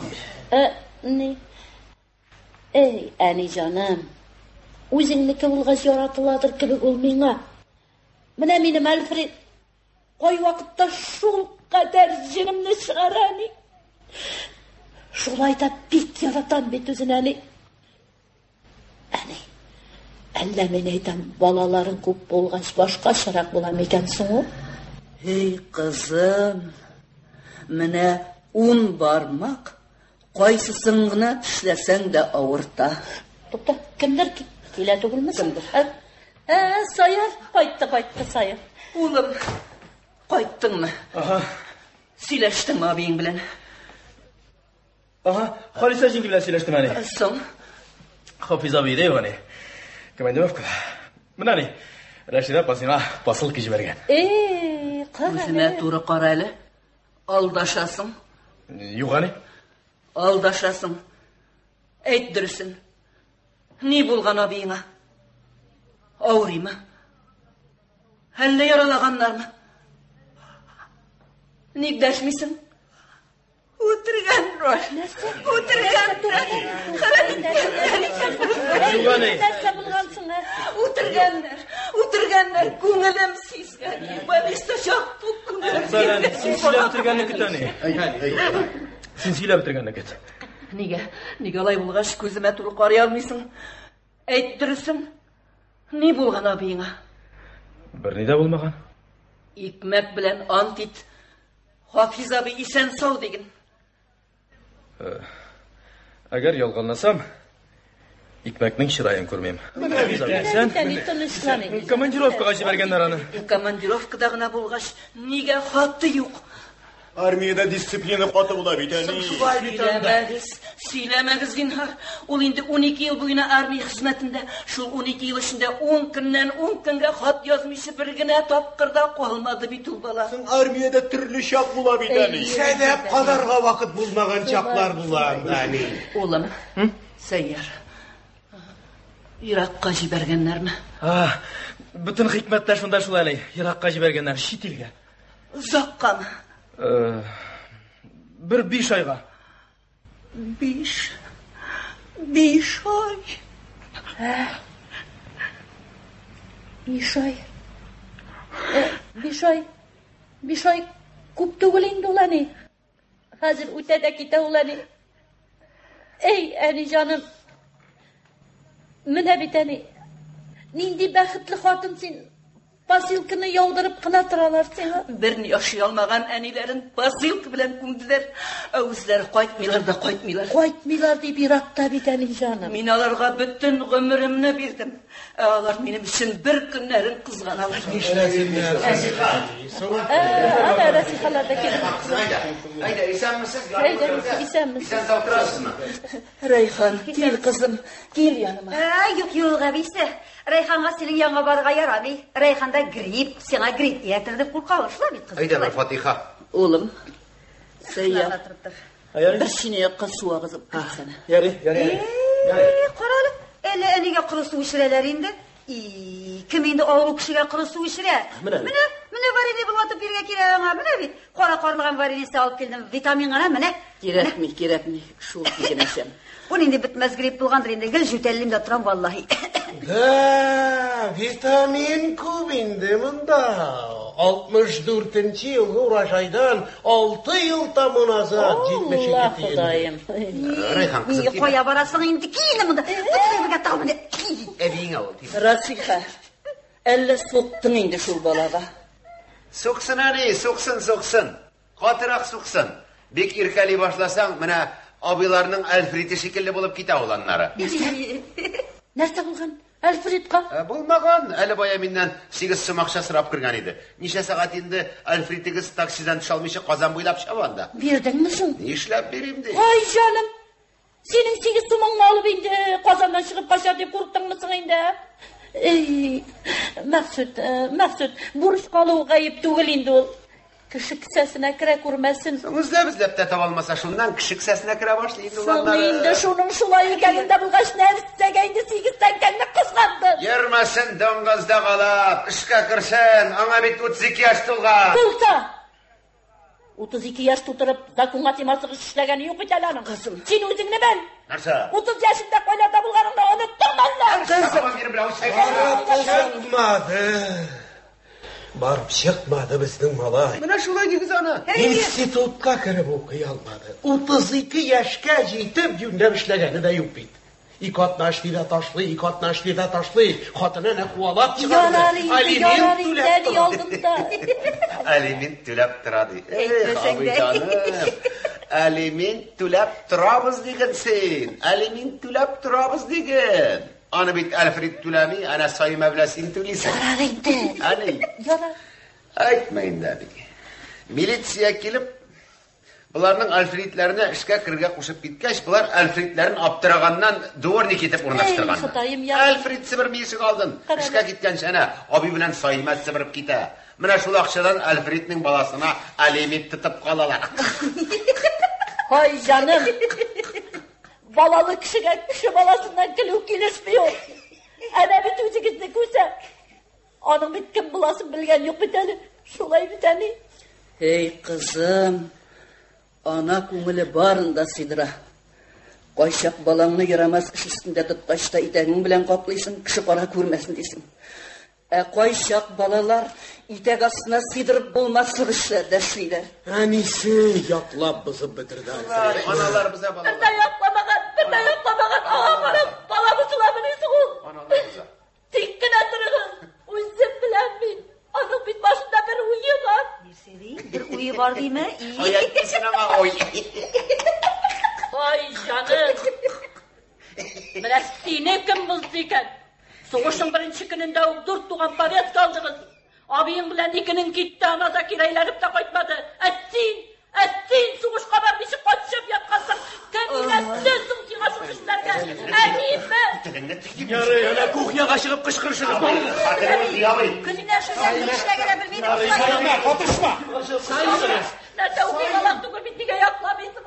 Не? Эй, әни җаным. Үзеңнеке булгач яратыладыр кебек ул миңа. Менә минем Альфред кай вакытта шул кадәр җиремне чыгара, әни. Шулай да бик яратам бит үзен, әни. Әни, әллә мен әйтәм, балаларын күп булгач башкачарак була микәнсең ул? Эй, кызым, менә 10 бармак, кайсысын гына тешләсәң дә авырта. Тукта, кемдер килә түгелме? Кемдер? Саяр, кайтты Саяр. Улым, кайттыңмы? Ага. Сөйләштеңме абыең белән? Ага, Халиса җиңги белән сөйләштем әни. Соң? Хафиз абый да яни. Командировка. Менә ни? Рәшидә пасына посылка җибәргән. Үземә туры кара әле. Алдашасың. Юк әни. Алдашасың. Әйт дөресен. Ни булган абыеңа? Авырыймы? Әллә яралаганнармы? Ник дәшмисең? Үтергәннәр. Үтергәннәр. Күңелем сизгән. Бәлистә чак бу күңелем. Син сөйләп торганны көт әни. Син сөйләп торганны көт. Нигә алай булгач күземә туры карый алмыйсың? Әйт дөресен. Ни булган абыеңа? Бер ни дә булмаган. Икмәк белән ант ит. Хафиз абый исән сау диген. Әгәр ялганласам, икмәкнең чырайын күрмәйм. Командировкага җибәргәннәр аны. Командировкада гына булгач, нигә хаты юк? Армияда дисциплина каты була бит әни. Сөйләмәгез зинһар. Ул инде 12 ел буена армия хезмәтендә. Шул 12 ел эчендә 10 көннән 10 көнгә хат язмыйсы бер генә тапкырда калмады бит ул бала. Армияда төрле чак була бит әни. Сәдәп кадарга вакыт булмаган чаклар була, әни. Улым, Сәйяр, Иракка җибәргәннәрме? Bütün hikmetler şunda şulay. Irakka жибергеннәр, чит илгә. Узаккамы? Bir 5 ayга. 5 ай. 5 ай. 5 ай күп түгел инде ул әни. Хәзер үтә дә китә ул әни. Эй, әни җаным. Менә бит әни. Нинди бәхетле хатын син. Посилканы яудырып кына торалар сиңа. Берни яшый алмаган әниләрен посилка белән күмделәр. Үзләре кайтмыйлар да кайтмыйлар. Кайтмыйлар дип Иракта бит әни җаным. Мин аларга бүтән гомеремне бирдем. Алар минем өчен бер көннәрен кызганалар. Рәсихаларда килеп. Ayda isenmisiniz? İsenmisiz. İsen oturasınız. Райхан, кил кызым, кил яныма. Юк, әбисе. Райханга синең яңа барга ярамый. Райханда грипп, сиңа грипп диеттердеп куркалышла бит кызым. Ayda bir Fatiha. Улым, Сәйя. Бер сине якка су агызып китсәне. Ярый. Каралып, әле әнигә кыры су ишерәләр инде. Кем инде авыру кешегә кыры су ишерә? Менә варенье булатып биргә кирәк аңа, менә бит. Кара карлыган варенье алып килдем, витамин гына менә. Кирәкми, шул кигенәсәм. Бу инде бетмәс грипп булгандыр инде, гел җүтәллим дә торам валлаһи. Vitamin күп инде монда. 64-нче елгы урожайдан 6 ел тамыназа 72 тиен. Ходаем. Райхан кызым. Кая барасың инде киене монда. Бетмәгә тагын. Әбиң ул. Расиха, әллә соктың инде шул балага. Суксын әни, суксын. Катырак суксын. Бик иркәли башласаң, менә абыйларның Альфреды шикелле булып китә ул аннары. Нәрсә булган? Альфредка? Булмаган. Әле бая миннән 8 сум акча сорап кергән иде. Ничә сәгать инде Альфредыгыз таксидан төшә алмыйча Казан буйлап чаба анда. Бирдеңме соң? Нишләп бирим ди? Ай җаным. Синең 8 сумыңны алып инде Казандан чыгып кача дип курыктыңмы соң инде? Мәксүд, бурыч калу гаеп түгел инде ул. Кеше кесәсенә керә күрмәсен. Үзләп тә таба алмаса, шуннан кеше кесәсенә керә башлый инде улар. Инде шуның шулай икәнендә булгач, нәрсәгә инде 8 тәңкәне кызгандың? Йөрмәсен доңгызда калап, эшкә керсен, аңа бит 32 яшь тулган. Булса. 32 яшь тутырып, законга тимаслык эшләгәне юк бит әле аның. Кызым, син үзеңне бел. Нәрсә? 30 яшында кайларда булганыңны Кызым, барып чыкмады безнең малай. Менә шулай дигез аны. Институтка кереп укый алмады. 32 яшькә җитеп юнәп эшләгәне дә юк бит. 2 катнашлыда ташлый. Хатынына куалап чыгарды. Алимент түләп тора ди. Алимент түләп торабыз диген син. Алимент түләп торабыз диген. Аны бит Альфред түләми, ана Сайма беләсен түлисен. Ани. Әйтмә инде бит. Милиция килеп, буларның Альфредләрне эшкә кергә кушып киткәч, булар Альфредләрен аптыраганнан дворник итеп урнаштырган. Альфред сибер мишек алдын. Эшкә киткәнче ана аби белән Сайма сибереп китә. Менә шул акчадан Альфредның баласына алимент тотып калалар. Ай җаным. Балалы кешегә кеше баласыннан килү килешми ул. Әнә бит үзегезне күрсә. Аның бит кем буласын белгән юк бит әле. Шулай бит әни. Эй кызым, ана күңеле барында сыйдыра. Кайчак балаңны ярамас эш өстендә тоткачта итәгең белән каплыйсың, кеше кара күрмәсен дисең. Кайчак балалар итәк астына сыйдырып булмаслык эшләрдә эшлиләр. Әнисе яклап бозып бетерде. Аналар безә балалар. Бер якламаган. Бала бусыламын ул. Аналар. Тик кенә торыгыз. Үзем белән мин. Аның бит башында бер уе бар. Бер уе бар димә? Аяк аңа ой. Ай җаным. Менә сине кем булды икән? Сугышның беренче көнендә үк 4 туган повестка алдыгыз. Абыең белән икенең китте, ана да кирәйләнеп тә кайтмады. Син сугышка бармыйча качып яткансың. Кемнән соң сиңа шул эшләргә? Әниме? Ярый, ана кухняга чыгып кычкырышыгыз. Хатırımız diyamay. Көненә шулай эшләгән белмим. Катышма. Нәрсә укыйгалак түгел бит нигә якламыйсың?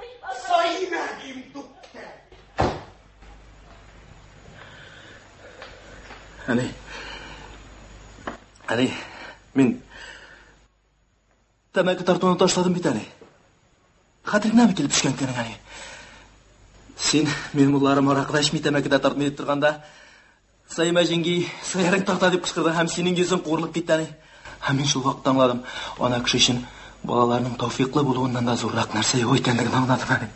Мен тәмәке тартуны ташладым бит әле. Хәтереңнәме килеп төшкән икән әле? Син минем улларым аракыда эчми тәмәкедә тартмый торганда, Саима җиңги, сыйрың тарта дип кычкырды һәм синең йөзең курылып китте әле. Һәм мин шул вакытта аңладым, ана кеше өчен балаларның тауфиклы булуыннан да зуррак нәрсә юк икәнлеген аңладым әле.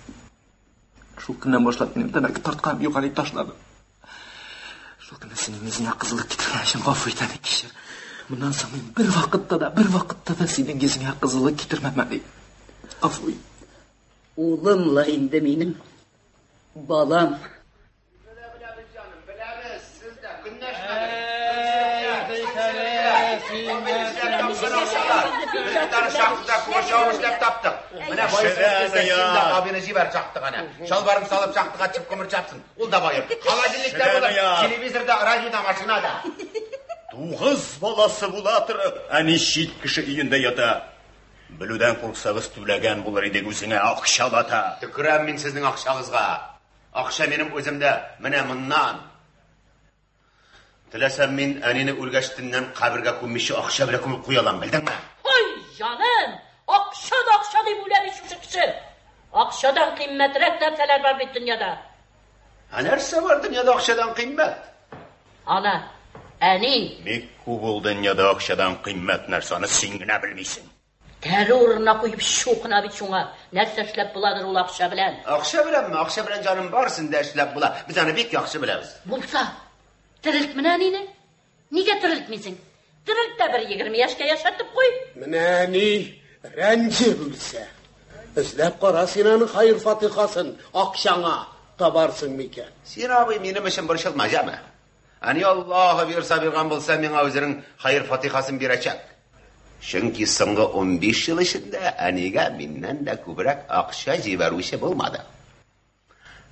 Шул көннән башлап минем тәмәке тарткан юк әле ташладым. Шул көнне синең йөзеңә кызыллык китергән өчен гафу ит әле, кичер. Bundan sonra bir vakitte da senin yüzüne kızılık getirmem Ali. Afuy. Oğlumla indi benim. Balam. Şalvarım salıp çaktık açıp kömür çapsın. Ol da bayır. Halacılıkta bulur. Televizorda, radyoda, maşinada. Туғыз баласы була тұрып, әне шит кіші үйінде ята. Білуден қорқсағыз түләген болар едек өзіңе ақшалата. Түкірем мен сіздің ақшағызға. Ақша менің өзімді, міне мұннан. Тілесем мен әнені өлгәштіннен қабірге көмеші ақша біле көміп қоялам, білдің ме? Ой, жаным, ақша deyip ulan şu kişi. Akşadan kıymetrek derseler var bir dünyada. Nerse var dünyada akşadan kıymet? Ana, Әни. Бек көп ол дүнияда ақшадан қиммет нәрсені сен генә білмейсің. Тәрі орнына қойып шоқына бит шуңа. Нәрсе эшләп буладыр ул акча белән? Акча беләнме? Акча белән җаным барсын да эшләп була. Без аны бик яхшы беләбез. Булса, терелтмә әнине. Нигә терелтмисең? Терелт тә бер 20 яшькә яшатып куй. Менә әни, рәнҗе булса. Эзләп кара син аның хәйр фатихасын, акчаңа табарсың микән? Син абый минем өчен борчылма, җама. Әни Аллаһы бирсә биргән булса, миңа үзенең хәйр фатихасын бирәчәк. Чөнки соңгы 15 ел эчендә әнигә миннән дә күбрәк акча җибәрүче булмады.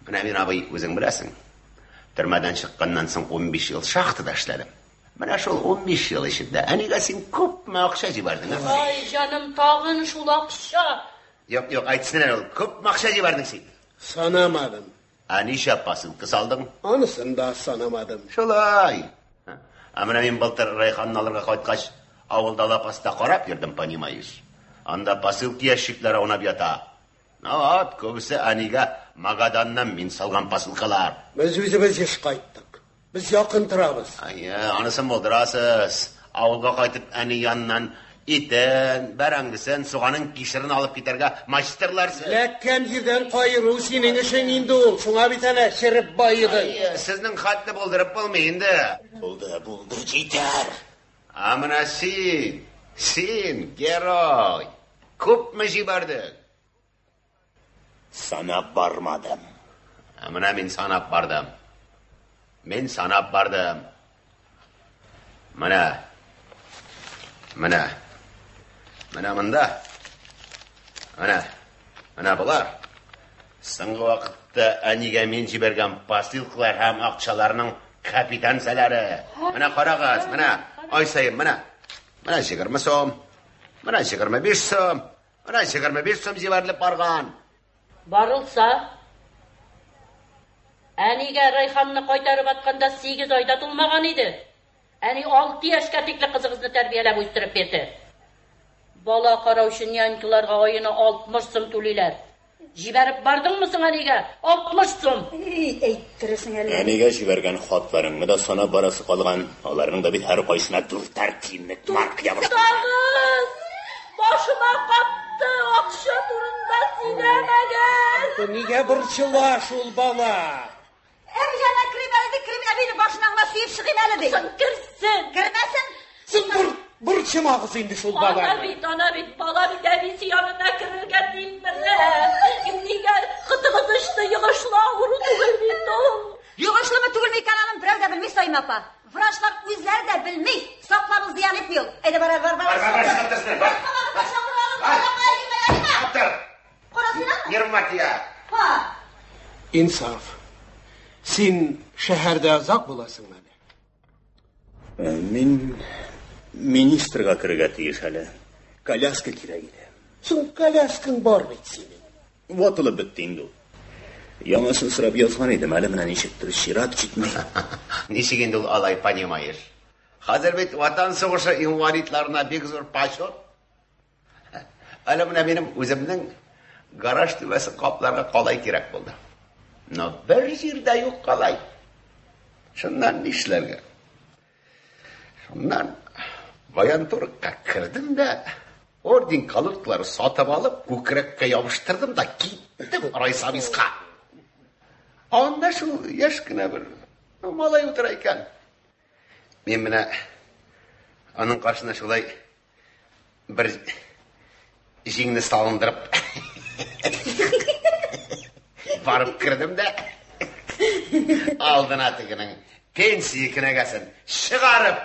Менә мин абый үзең беләсең. Төрмәдән чыкканнан соң 15 ел шахтада эшләдем. Менә шул 15 ел эчендә әнигә син күпме акча җибәрдең? Ай, җаным, тагын шул акча. Юк, әйтсенә ул, күпме акча җибәрдең син? Санамадым. Әнишә посылка салдың? Анысын да санамадым. Шулай. Менә мин былтыр Райханны алырга кайткач, авылда лапаста карап йөрдем, понимаешь. Анда посылка ящикләре унап ята. Вот, күбесе әнигә Магаданнан мин салган посылкалар. Без үзебез еш кайттык. Без якын торабыз. Анысын булдырасыз. Авылга кайтып әни яннан итен, бәрәңгесен, суганың кишерен алып китәргә мастерларсыз. Ләккән җирдән кайыру синең өчен инде ул. Шуңа бит әнә шереп байыдың. Сезнең хатны булдырып булмый инде. Булды, җитәр. Менә син, герой. Күпме җибәрдең? Санап бармадым. Менә мин санап бардым. Менә монда. Менә булар. Соңгы вакытта әнигә мин җибәргән посылкалар һәм акчаларның капитанцалары. Менә карагыз, менә ай сайын менә 20 сум, менә 25 сум, менә 25 сум җибәрелеп барган. Барылса, әнигә Райханны кайтарып атканда 8 айда тулмаган иде. Әни 6 яшькә тикле кызыгызны тәрбияләп үстереп бирде. Бала караучы нянькаларга аена 60 сум түлиләр. Җибәреп бардыңмы соң әнигә? 60 сум. Әйттерсең әле. Әнигә җибәргән хатларыңны да санап барасы калган. Аларның да бит һәр кайсына 4 тиенлек марка ябыш. Башыма капты, акча турында сөйләмәгән. Нигә борчыла шул бала? Әбҗана крим әбине башыңа сөйеп чыгыйм әле ди. Кирсен. Кирмәсен. Син борчымагыз инде шул бала. Ана бит, бала бит әбисе янына керергә диммеле. Нигә кытыгыз иште йыгышла авыру түгел бит ул. Йыгышлымы түгелме икәнен берәү дә белми Саима апа. Врачлар үзләре дә белми. Саклабыз зыян итми ул. Әйдә бар. İnsaf. Син шәһәрдә азак буласың әле. Мин министрга кирергә тиеш әле. Коляска кирәк иде. Соң коляскаң бар бит синең. Ватылып бетте инде. Яңасын сұрап язған едім, әлі мына нешіктір шират жетмей. Нешегенде ол алай понимаешь. Қазір бет ватан соғышы инвалидларына бек зор почет. Әлі мына менің өзімнің гараж төбесі қапларға қалай керек болды. Но бір жерде yok қалай. Шыннан нешлерге. Шыннан военторгқа кірдім де, орден колодкалары сатып алып, көкірекке ябыштырдым да кеттім райсамисқа. Анда шул яшкіна бір малай отыр екен. Мен міне оның қаршына шулай бір жеңні салындырып барып кірдім де, алдына тігінің пенсия кінәгәсін шығарып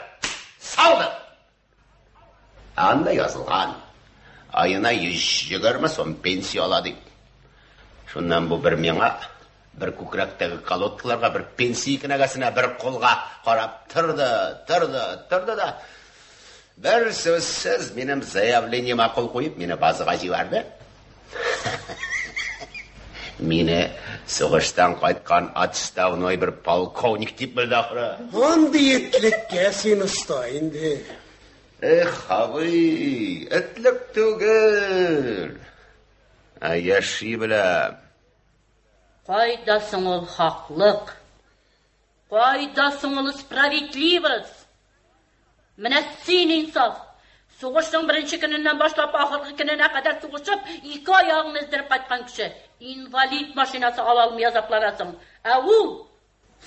салдым. Анда yazılған. Айына 120 сом пенсия алады. Шуннан бұл бір меңа, бір көкіректегі колодкаларға, бір пенсия кінәгәсіне бір қолға қарап тұрды да. Бір сөзсіз менің заявлениема қол қойып, мені базыға жіберді. Мені соғыштан қайтқан отставной бір полковник деп білді ақыры. Анды етлікке сен ұстайынды. Абый, этлік түгіл. Яши білем. Қайдасың ол хақлық? Қайдасың ол справедливость? Міне сен инсаф. Соғыштың бірінші күнінен башлап ақырғы күніне қадар соғышып, 2 аяғын іздіріп қайтқан кіші. Инвалид машинасы алалым язапланасың. Ол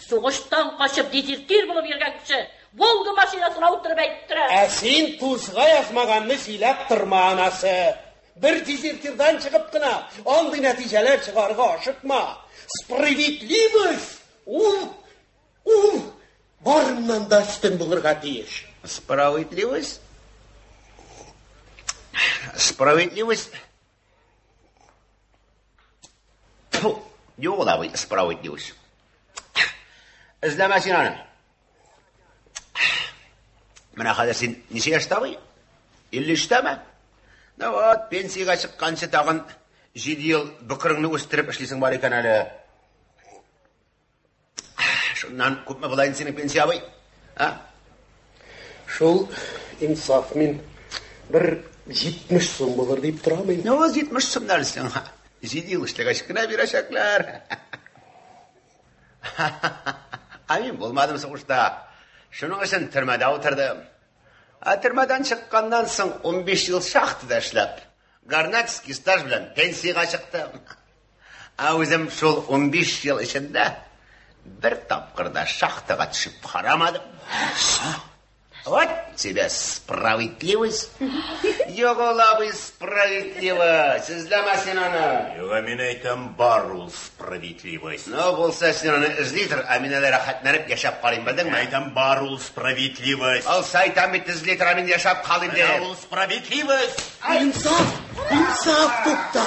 соғыштан қашып дезертир болып ерген кіші. Волга машинасына отырып әйттірі. Сен тузға язмағанны силәп тұрма анасы. Бір дезертирдан шығып қына, ондай нәтижелер шығарға ашықма. Справедливость! Ол барымнан да үстін бұлырға дейіш. Справедливость? Справедливость? Yok ola bu справедливость. İzlemezsin hanım. Mına kadar sen nesi yaşta bu? 53'te mi? Ne var? Pensiyaga çıkkança tağın 7 yıl bıkırını üstürüp işleysin var iken hali. Şundan köp mü bulayın senin pensiya bu? Şol insaf min bir 70 sum bulur deyip duramayın. Ne o 70 sum dersin? 7 yıl işlege çıkına bir aşaklar. Amin bulmadım soğuşta. Şunun için türmede oturdım. Türmeden çıkkandan son 15 yıl şahtıda işlep. Garnatski staj bilen pensiyaga çıktım. Özüm şol 15 yıl içinde bir tapkırda şahtıga düşüp karamadım. Вот тебе справедливость. Yok ola bu справедливость. İzlemesin onu. Yok amin aytam бар ol справедливость. Ne olsa sen onu izleytir. Aminelere hatlanıp yaşap kalayım bildin mi? Aytam бар ol справедливость. Olsa aytam bit izleytir amin yaşap kalayım de. Ol справедливость. İnsaf tuttu.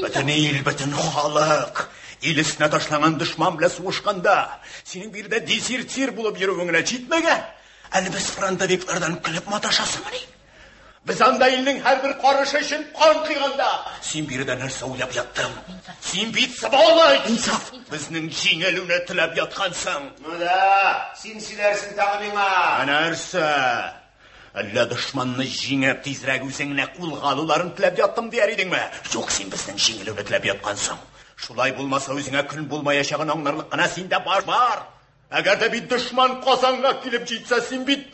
Bütün il, bütün halk. İlisine taşlanan düşman bile soğuşkanda, senin bir de dezertir bulup yürüvüngüne çitmege, әлі biz frontoviklardan külüp mataşasın mı? Biz anda ilinin her bir karışı için kan kıyganda, sen bir de nerse uylap yattın. Sen bitsi bağlayın. İnsaf. Bizning jingilüne tilep yatkansın. Nada, sen silersin tağımına. Anarsa, әлі düşmanını jingep tezrek üzerine kulgalıların tilep yattım diyer edin mi? Yok sen bizning jingilüne tilep yatkansın. Şulay bulmasa özüne kül bulma yaşağın anlarlıqına sende var. Eğer de bir düşman kazanğa kilip jitse sen bir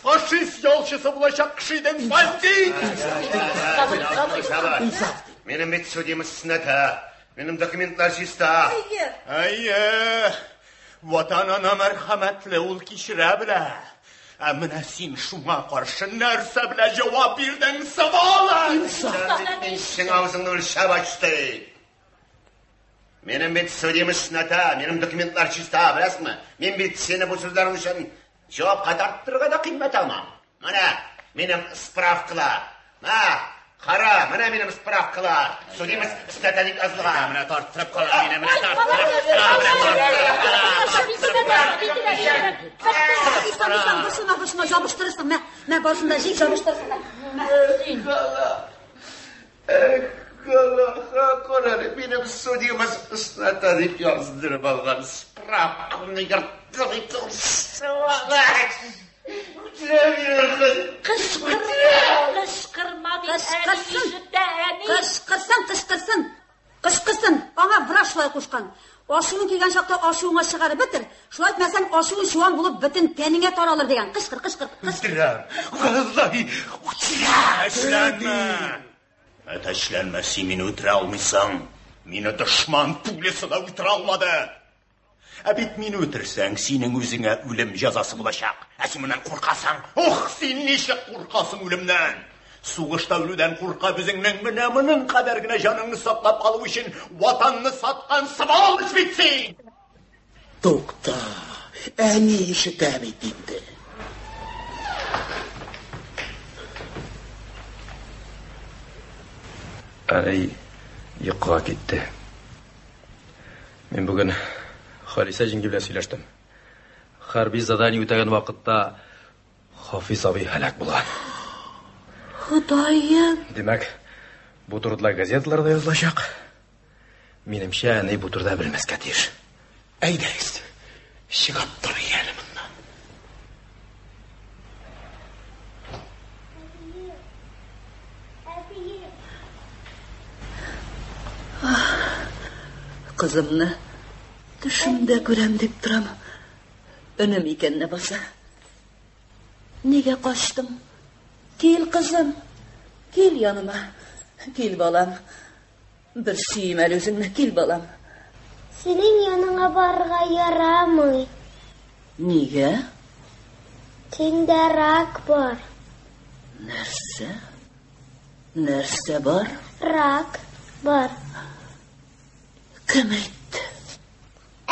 faşist yolçısı bulaşak kişiden bandit. Benim bit söylediğimiz sünnet benim dokumentlar jista. Ayye, vatan ana merhametli ol kişire bile. Emine sen şuna karşı nerse bile cevap birden savala. Sen ağzını öyle şabaçtı. Benim bit söylediğimiz sünnet benim dokumentlar jista bilasın mı? Ben bit seni bu sözlerin için cevap kadarttırıga da kıymet almam. Mana benim spravkalar. Qara, mana benim spravkalar. Söylediğimiz statistik azlığa. Mana tarttırıp kalan beni, mana tarttırıp kalan. Başıma yapıştırırsın. Ben başında jabıştırırsın. Kala. Ko'rari benim судьямыз ısnata deb yazdırıp algan spravkani yırttım etim. Кышкырсын, аңа бираш шулай кушкан. Ашуың килгән чакта ашуыңа чыгарып бетер. Шулай әйтмәсәң ашуың шуан булып бөтен тәнеңә таралыр дигән. Кышкыр. Vallahi uçraşlanma. Ateşlenme, simini utıra almışsan, mini düşman pulesine utıra almadı. Bit mini utursan, senin özüne ölüm cezası bulacak. Esinden korkasan, sen neşe korkasın ölümden. Soğuşta ölüden korka bizimle mınamının kaderine canını saklap kalıp için vatanını satkan sıvı bitsin. Doktor, en iyi işi tabi dindi. Anay yıkığa gitti. Ben bugün Halisa jingi bilan söylashdim. Harbiy zadaniya o'tagan vaqtda Hafiz abi halak bo'lgan. Xudoyim. Demak, bu turda gazetalarda yozilacak. Menimcha, anay bu turda bilmasga tiyish. Aydangiz, chiqib turing bundan. Kızımni tushimda ko'ram deb turam. Unim ekanni bo'lsa. Nega qochdim? Kel qizim. Kel yanıma. Kel balam. Bir suyman o'zingni, kel balam. Sening yanına barga yaramay. Nega? Senda rak bor. Narsa bor? Rak bor. Kim aytdi?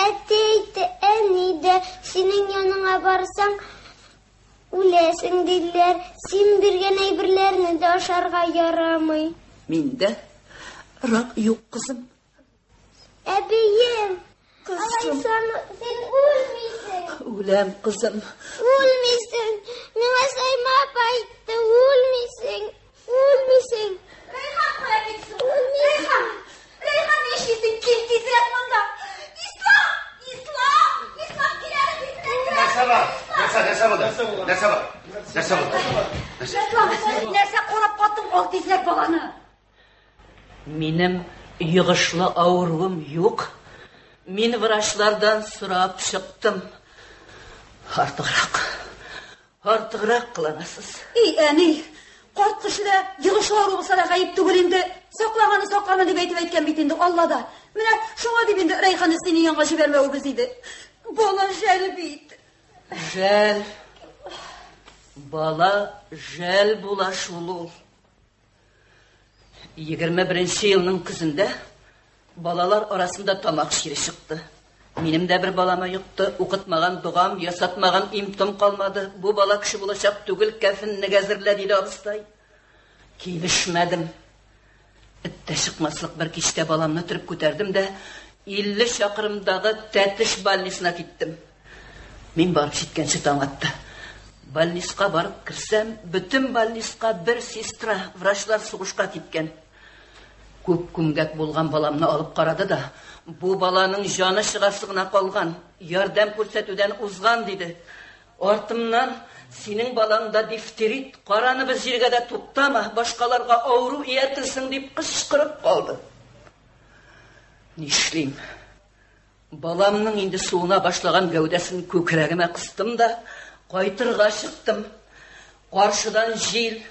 Aytdi, enide sening yanına barsang o'lasan dedilar. Sen bergan aybirlarni de osharga yaramay. Menda rak yo'q qizim. Abiyim. Kızım. Sen o'lmaysan. O'lam qizim. O'lmaysan. Menga sayma aytdi, o'lmaysan. Reyhan qo'yabeksin. Reyhan eshitding, kim tezroq bunda. İslam kelar. Nesa var? Нәрсә карап каттың ал тизрәк баланы? Минем йыгышлы авыруым юк. Мин врачлардан сұрап чыктым. Артыграк кыланасыз. Әни, карт кешедә йыгышлы авыру булса да гаеп түгел инде. Саклаганы дип әйткән бит инде Аллада. Менә шуңа дип инде Рәйханны синең янга җибәрмәүбез иде. Бала жәл бит. Жәл. Бала жәл була шул ул. 21 елның көзендә балалар арасында тамак шире чыкты. Минем дә бер балама юкты, укытмаган дугам, ясатмаган имтим калмады. Бу бала кеше булачак түгел, кәфенне әзерлә диде абыстай. Килешмәдем. Иттә чыкмаслык бер кичтә баламны төреп күтәрдем дә 50 чакрымдагы Тәтеш больницасына киттем. Мин барып җиткәнче таң атты. Больниска барып кирсәм, бөтен больниска бер сестра, врачлар сугышка киткән. Күп күмгәк булган баламны алып карады да, бу баланың җаны чыгасы гына калган, ярдәм күрсәтүдән узган диде. Артымнан синең балаңда дифтерит, караны без җиргә дә туктама, башкаларга авыру ияртелсен дип кычкырып калды. Нишлим? Баламның инде суына башлаган гәүдәсен күкрәгемә кыстым да, кайтырга чыктым. Каршыдан җил,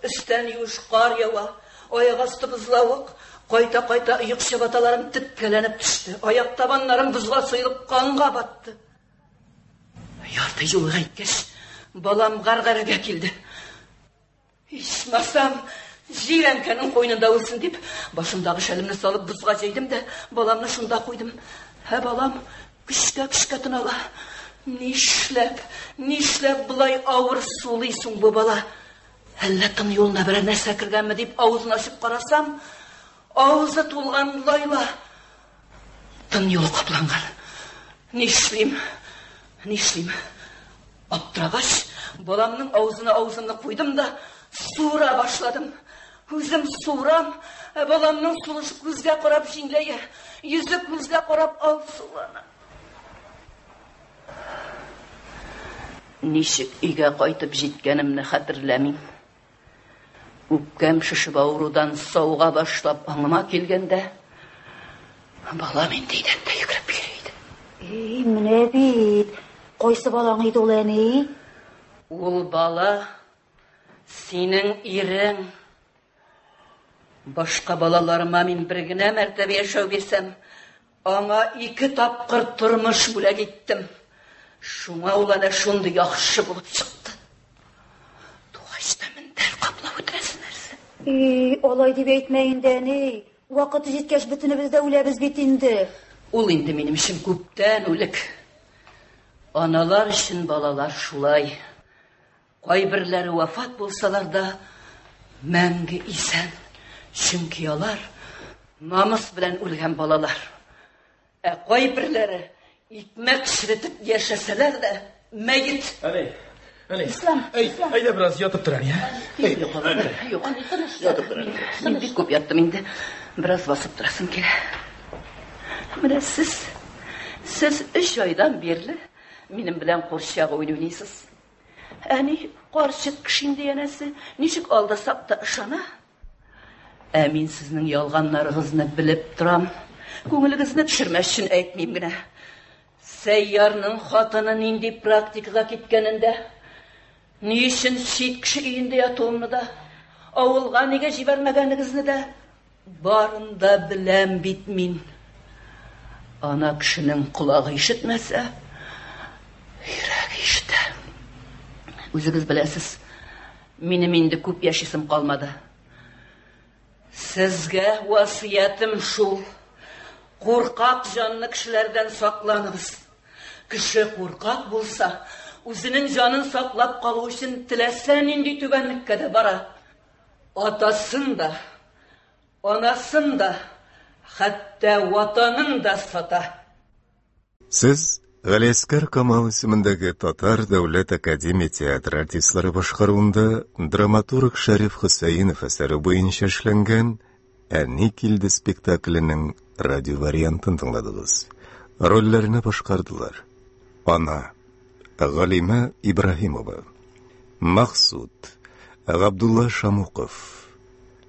өстән юш кар ява, аяк асты бузлавык, кайта-кайта ыек чабаталарым типкәләнеп төште. Аяк табаннарым бузга сыйылып канга батты. Ярты юлга иткәч, балам гаргарәгә килде. Ичмасам, җирәнкәнең койнында үлсен дип, башымдагы шәлемне салып бузга җәйдем дә, баламны шунда куйдым. Балам көчкә тынала. Нишләп булай авыр сулыйсың бу бала? Әллә тын юлына бер нәрсә кергәнме дип авызын ачып карасам, авызы тулган Лайла. Тын юл капланган. Нишлим? Аптырагач, баламның авызына авызымны куйдым да суыра башладым. Үзем суырам, Баламның сулышы күзгә карап җиңләгә, йөзе күзгә карап алсулана. Ничек өйгә кайтып җиткәнемне хәтерләмим. Үпкәм шишеп авырудан сауга башлап аңыма килгәндә, балам инде идәндә йөгереп йөри иде. Менә бит, кайсы балаң иде ул әни? Ул бала синең ирең. Башка балаларыма мин бер генә мәртәбә яшәү бирсәм, аңа 2 тапкыр тормыш бүләк иттем. Шуңа ул әнә шундый яхшы булып чыкты. Тугачта мендәр каплап үтерәсен нәрсә. Алай дип әйтмә инде әни. Вакыты җиткәч бөтенебез дә үләбез бит инде. Ул инде минем өчен күптән үлек. Аналар өчен балалар шулай. Кайберләре вафат булсалар да, мәңге исән. Чөнки алар намус белән үлгән балалар. Кайберләре икмәк ширетеп яшәсәләр дә, мәйет. Әни, әйдә бераз ятып тор, әни. Юк, ятып тор. Мин бик күп яттым инде. Бераз басып торасым килә. Менә сез 3 айдан бирле минем белән курчак уйныйсыз. Әни, карчык кеше инде янәсе, ничек алдасак та ышана? Мин сезнең ялганнарыгызны белеп торам. Күңелегезне төшермәс өчен әйтмим генә. Сәйярның хатыны нинди практикага киткәнендә, ни өчен чит кеше өендә ятуымны да, авылга нигә җибәрмәгәнегезне дә барын да беләм бит мин. Ана кешенең колагы ишетмәсә, йөрәге ишетә. Үзегез беләсез, минем инде күп яшисем калмады. Сезгә васыятым шул. Куркак җанлы кешеләрдән сакланыгыз. Кеше куркак булса, үзенең җанын саклап калу өчен теләсә нинди түбәнлеккә дә бара. Атасын да, анасын да, хәтта ватанын да сата. Сез Галиәскәр Камал исемендәге Татар дәүләт академия театры артистлары башкаруында драматург Шәриф Хөсәенов әсәре буенча эшләнгән «Әни килде» спектакленең радио вариантын тыңладыгыз. Рольләрне башкардылар: Ана Галимә Ибраһимова, Максуд Габдулла Шамуков,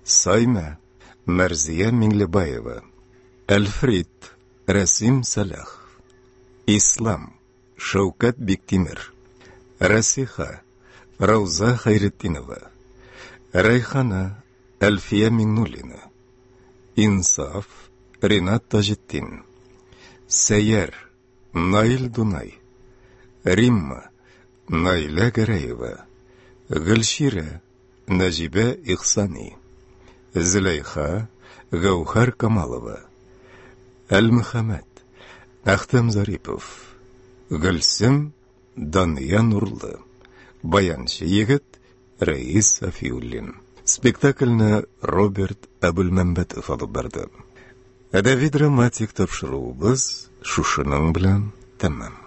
Сайма Мәрзия Миңлебаева, Әлфрид Рәсим Салах, Ислам Шәүкәт Биктимер, Рәсиха Рауза Хайретдинова, Райхана Әлфия Миңнуллина, Инсаф Ринат Таҗетдин, Сәйяр Наил Дунай, Римма Наилә Гәрәева, Гөлширә Нәҗибә Ихсани, Зөләйха Гәүһәр Камалова, Әл-Мөхәммәд Әхтәм Зарипов, Гөлсем Дания Нурлы, баянчы егет Рәис Сафиуллин. Спектакльне Роберт Әбүлмәмбәтов алып барды. Әдәби драматик тапшыруыбыз шушының белән тәмам.